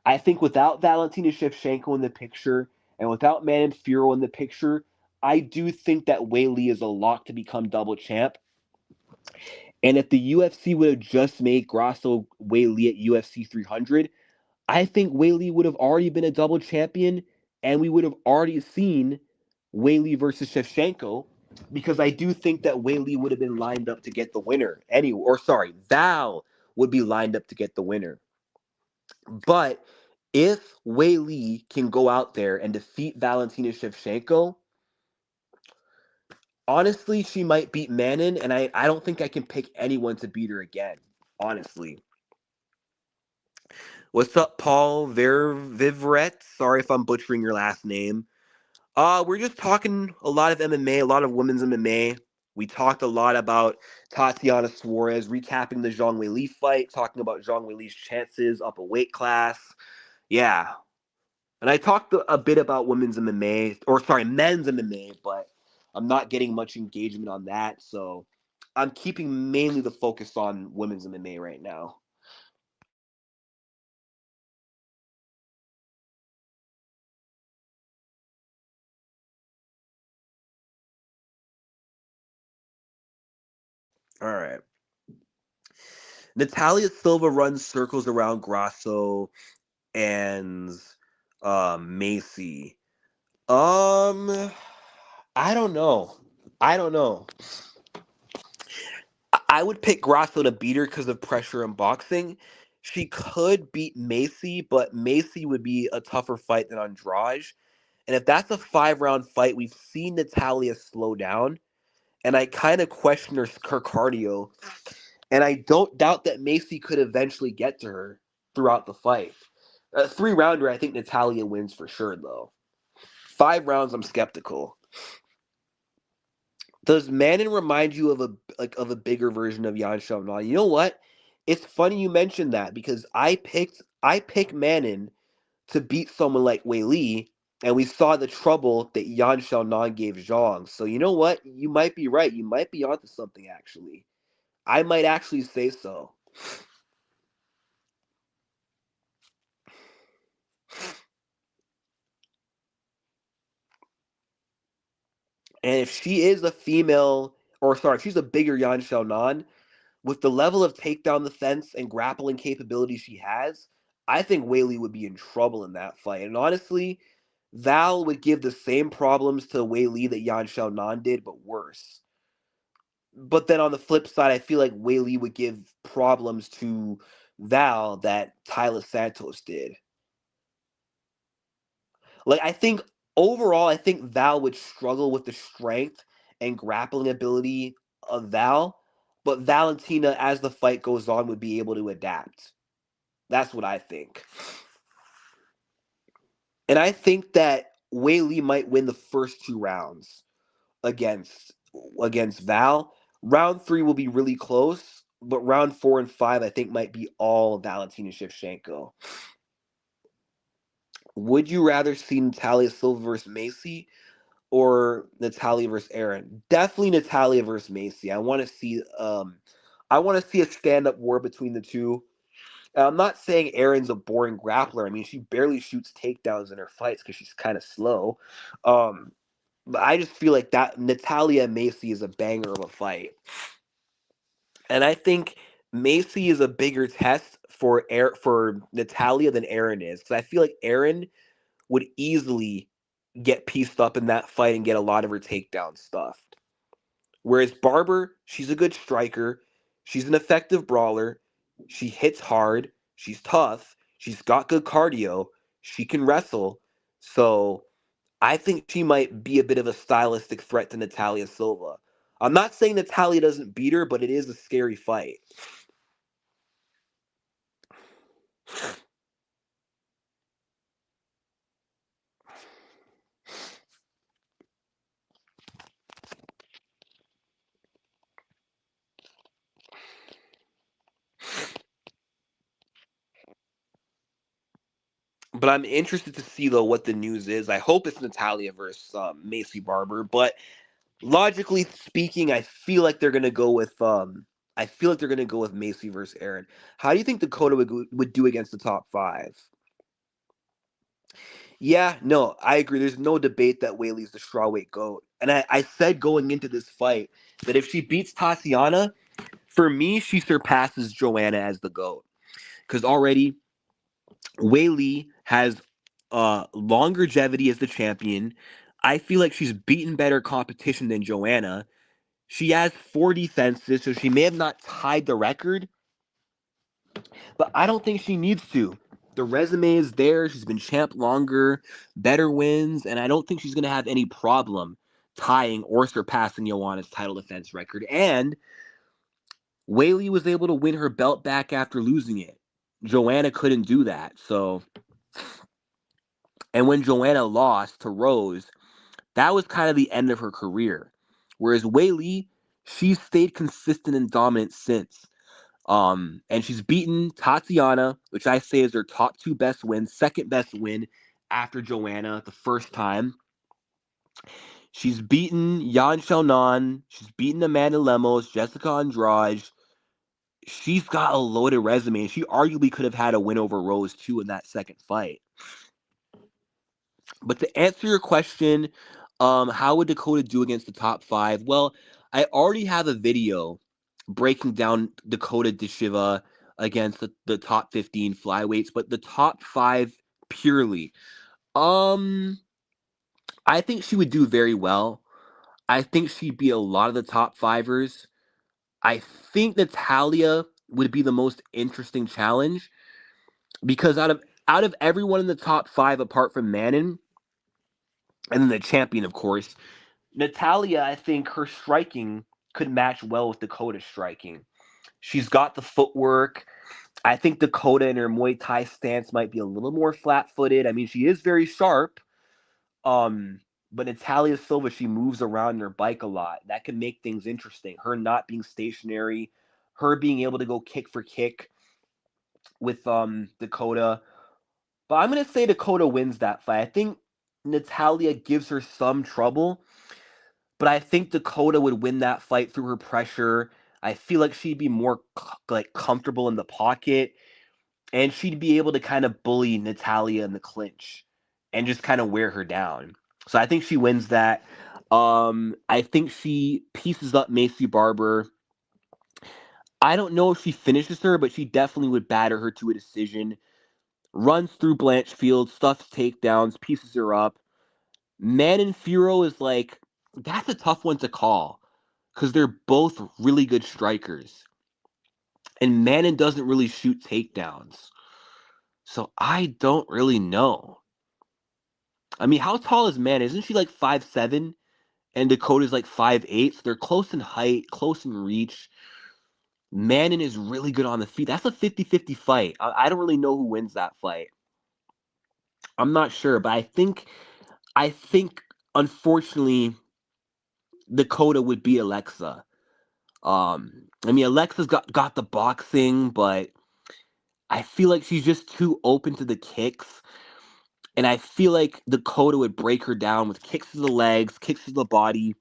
I think without Valentina Shevchenko in the picture and without Manon Fiorot in the picture, I do think that Weili is a lock to become double champ. And if the UFC would have just made Grasso Weili at UFC 300, I think Weili would have already been a double champion, and we would have already seen Weili versus Shevchenko, because I do think that Weili would have been lined up to get the winner anyway. Or sorry, Val would be lined up to get the winner. But if Weili can go out there and defeat Valentina Shevchenko, honestly, she might beat Manon, and I don't think I can pick anyone to beat her again, honestly. What's up, Paul Vivret? Sorry if I'm butchering your last name. We're just talking a lot of MMA, a lot of women's MMA. We talked a lot about Tatiana Suarez, recapping the Zhang Weili fight, talking about Zhang Weili's chances up a weight class. Yeah. And I talked a bit about women's MMA, or sorry, men's MMA, but I'm not getting much engagement on that. So I'm keeping mainly the focus on women's MMA right now. All right. Natalia Silva runs circles around Grasso and Macy. I don't know. I don't know. I would pick Grasso to beat her because of pressure in boxing. She could beat Macy, but Macy would be a tougher fight than Andrade. And if that's a 5-round fight, we've seen Natalia slow down, and I kind of question her cardio. And I don't doubt that Macy could eventually get to her throughout the fight. A 3-rounder, I think Natalia wins for sure, though. 5 rounds, I'm skeptical. Does Manon remind you of a bigger version of Yan Xiaonan? You know what? It's funny you mentioned that because I picked Manon to beat someone like Weili, and we saw the trouble that Yan Xiaonan gave Zhang. So you know what? You might be right. You might be onto something actually. I might actually say so. And if she is a female, or sorry, if she's a bigger Yan Xiaonan, with the level of takedown defense and grappling capability she has, I think Weili would be in trouble in that fight. And honestly, Val would give the same problems to Weili that Yan Xiaonan did, but worse. But then on the flip side, I feel like Weili would give problems to Val that Tyler Santos did. Like I think overall, I think Val would struggle with the strength and grappling ability of Val, but Valentina, as the fight goes on, would be able to adapt. That's what I think. And I think that Weili might win the first 2 rounds against against Val. Round 3 will be really close, but round 4 and 5 I think might be all Valentina Shevchenko. Would you rather see Natalia Silva versus Macy or Natalia versus Aaron? Definitely Natalia versus Macy. I want to see a stand-up war between the two. I'm not saying Erin's a boring grappler. I mean, she barely shoots takedowns in her fights because she's kind of slow. Um, but I just feel like that Natalia Macy is a banger of a fight, and I think Macy is a bigger test for Natalia than Erin is, because I feel like Erin would easily get pieced up in that fight and get a lot of her takedown stuffed. Whereas Barber, she's a good striker. She's an effective brawler. She hits hard. She's tough. She's got good cardio. She can wrestle. So I think she might be a bit of a stylistic threat to Natalia Silva. I'm not saying Natalia doesn't beat her, but it is a scary fight. But I'm interested to see though what the news is. I hope it's Natalia versus Macy Barber, but logically speaking, I feel like they're gonna go with I feel like they're going to go with Macy versus Aaron. How do you think Dakota would do against the top five? Yeah, no, I agree. There's no debate that Weili's the strawweight GOAT. And I said going into this fight that if she beats Tatiana, for me, she surpasses Joanna as the GOAT. Because already, Weili has longevity as the champion. I feel like she's beaten better competition than Joanna. She has 4 defenses, so she may have not tied the record, but I don't think she needs to. The resume is there. She's been champ longer, better wins, and I don't think she's going to have any problem tying or surpassing Joanna's title defense record. And Weili was able to win her belt back after losing it. Joanna couldn't do that. So, and when Joanna lost to Rose, that was kind of the end of her career. Whereas Weili, she's stayed consistent and dominant since. And she's beaten Tatiana, which I say is her top 2 best wins, second best win after Joanna the first time. She's beaten Yan Xiaonan. She's beaten Amanda Lemos, Jessica Andrade. She's got a loaded resume. She arguably could have had a win over Rose too in that second fight. But to answer your question, how would Dakota do against the top 5? Well, I already have a video breaking down Dakota Dishiva against the top 15 flyweights, but the top 5 purely. I think she would do very well. I think she'd beat a lot of the top 5ers. I think Natalia would be the most interesting challenge because out of everyone in the top 5 apart from Manon, and then the champion, of course, Natalia, I think her striking could match well with Dakota's striking. She's got the footwork. I think Dakota in her Muay Thai stance might be a little more flat-footed. I mean, she is very sharp. Um, but Natalia Silva, she moves around in her bike a lot. That can make things interesting. Her not being stationary, her being able to go kick for kick with Dakota. But I'm gonna say Dakota wins that fight. I think Natalia gives her some trouble, but I think Dakota would win that fight through her pressure. I feel like she'd be more like comfortable in the pocket, and she'd be able to kind of bully Natalia in the clinch and just kind of wear her down. So I think she wins that. I think she pieces up Macy Barber. I don't know if she finishes her, but she definitely would batter her to a decision. Runs through Blanchfield, stuffs takedowns, pieces her up. Manon Furo is like, that's a tough one to call because they're both really good strikers. And Manon doesn't really shoot takedowns. So I don't really know. I mean, how tall is Manon? Isn't she like 5'7"? And Dakota's like 5'8". So they're close in height, close in reach. Manon is really good on the feet. That's a 50-50 fight. I don't really know who wins that fight. I'm not sure, but I think unfortunately Dakota would beat Alexa. I mean Alexa's got the boxing, but I feel like she's just too open to the kicks. And I feel like Dakota would break her down with kicks to the legs, kicks to the body.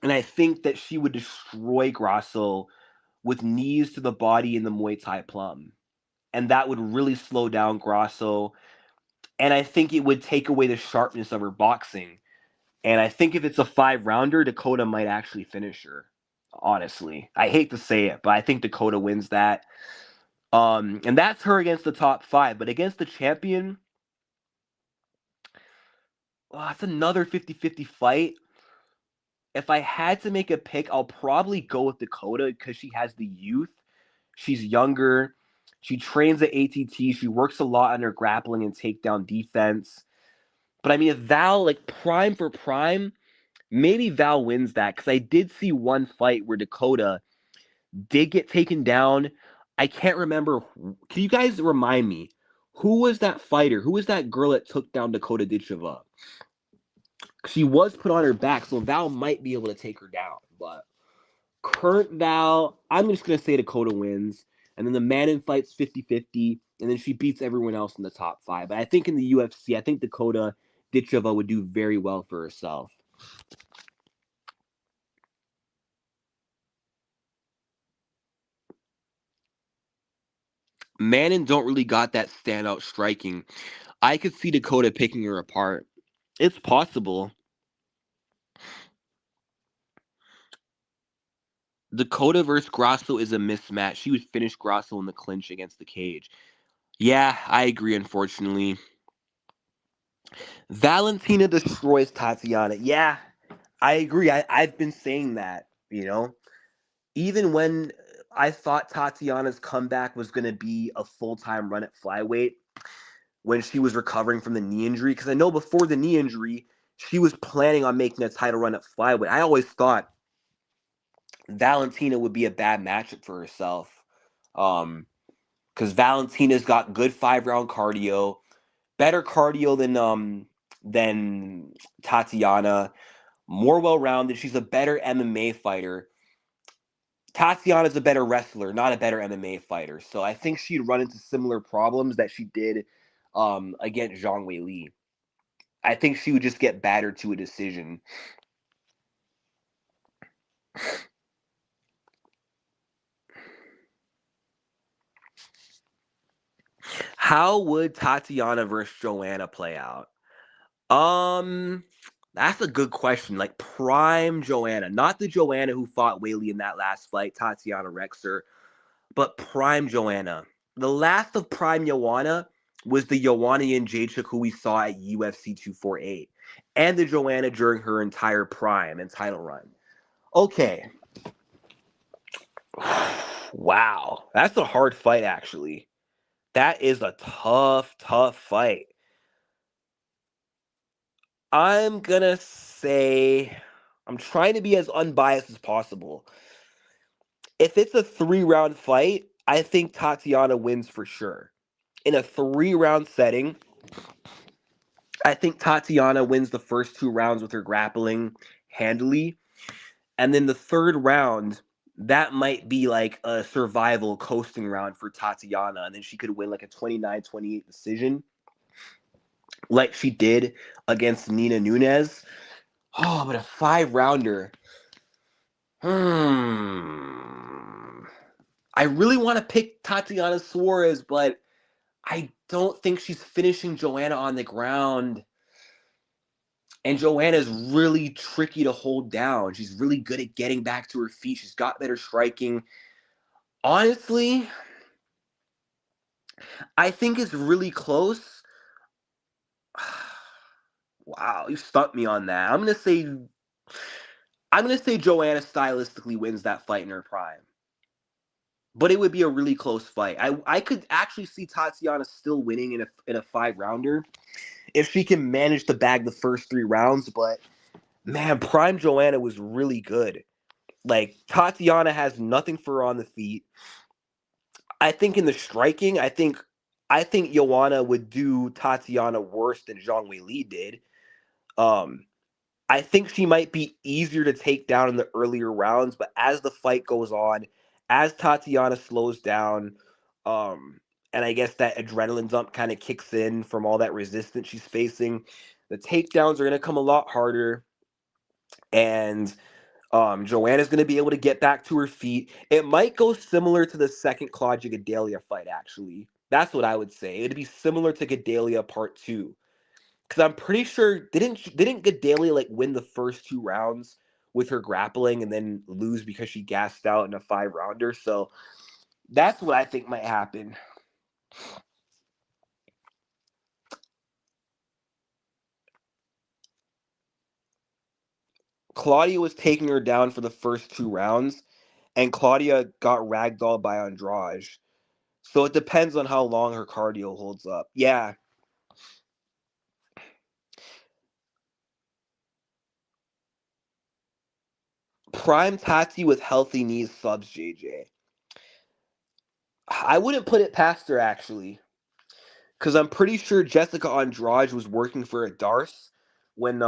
And I think that she would destroy Grasso with knees to the body in the Muay Thai plum. And that would really slow down Grasso. And I think it would take away the sharpness of her boxing. And I think if it's a 5-rounder, Dakota might actually finish her. Honestly, I hate to say it, but I think Dakota wins that. And that's her against the top 5. But against the champion, that's another 50-50 fight. If I had to make a pick, I'll probably go with Dakota because she has the youth. She's younger. She trains at ATT. She works a lot on her grappling and takedown defense. But I mean, if Val, like prime for prime, maybe Val wins that because I did see one fight where Dakota did get taken down. I can't remember. Can you guys remind me? Who was that fighter? Who was that girl that took down Dakota Ditcheva? She was put on her back, so Val might be able to take her down. But current Val, I'm just going to say Dakota wins. And then the Manon fight's 50-50, and then she beats everyone else in the top 5. But I think in the UFC, I think Dakota Ditcheva would do very well for herself. Manon don't really got that standout striking. I could see Dakota picking her apart. It's possible. Dakota versus Grasso is a mismatch. She would finish Grasso in the clinch against the cage. Yeah, I agree, unfortunately. Valentina destroys Tatiana. Yeah, I agree. I've been saying that, Even when I thought Tatiana's comeback was going to be a full-time run at flyweight when she was recovering from the knee injury, because I know before the knee injury, she was planning on making a title run at flyweight. I always thought Valentina would be a bad matchup for herself. Because Valentina's got good 5-round cardio, better cardio than Tatiana, more well-rounded. She's a better MMA fighter. Tatiana's a better wrestler, not a better MMA fighter. So I think she'd run into similar problems that she did against Zhang Weili. I think she would just get battered to a decision. How would Tatiana versus Joanna play out? That's a good question. Like prime Joanna, not the Joanna who fought Weili in that last fight, Tatiana Rexer, but prime Joanna. The last of prime Joanna was the Joanna Jędrzejczyk who we saw at UFC 248, and the Joanna during her entire prime and title run. Okay. Wow. That's a hard fight, actually. That is a tough fight. I'm gonna say, I'm trying to be as unbiased as possible. If it's a 3-round fight, I think Tatiana wins for sure. In a 3-round setting, I think Tatiana wins the first 2 rounds with her grappling handily. And then the third round, that might be like a survival coasting round for Tatiana. And then she could win like a 29-28 decision, like she did against Nina Nunes. Oh, but a 5-rounder. I really want to pick Tatiana Suarez, but I don't think she's finishing Joanna on the ground. And Joanna is really tricky to hold down. She's really good at getting back to her feet. She's got better striking. Honestly, I think it's really close. Wow, you stumped me on that. I'm gonna say Joanna stylistically wins that fight in her prime. But it would be a really close fight. I could actually see Tatiana still winning in a 5-rounder if she can manage to bag the first 3 rounds, but man, prime Joanna was really good. Like Tatiana has nothing for her on the feet. I think in the striking, I think Joanna would do Tatiana worse than Zhang Weili did. Um, I think she might be easier to take down in the earlier rounds, but as the fight goes on, as Tatiana slows down, and I guess that adrenaline dump kind of kicks in from all that resistance she's facing, the takedowns are going to come a lot harder, and Joanna's going to be able to get back to her feet. It might go similar to the second Claudia Gadelha fight, actually. That's what I would say. It'd be similar to Gadelha Part 2. Because I'm pretty sure, didn't Gadelha, like, win the first 2 rounds with her grappling and then lose because she gassed out in a 5-rounder? So that's what I think might happen. Claudia was taking her down for the first 2 rounds, and Claudia got ragdolled by Andrade. So it depends on how long her cardio holds up. Yeah. Prime Tati with healthy knees subs JJ. I wouldn't put it past her, actually. Because I'm pretty sure Jessica Andrade was working for a Darce when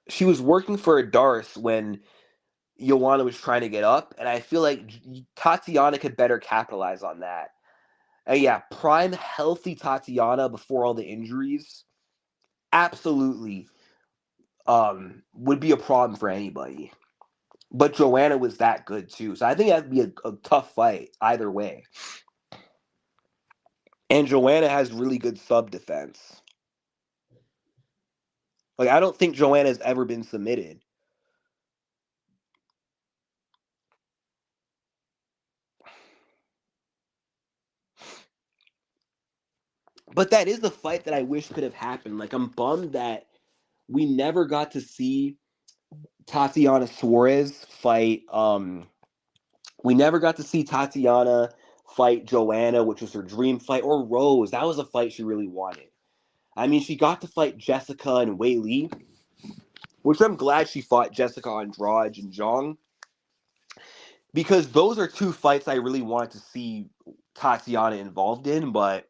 she was working for a Darce when Joanna was trying to get up, and I feel like Tatiana could better capitalize on that. And yeah, prime healthy Tatiana before all the injuries, absolutely would be a problem for anybody. But Joanna was that good too. So I think that'd be a tough fight either way. And Joanna has really good sub defense. Like I don't think Joanna's ever been submitted. But that is the fight that I wish could have happened. Like I'm bummed that we never got to see Tatiana Suarez fight. We never got to see Tatiana fight Joanna, which was her dream fight, or Rose. That was a fight she really wanted. I mean, she got to fight Jessica and Weili, which I'm glad she fought Jessica Andrade and Zhang, because those are two fights I really wanted to see Tatiana involved in. But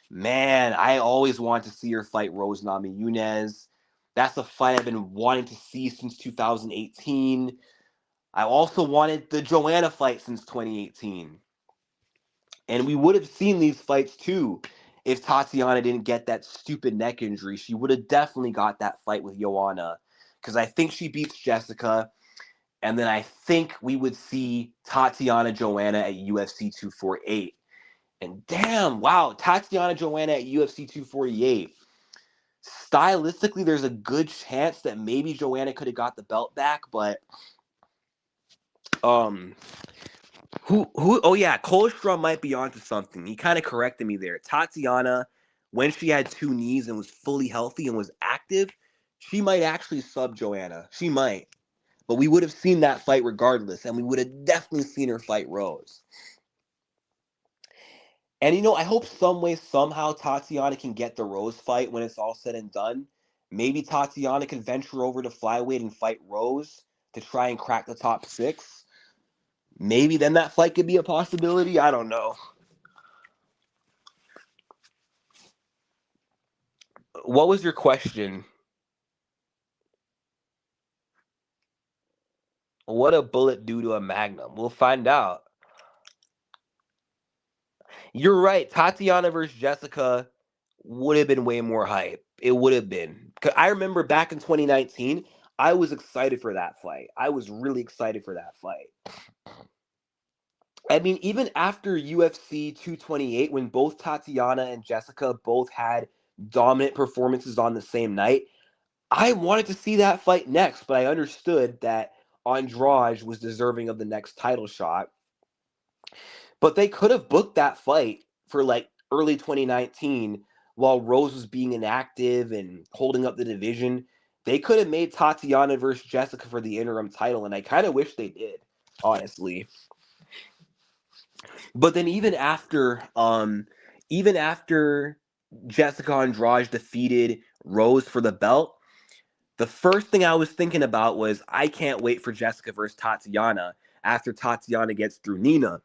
man, I always wanted to see her fight Rose Namajunas. That's a fight I've been wanting to see since 2018. I also wanted the Joanna fight since 2018. And we would have seen these fights too if Tatiana didn't get that stupid neck injury. She would have definitely got that fight with Joanna, because I think she beats Jessica. And then I think we would see Tatiana Joanna at UFC 248. And damn, wow, Tatiana Joanna at UFC 248. Stylistically, there's a good chance that maybe Joanna could have got the belt back, but who oh yeah, Kolstrom might be onto something. He kind of corrected me there. Tatiana, when she had two knees and was fully healthy and was active, she might actually sub Joanna. She might. But we would have seen that fight regardless, and we would have definitely seen her fight Rose. And I hope some way, somehow, Tatiana can get the Rose fight when it's all said and done. Maybe Tatiana can venture over to flyweight and fight Rose to try and crack the top six. Maybe then that fight could be a possibility. I don't know. What was your question? What a bullet do to a magnum? We'll find out. You're right. Tatiana versus Jessica would have been way more hype. It would have been. 'Cause I remember back in 2019, I was excited for that fight. I was really excited for that fight. I mean, even after UFC 228, when both Tatiana and Jessica both had dominant performances on the same night, I wanted to see that fight next, but I understood that Andrade was deserving of the next title shot. But they could have booked that fight for like early 2019 while Rose was being inactive and holding up the division. They could have made Tatiana versus Jessica for the interim title, and I kind of wish they did, honestly. But then even after Jessica Andrade defeated Rose for the belt, the first thing I was thinking about was I can't wait for Jessica versus Tatiana after Tatiana gets through Nina.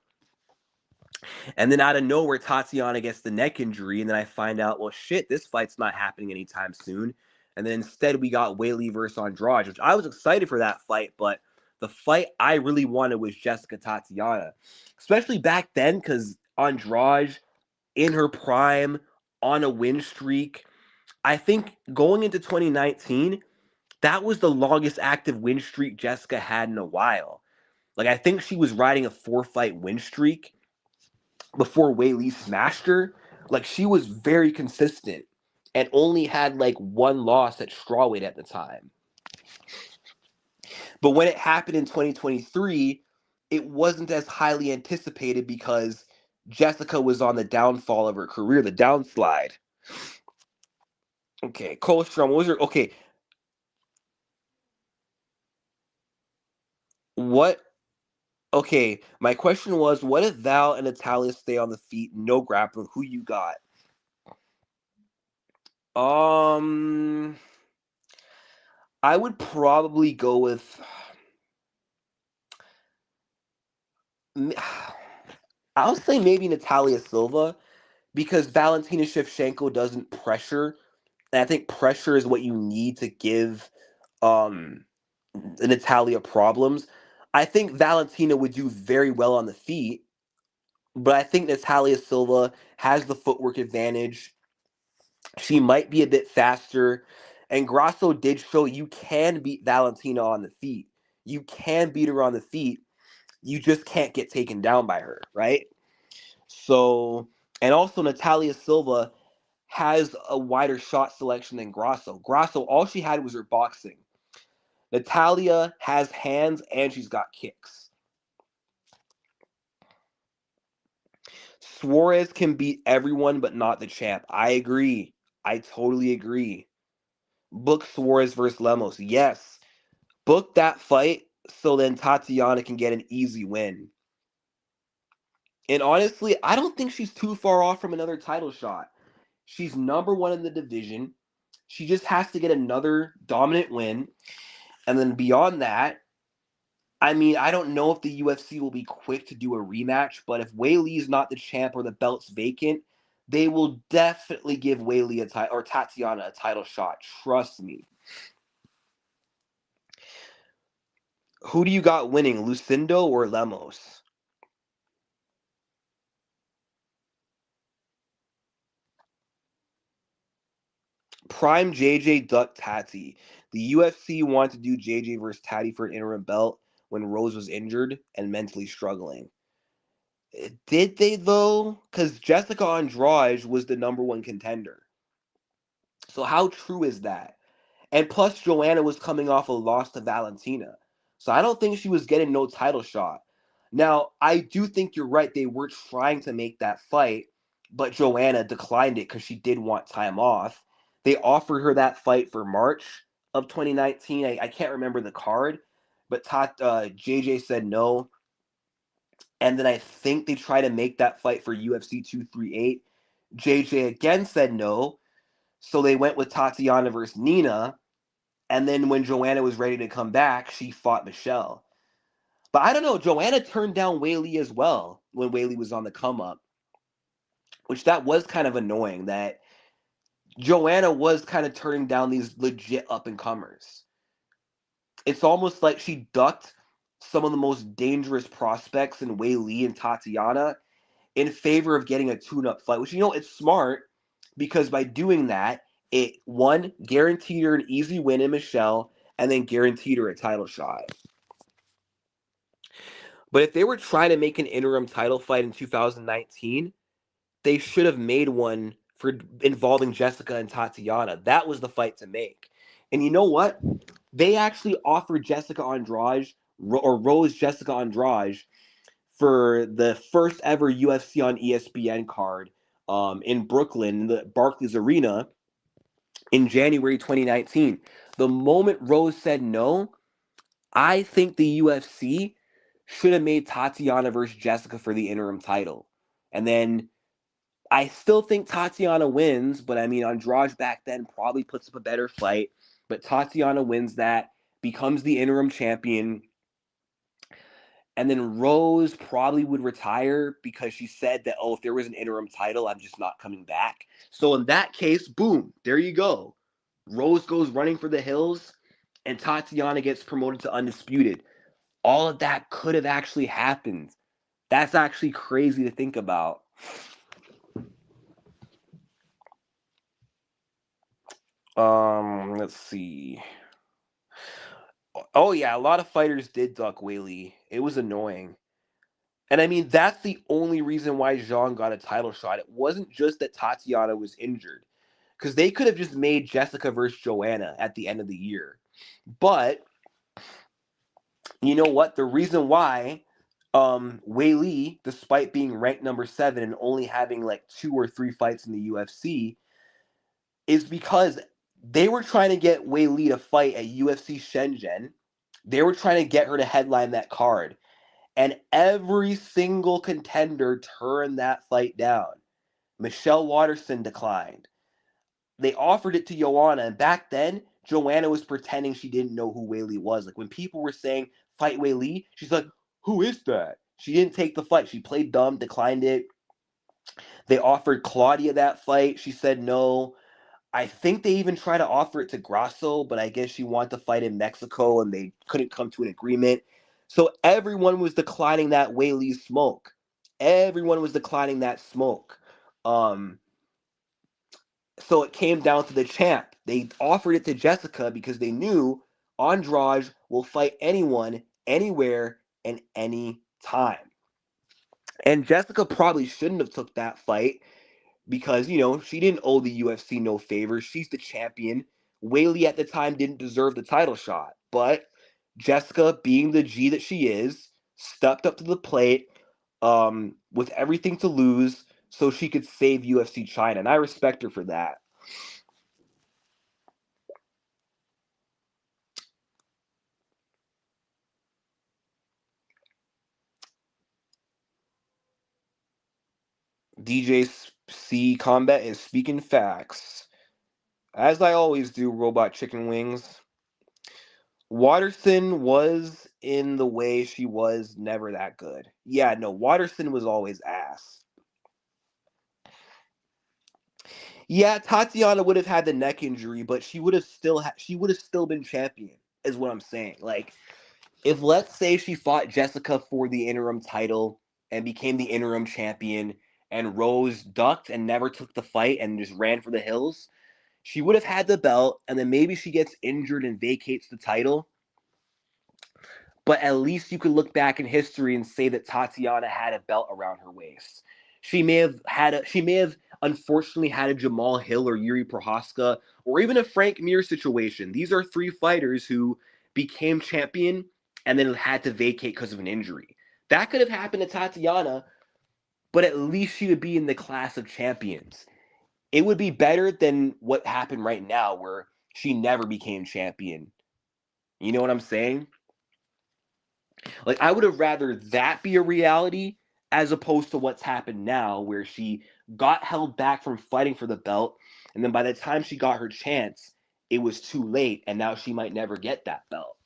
And then out of nowhere, Tatiana gets the neck injury, and then I find out, well, shit, this fight's not happening anytime soon. And then instead, we got Weili versus Andrade, which I was excited for that fight, but the fight I really wanted was Jessica Tatiana, especially back then, because Andrade, in her prime, on a win streak, I think going into 2019, that was the longest active win streak Jessica had in a while. Like, I think she was riding a 4-fight win streak before Weili smashed her. Like, she was very consistent and only had like one loss at strawweight at the time. But when it happened in 2023, it wasn't as highly anticipated because Jessica was on the downfall of her career, the downslide. Okay, Colstrom, what was your okay? What Okay, my question was, what if Val and Natalia stay on the feet, no grappling? Who you got? Um, I would probably go with. I'll say maybe Natalia Silva because Valentina Shevchenko doesn't pressure, and I think pressure is what you need to give um Natalia problems. I think Valentina would do very well on the feet, but I think Natalia Silva has the footwork advantage. She might be a bit faster. And Grasso did show you can beat Valentina on the feet. You can beat her on the feet. You just can't get taken down by her, right? So, and also Natalia Silva has a wider shot selection than Grasso. Grasso, all she had was her boxing. Natalia has hands and she's got kicks. Suarez can beat everyone but not the champ. I agree. I totally agree. Book Suarez versus Lemos. Yes. Book that fight so then Tatiana can get an easy win. And honestly, I don't think she's too far off from another title shot. She's number one in the division. She just has to get another dominant win. And then beyond that, I mean, I don't know if the UFC will be quick to do a rematch, but if Weili is not the champ or the belt's vacant, they will definitely give Weili a title or Tatiana a title shot. Trust me. Who do you got winning, Lucindo or Lemos? Prime JJ Duck Tati. The UFC wanted to do JJ versus Tati for an interim belt when Rose was injured and mentally struggling. Did they though? Because Jessica Andrade was the number one contender. So how true is that? And plus, Joanna was coming off a loss to Valentina. So I don't think she was getting no title shot. Now, I do think you're right. They were trying to make that fight, but Joanna declined it because she did want time off. They offered her that fight for March of 2019. I can't remember the card, but JJ said no. And then I think they tried to make that fight for UFC 238. JJ again said no. So they went with Tatiana versus Nina. And then when Joanna was ready to come back, she fought Michelle. But I don't know. Joanna turned down Weili as well when Weili was on the come up, which that was kind of annoying that Joanna was kind of turning down these legit up and comers. It's almost like she ducked some of the most dangerous prospects in Weili and Tatiana in favor of getting a tune-up fight, which, it's smart because by doing that, it, one, guaranteed her an easy win in Michelle and then guaranteed her a title shot. But if they were trying to make an interim title fight in 2019, they should have made one for involving Jessica and Tatiana. That was the fight to make. And you know what? They actually offered Jessica Andrade or Rose Jessica Andrade for the first ever UFC on ESPN card in Brooklyn, in the Barclays Arena in January 2019. The moment Rose said no, I think the UFC should have made Tatiana versus Jessica for the interim title. And then I still think Tatiana wins, but I mean, Andrade back then probably puts up a better fight. But Tatiana wins that, becomes the interim champion. And then Rose probably would retire because she said that, oh, if there was an interim title, I'm just not coming back. So in that case, boom, there you go. Rose goes running for the hills, and Tatiana gets promoted to undisputed. All of that could have actually happened. That's actually crazy to think about. Let's see. Oh yeah, a lot of fighters did duck Weili. It was annoying. And I mean, that's the only reason why Zhang got a title shot. It wasn't just that Tatiana was injured. Because they could have just made Jessica versus Joanna at the end of the year. But you know what? The reason why Weili, despite being ranked number 7 and only having like 2 or 3 fights in the UFC, is because they were trying to get Weili to fight at UFC Shenzhen. They were trying to get her to headline that card. And every single contender turned that fight down. Michelle Waterson declined. They offered it to Joanna, and back then, Joanna was pretending she didn't know who Weili was. Like when people were saying, fight Weili, she's like, who is that? She didn't take the fight. She played dumb, declined it. They offered Claudia that fight. She said no. I think they even tried to offer it to Grasso, but I guess she wanted to fight in Mexico and they couldn't come to an agreement. So everyone was declining that Weili smoke. Everyone was declining that smoke. So it came down to the champ. They offered it to Jessica because they knew Andrade will fight anyone, anywhere, and any time. And Jessica probably shouldn't have took that fight because, she didn't owe the UFC no favors. She's the champion. Weili at the time didn't deserve the title shot. But Jessica, being the G that she is, stepped up to the plate with everything to lose so she could save UFC China. And I respect her for that. DJC Combat is speaking facts. As I always do, Robot Chicken Wings. Waterston was in the way she was never that good. Yeah, no, Waterston was always ass. Yeah, Tatiana would have had the neck injury, but she would have still been champion, is what I'm saying. Like, if let's say she fought Jessica for the interim title and became the interim champion, and Rose ducked and never took the fight and just ran for the hills, she would have had the belt, and then maybe she gets injured and vacates the title. But at least you could look back in history and say that Tatiana had a belt around her waist. She may have unfortunately had a Jamal Hill or Yuri Prohaska or even a Frank Mir situation. These are three fighters who became champion and then had to vacate because of an injury. That could have happened to Tatiana, but at least she would be in the class of champions. It would be better than what happened right now where she never became champion. You know what I'm saying? Like, I would have rather that be a reality as opposed to what's happened now, where she got held back from fighting for the belt, and then by the time she got her chance, it was too late, and now she might never get that belt.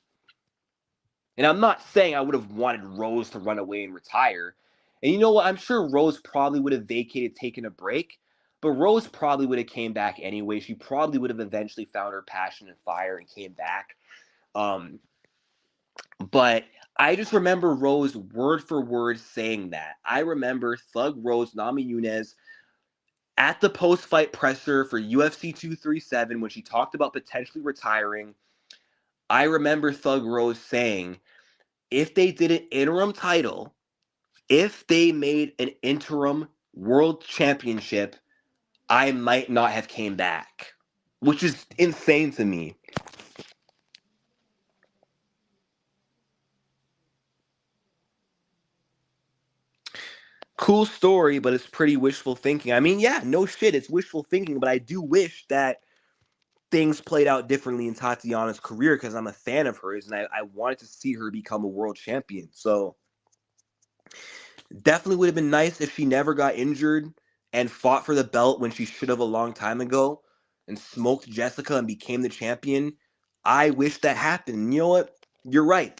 And I'm not saying I would have wanted Rose to run away and retire. And you know what? I'm sure Rose probably would have vacated, taken a break, but Rose probably would have came back anyway. She probably would have eventually found her passion and fire and came back. Um, But I just remember Rose word for word saying that. I remember Thug Rose, Nami Yunez, at the post-fight presser for UFC 237 when she talked about potentially retiring. I remember Thug Rose saying, if they did an interim title, if they made an interim world championship, I might not have came back, which is insane to me. Cool story, but it's pretty wishful thinking. I mean, yeah, no shit, it's wishful thinking, but I do wish that things played out differently in Tatiana's career because I'm a fan of hers and I wanted to see her become a world champion. So definitely would have been nice if she never got injured and fought for the belt when she should have a long time ago and smoked Jessica and became the champion. I wish that happened. And you know what? You're right.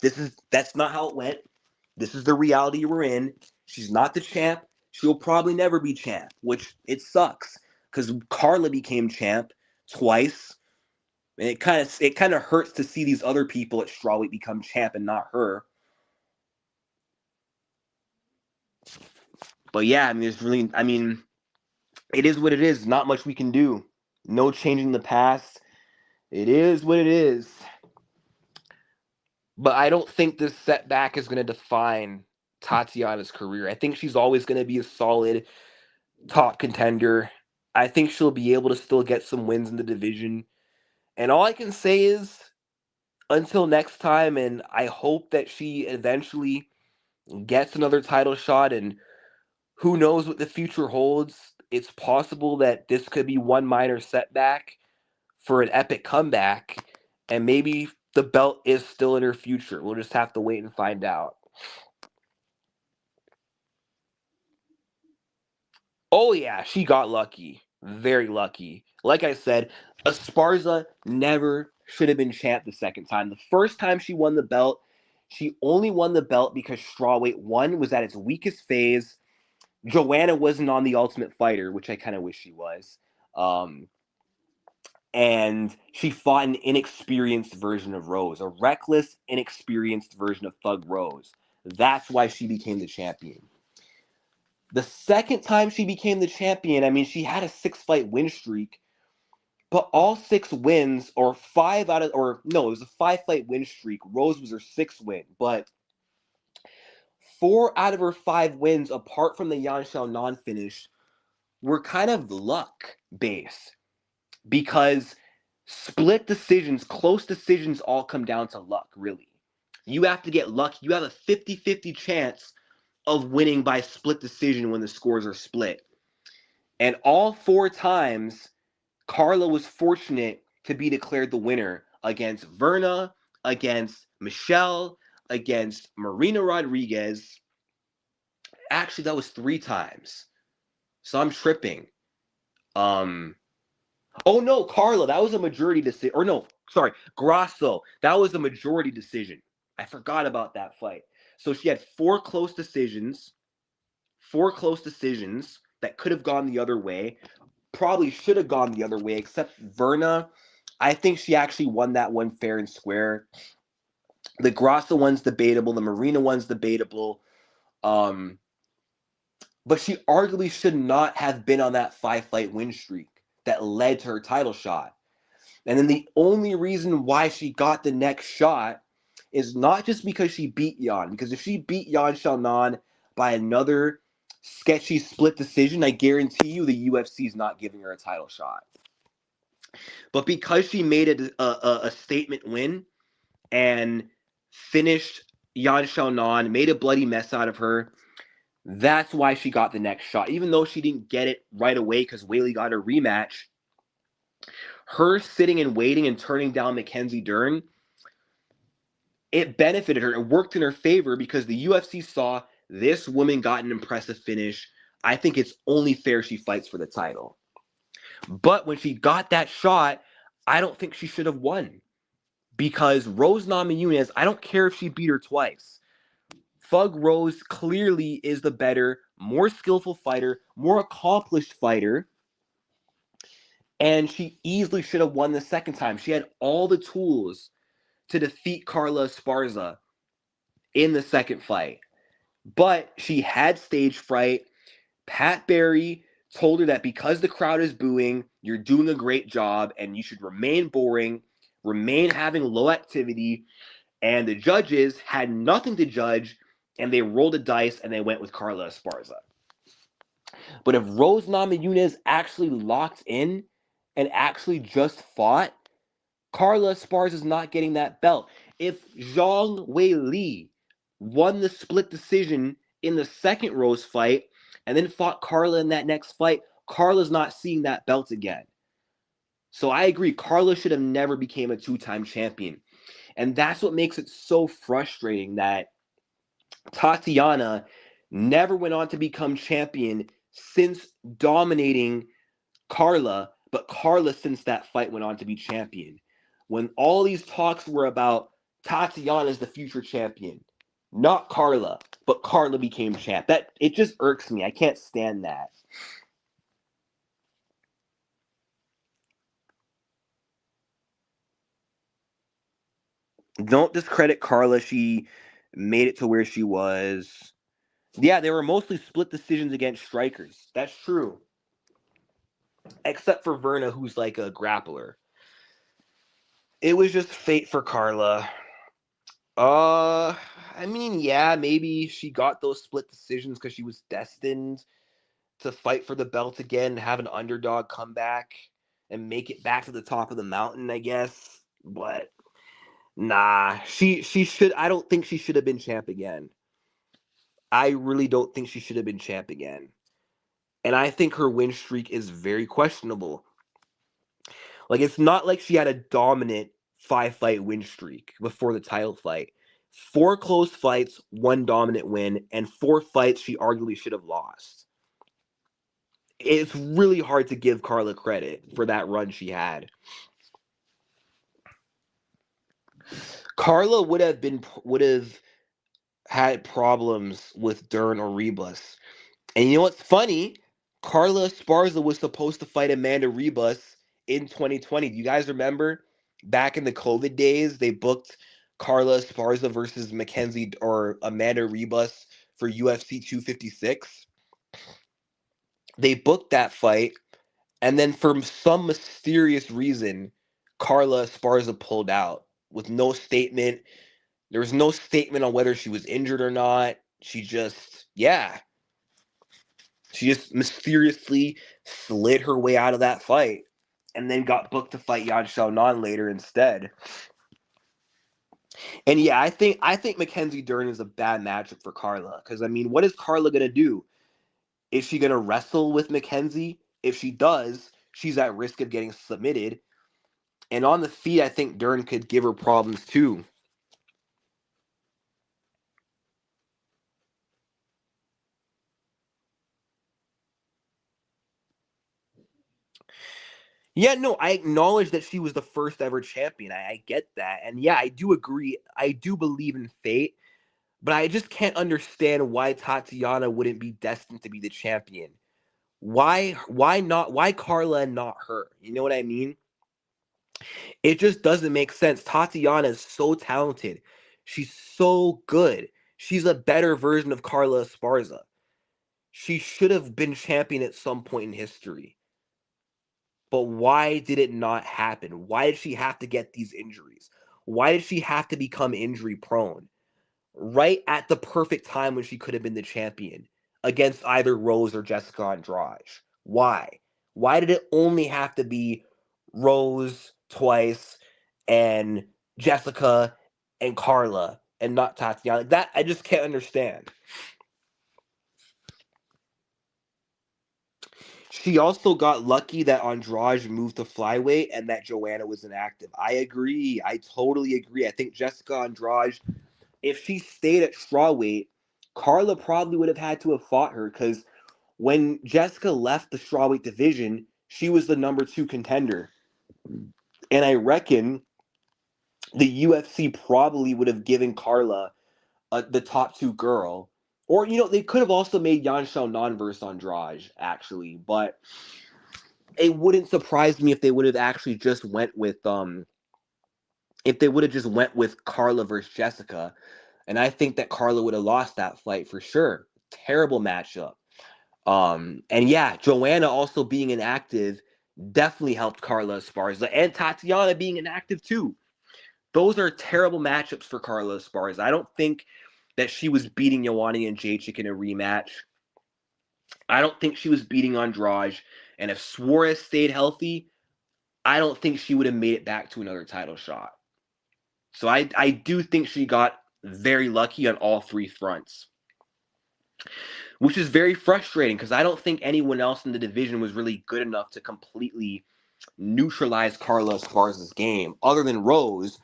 That's not how it went. This is the reality we're in. She's not the champ. She'll probably never be champ, which it sucks because Carla became champ twice. And it kind of hurts to see these other people at strawweight become champ and not her. But yeah, I mean, it is what it is. Not much we can do. No changing the past. It is what it is. But I don't think this setback is going to define Tatiana's career. I think she's always going to be a solid top contender. I think she'll be able to still get some wins in the division. And all I can say is until next time, and I hope that she eventually gets another title shot, and who knows what the future holds. It's possible that this could be one minor setback for an epic comeback, and maybe the belt is still in her future. We'll just have to wait and find out. Oh yeah, she got lucky. Very lucky. Like I said, Esparza never should have been champ the second time. The first time she won the belt, she only won the belt because strawweight 1 was at its weakest phase. Joanna wasn't on the Ultimate Fighter, which I kind of wish she was. Um, and she fought an inexperienced version of Rose, a reckless, inexperienced version of Thug Rose. That's why she became the champion. The second time she became the champion, I mean, she had a 6-fight win streak, But all 6 wins, or 5 out of, or no, it was a 5-fight win streak. Rose was her 6th win, but 4 out of her 5 wins, apart from the Yan Xiaonan finish, were kind of luck based because split decisions, close decisions all come down to luck, really. You have to get lucky. You have a 50-50 chance of winning by split decision when the scores are split. And all 4 times, Carla was fortunate to be declared the winner against Verna, against Michelle, against Marina Rodriguez. Actually, that was 3 times. So I'm tripping. Oh no, Carla, that was a majority decision. Or no, sorry, Grasso, that was a majority decision. I forgot about that fight. So she had 4 close decisions that could have gone the other way. Probably should have gone the other way, except Verna. I think she actually won that one fair and square. The Grasso one's debatable. The Marina one's debatable. But she arguably should not have been on that 5-fight win streak that led to her title shot. And then the only reason why she got the next shot is not just because she beat Yan. Because if she beat Yan Xiaonan by another sketchy split decision, I guarantee you the UFC is not giving her a title shot. But because she made it a statement win and finished Yan Xiaonan, made a bloody mess out of her, that's why she got the next shot. Even though she didn't get it right away because Weili got a rematch, her sitting and waiting and turning down Mackenzie Dern, it benefited her. It worked in her favor because the UFC saw this woman got an impressive finish. I think it's only fair she fights for the title. But when she got that shot, I don't think she should have won. Because Rose Namajunas, I don't care if she beat her twice. Thug Rose clearly is the better, more skillful fighter, more accomplished fighter. And she easily should have won the second time. She had all the tools to defeat Carla Esparza in the second fight. But she had stage fright. Pat Barry told her that because the crowd is booing, you're doing a great job and you should remain boring, remain having low activity. And the judges had nothing to judge, and they rolled a dice and they went with Carla Esparza. But if Rose Namajunas actually locked in and actually just fought, Carla Esparza is not getting that belt. If Zhang Weili won the split decision in the second Rose fight and then fought Carla in that next fight, Carla's not seeing that belt again. So I agree, Carla should have never became a 2-time champion. And that's what makes it so frustrating that Tatiana never went on to become champion since dominating Carla, but Carla, since that fight, went on to be champion. When all these talks were about Tatiana as the future champion, not Carla, but Carla became champ. That it just irks me. I can't stand that. Don't discredit Carla. She made it to where she was. Yeah, they were mostly split decisions against strikers. That's true. Except for Verna, who's like a grappler. It was just fate for Carla. I mean, yeah, maybe she got those split decisions because she was destined to fight for the belt again, have an underdog come back and make it back to the top of the mountain, I guess. But nah, she should. I don't think she should have been champ again. I really don't think she should have been champ again. And I think her win streak is very questionable. Like, it's not like she had a dominant 5-fight win streak before the title fight. 4 close fights, 1 dominant win, and 4 fights she arguably should have lost. It's really hard to give Carla credit for that run she had. Carla would have had problems with Dern or Rebus. And you know what's funny? Carla Esparza was supposed to fight Amanda Rebus in 2020. Do you guys remember? Back in the COVID days, they booked Carla Esparza versus Mackenzie or Amanda Rebus for UFC 256. They booked that fight, And then for some mysterious reason, Carla Esparza pulled out with no statement. There was no statement on whether she was injured or not. She just mysteriously slid her way out of that fight and then got booked to fight Yan Xiaonan later instead. And yeah, I think Mackenzie Dern is a bad matchup for Carla. Because I mean, what is Carla gonna do? Is she gonna wrestle with Mackenzie? If she does, she's at risk of getting submitted. And on the feet, I think Dern could give her problems too. Yeah, no, I acknowledge that she was the first ever champion. I get that. And yeah, I do agree. I do believe in fate, but I just can't understand why Tatiana wouldn't be destined to be the champion. Why not why Carla and not her? You know what I mean? It just doesn't make sense. Tatiana is so talented. She's so good. She's a better version of Carla Esparza. She should have been champion at some point in history. But why did it not happen? Why did she have to get these injuries? Why did she have to become injury prone? Right at the perfect time when she could have been the champion against either Rose or Jessica Andrade. Why? Why did it only have to be Rose twice and Jessica and Carla and not Tatiana? That I just can't understand. She also got lucky that Andrade moved to flyweight and that Joanna was inactive. I agree. I totally agree. I think Jessica Andrade, if she stayed at strawweight, Carla probably would have had to have fought her because when Jessica left the strawweight division, she was the number 2 contender. And I reckon the UFC probably would have given Carla the top 2 girl. Or, they could have also made Yan Xiaonan versus Andrade, actually. But it wouldn't surprise me if they would have actually just went with Carla versus Jessica. And I think that Carla would have lost that fight for sure. Terrible matchup. And yeah, Joanna also being inactive definitely helped Carla Esparza, and Tatiana being inactive too. Those are terrible matchups for Carla Esparza. I don't think that she was beating Joanna and Jacek in a rematch. I don't think she was beating Andrade. And if Suarez stayed healthy, I don't think she would have made it back to another title shot. So I do think she got very lucky on all 3 fronts, which is very frustrating because I don't think anyone else in the division was really good enough to completely neutralize Carla Esparza's game other than Rose.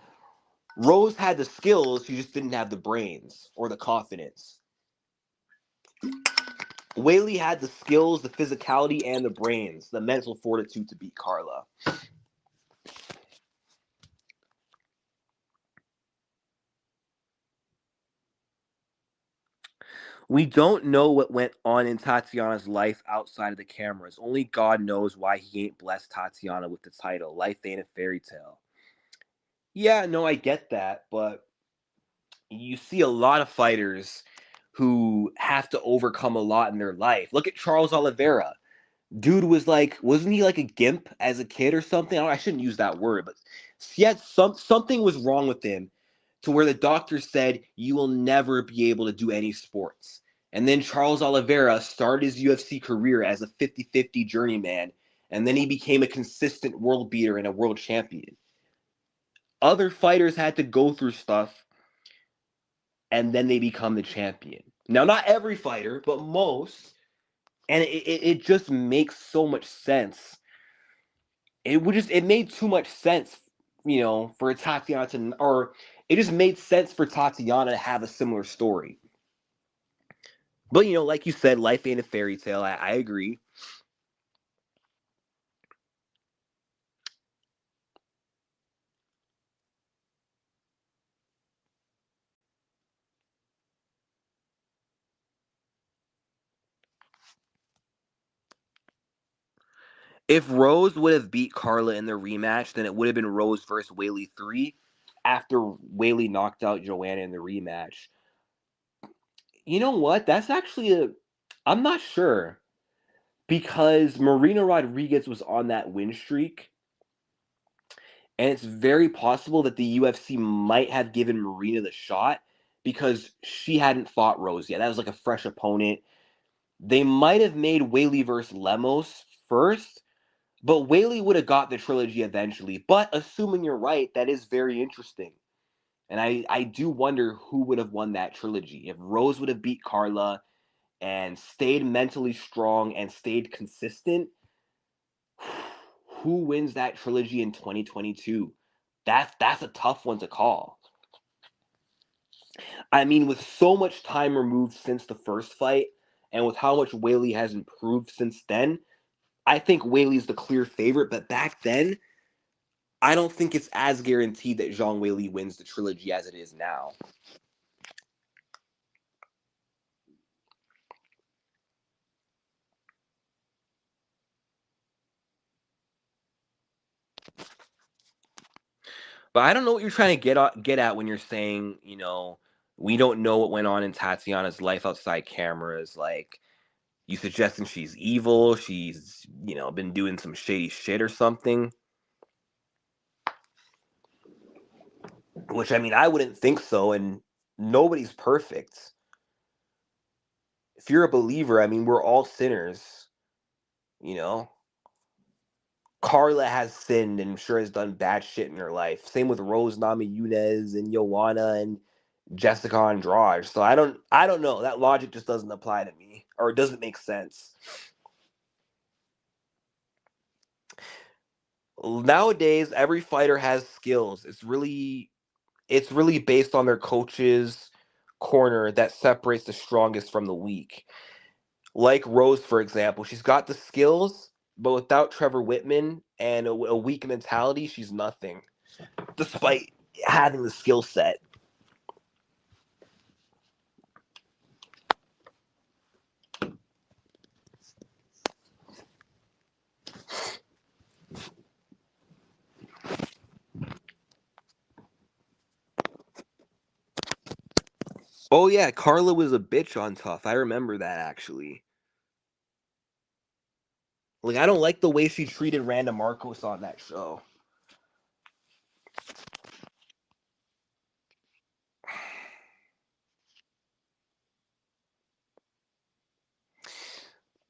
Rose had the skills, she just didn't have the brains or the confidence. Weili had the skills, the physicality, and the brains, the mental fortitude to beat Carla. We don't know what went on in Tatiana's life outside of the cameras. Only God knows why he ain't blessed Tatiana with the title. Life ain't a fairy tale. Yeah, no, I get that, but you see a lot of fighters who have to overcome a lot in their life. Look at Charles Oliveira. Dude was like, wasn't he like a gimp as a kid or something? I shouldn't use that word, but he had something was wrong with him to where the doctor said you will never be able to do any sports. And then Charles Oliveira started his UFC career as a 50-50 journeyman, and then he became a consistent world beater and a world champion. Other fighters had to go through stuff and then they become the champion. Now, not every fighter, but most, and it just makes so much sense. It made too much sense, for Tatiana to, or it just made sense for Tatiana to have a similar story. But like you said, life ain't a fairy tale. I agree. If Rose would have beat Carla in the rematch, then it would have been Rose versus Weili 3 after Weili knocked out Joanna in the rematch. You know what? That's actually I'm not sure. because Marina Rodriguez was on that win streak, and it's very possible that the UFC might have given Marina the shot because she hadn't fought Rose yet. That was like a fresh opponent. They might have made Weili versus Lemos first, but Weili would have got the trilogy eventually. But assuming you're right, that is very interesting. And I do wonder who would have won that trilogy. If Rose would have beat Carla and stayed mentally strong and stayed consistent, who wins that trilogy in 2022? That's a tough one to call. I mean, with so much time removed since the first fight, and with how much Weili has improved since then, I think Weili's the clear favorite. But back then, I don't think it's as guaranteed that Zhang Weili wins the trilogy as it is now. But I don't know what you're trying to get at when you're saying, we don't know what went on in Tatiana's life outside cameras. Like, you suggesting she's evil, she's, been doing some shady shit or something. Which, I mean, I wouldn't think so, and nobody's perfect. If you're a believer, I mean, we're all sinners, you know? Carla has sinned and sure has done bad shit in her life. Same with Rose Namajunas and Joanna and Jessica Andrade. So I don't know. That logic just doesn't apply to me, or it doesn't make sense. Nowadays, every fighter has skills. It's really based on their coach's corner that separates the strongest from the weak. Like Rose, for example, she's got the skills, but without Trevor Whitman and a weak mentality, she's nothing, despite having the skill set. Oh yeah, Carla was a bitch on Tough. I remember that actually. Like I don't like the way she treated Randa Marcos on that show.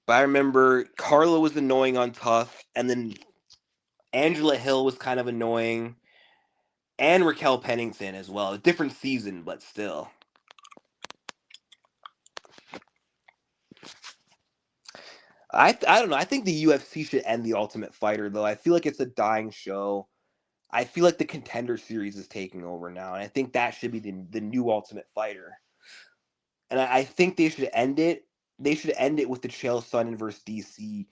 But I remember Carla was annoying on Tough, and then Angela Hill was kind of annoying, and Raquel Pennington as well. A different season, but still. I don't know. I think the UFC should end the Ultimate Fighter though. I feel like it's a dying show. I feel like the Contender Series is taking over now, and I think that should be the new Ultimate Fighter. And I think they should end it. They should end it with the Chael Sonnen versus DC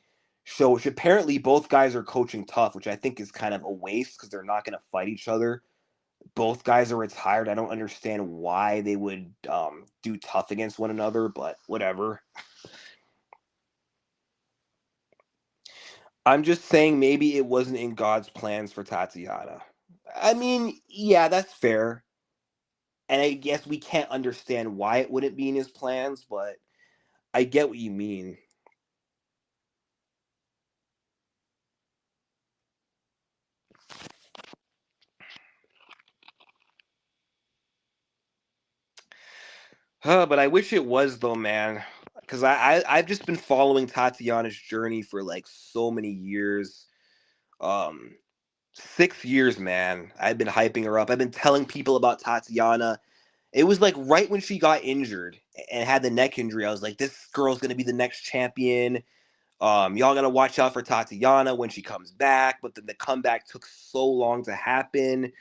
show, which apparently both guys are coaching Tough, which I think is kind of a waste because they're not going to fight each other. Both guys are retired. I don't understand why they would do Tough against one another, but whatever. I'm just saying maybe it wasn't in God's plans for Tatiana. I mean, yeah, that's fair. And I guess we can't understand why it wouldn't be in his plans, but I get what you mean. But I wish it was though, man. Because I've just been following Tatiana's journey for like so many years. 6 years, man. I've been hyping her up. I've been telling people about Tatiana. It was like right when she got injured and had the neck injury. I was like, this girl's gonna be the next champion. Y'all gotta watch out for Tatiana when she comes back. But then the comeback took so long to happen.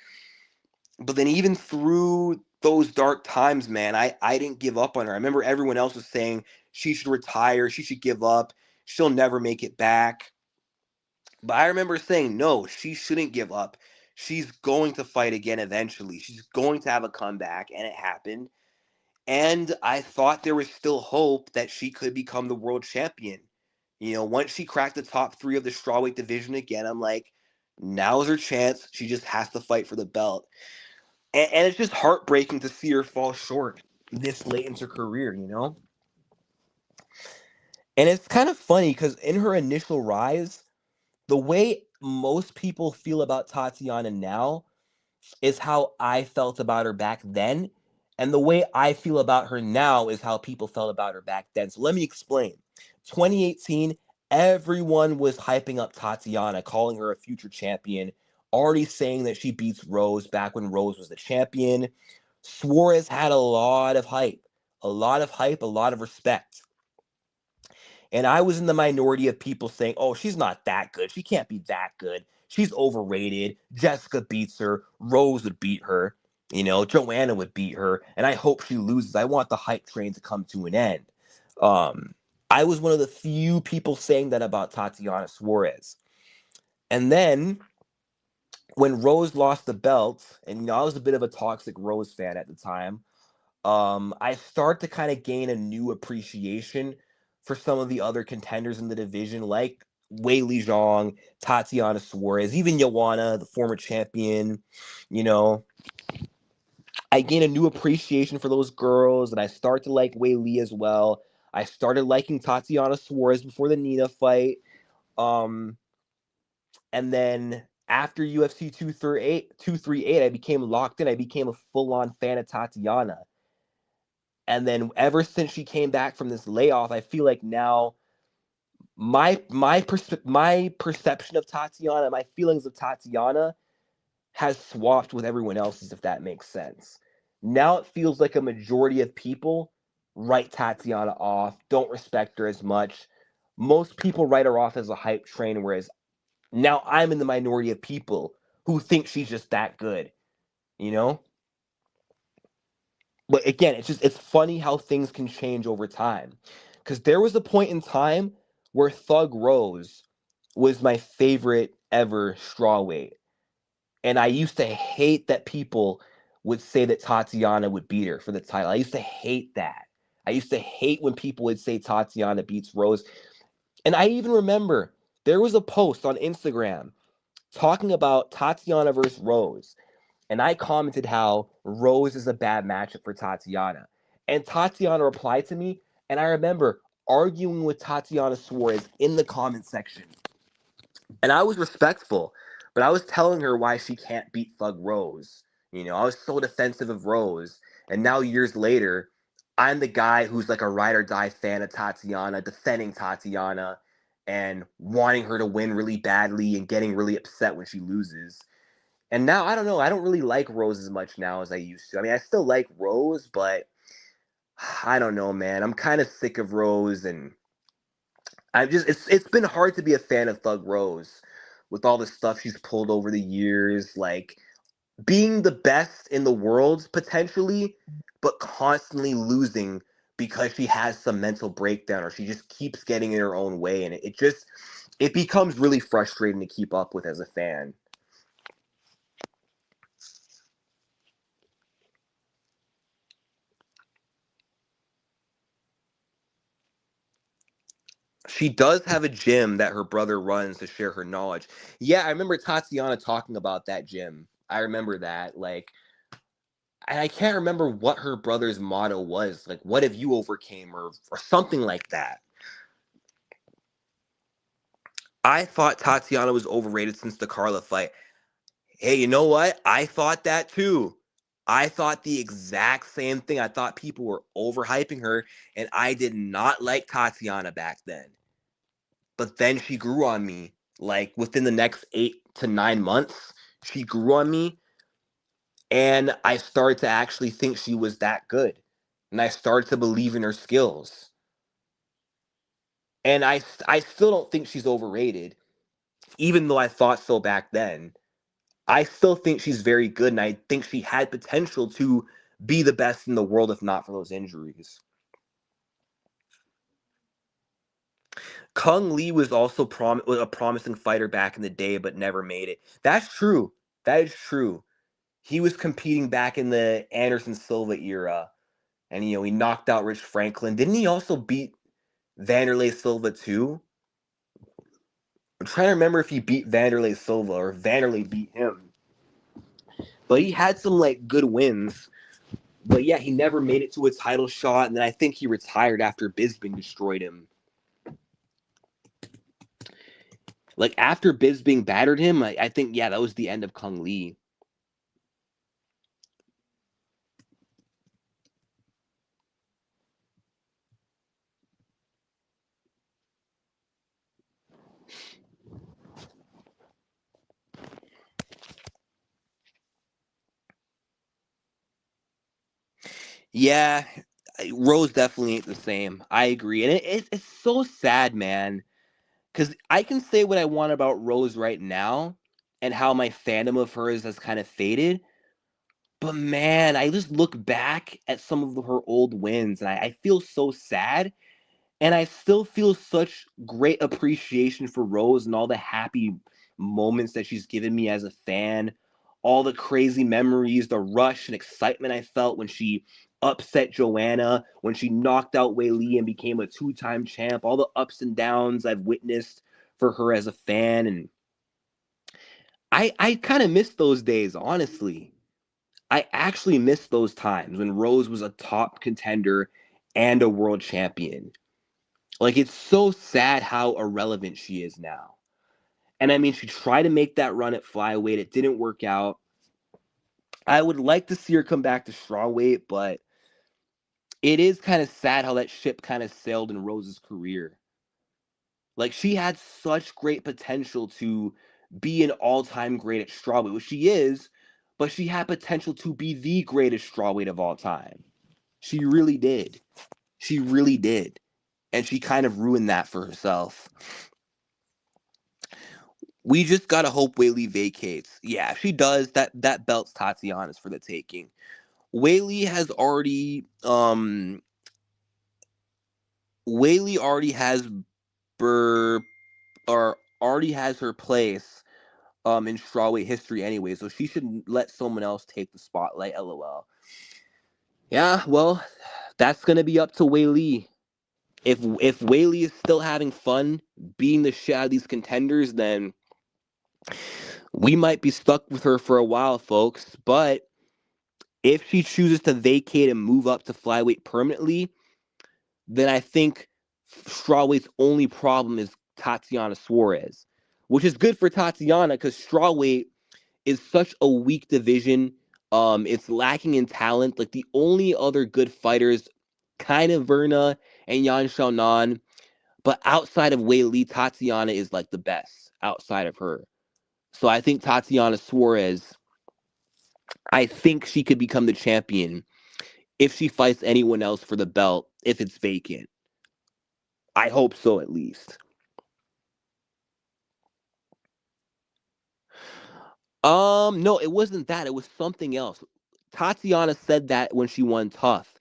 But then even through those dark times, man, I didn't give up on her. I remember everyone else was saying she should retire, she should give up, she'll never make it back. But I remember saying, no, she shouldn't give up. She's going to fight again eventually. She's going to have a comeback, and it happened. And I thought there was still hope that she could become the world champion. Once she cracked the top three of the strawweight division again, I'm like, now's her chance. She just has to fight for the belt. And it's just heartbreaking to see her fall short this late into her career. And it's kind of funny because in her initial rise, the way most people feel about Tatiana now is how I felt about her back then. And the way I feel about her now is how people felt about her back then. So let me explain. 2018, everyone was hyping up Tatiana, calling her a future champion, already saying that she beats Rose back when Rose was the champion. Suarez had a lot of hype, a lot of respect. And I was in the minority of people saying, oh, she's not that good. She can't be that good. She's overrated. Jessica beats her. Rose would beat her. Joanna would beat her. And I hope she loses. I want the hype train to come to an end. I was one of the few people saying that about Tatiana Suarez. And then when Rose lost the belt, and I was a bit of a toxic Rose fan at the time, I start to kind of gain a new appreciation for some of the other contenders in the division, like Weili Zhang, Tatiana Suarez, even Joanna, the former champion. You know, I gain a new appreciation for those girls, and I start to like Weili as well. I started liking Tatiana Suarez before the Nina fight. Um, and then after UFC 238, I became locked in. I became a full-on fan of Tatiana. And then ever since she came back from this layoff, I feel like now my perception of Tatiana, my feelings of Tatiana has swapped with everyone else's, if that makes sense. Now it feels like a majority of people write Tatiana off, don't respect her as much. Most people write her off as a hype train, whereas now I'm in the minority of people who think she's just that good, you know? But again, it's funny how things can change over time. Because there was a point in time where Thug Rose was my favorite ever strawweight. And I used to hate that people would say that Tatiana would beat her for the title. I used to hate that. I used to hate when people would say Tatiana beats Rose. And I even remember there was a post on Instagram talking about Tatiana versus Rose. And I commented how Rose is a bad matchup for Tatiana. And Tatiana replied to me, and I remember arguing with Tatiana Suarez in the comment section. And I was respectful, but I was telling her why she can't beat Thug Rose. I was so defensive of Rose. And now, years later, I'm the guy who's like a ride or die fan of Tatiana, defending Tatiana and wanting her to win really badly and getting really upset when she loses. And now, I don't know, I don't really like Rose as much now as I used to. I mean, I still like Rose, but I don't know, man. I'm kind of sick of Rose, and it's been hard to be a fan of Thug Rose with all the stuff she's pulled over the years, like being the best in the world potentially, but constantly losing because she has some mental breakdown or she just keeps getting in her own way, and it becomes really frustrating to keep up with as a fan. She does have a gym that her brother runs to share her knowledge. Yeah, I remember Tatiana talking about that gym. I remember that. Like, and I can't remember what her brother's motto was. Like, what if you overcame, or something like that. I thought Tatiana was overrated since the Carla fight. Hey, you know what? I thought that too. I thought the exact same thing. I thought people were overhyping her, and I did not like Tatiana back then. But then she grew on me. Like within the next 8 to 9 months, she grew on me, and I started to actually think she was that good, and I started to believe in her skills. And I still don't think she's overrated, even though I thought so back then. I still think she's very good, and I think she had potential to be the best in the world if not for those injuries. Kung Lee was also was a promising fighter back in the day, but never made it. That's true. That is true. He was competing back in the Anderson Silva era, and he knocked out Rich Franklin. Didn't he also beat Vanderlei Silva too? I'm trying to remember if he beat Vanderlei Silva or Vanderlei beat him. But he had some like good wins. But yeah, he never made it to a title shot, and then I think he retired after Bisping destroyed him. Like, after Bisping battered him, I think, yeah, that was the end of Kung Lee. Yeah, Rose definitely ain't the same. I agree. And it's so sad, man. Because I can say what I want about Rose right now and how my fandom of hers has kind of faded. But man, I just look back at some of her old wins and I feel so sad. And I still feel such great appreciation for Rose and all the happy moments that she's given me as a fan. All the crazy memories, the rush and excitement I felt when she upset Joanna, when she knocked out Weili and became a two-time champ, all the ups and downs I've witnessed for her as a fan. And I kind of miss those days, honestly. I actually miss those times when Rose was a top contender and a world champion. Like, it's so sad how irrelevant she is now. And I mean, she tried to make that run at flyweight. It didn't work out. I would like to see her come back to strawweight, but it is kind of sad how that ship kind of sailed in Rose's career. Like, she had such great potential to be an all-time great at strawweight, which she is, but she had potential to be the greatest strawweight of all time. She really did. She really did. And she kind of ruined that for herself. We just gotta hope Weili vacates. Yeah, if she does, that belt's Tatiana's for the taking. Weili has already Weili already has Bur or already has her place in strawweight history anyway, so she should let someone else take the spotlight. LOL. Yeah, well, that's gonna be up to Weili. If Weili is still having fun being the shit out of these contenders, then we might be stuck with her for a while, folks. But if she chooses to vacate and move up to flyweight permanently, then I think strawweight's only problem is Tatiana Suarez, which is good for Tatiana because strawweight is such a weak division. It's lacking in talent. Like, the only other good fighters, kind of Verna and Yan Xiaonan, but outside of Weili, Tatiana is like the best outside of her. So I think Tatiana Suarez, I think she could become the champion if she fights anyone else for the belt if it's vacant. I hope so, at least. No, it wasn't that. It was something else. Tatiana said that when she won Tough,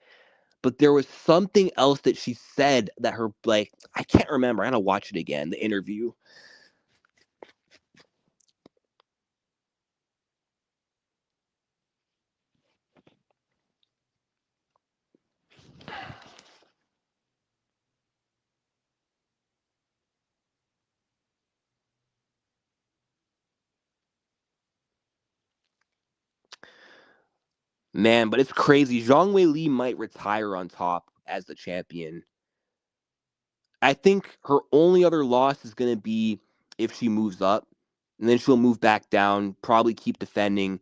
but there was something else that she said that her, like, I can't remember. I gotta watch it again. The interview. Man, but it's crazy. Zhang Weili might retire on top as the champion. I think her only other loss is going to be if she moves up, and then she'll move back down, probably keep defending,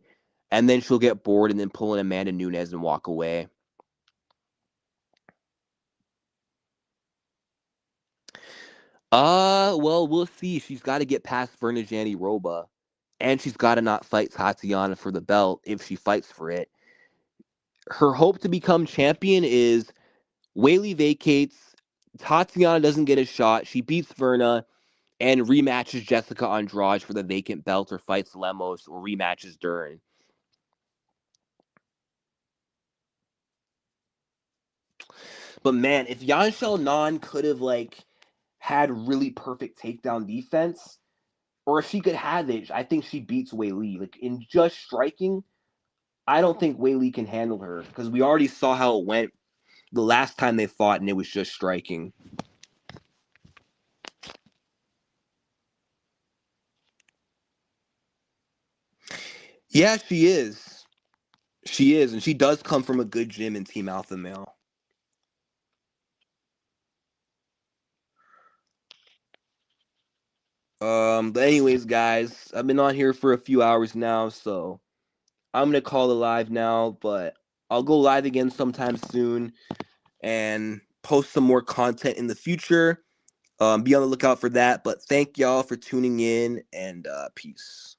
and then she'll get bored and then pull in Amanda Nunes and walk away. Well, we'll see. She's got to get past Verna Roba, and she's got to not fight Tatiana for the belt if she fights for it. Her hope to become champion is Weili vacates, Tatiana doesn't get a shot, she beats Verna, and rematches Jessica Andrade for the vacant belt, or fights Lemos, or rematches Dern. But man, if Yan Xiaonan could have, like, had really perfect takedown defense, or if she could have it, I think she beats Weili. Like, in just striking, I don't think Weili can handle her because we already saw how it went the last time they fought, and it was just striking. Yeah, she is. She is, and she does come from a good gym in Team Alpha Male. But anyways, guys, I've been on here for a few hours now, so I'm gonna call it live now. But I'll go live again sometime soon and post some more content in the future. Be on the lookout for that. But thank y'all for tuning in, and peace.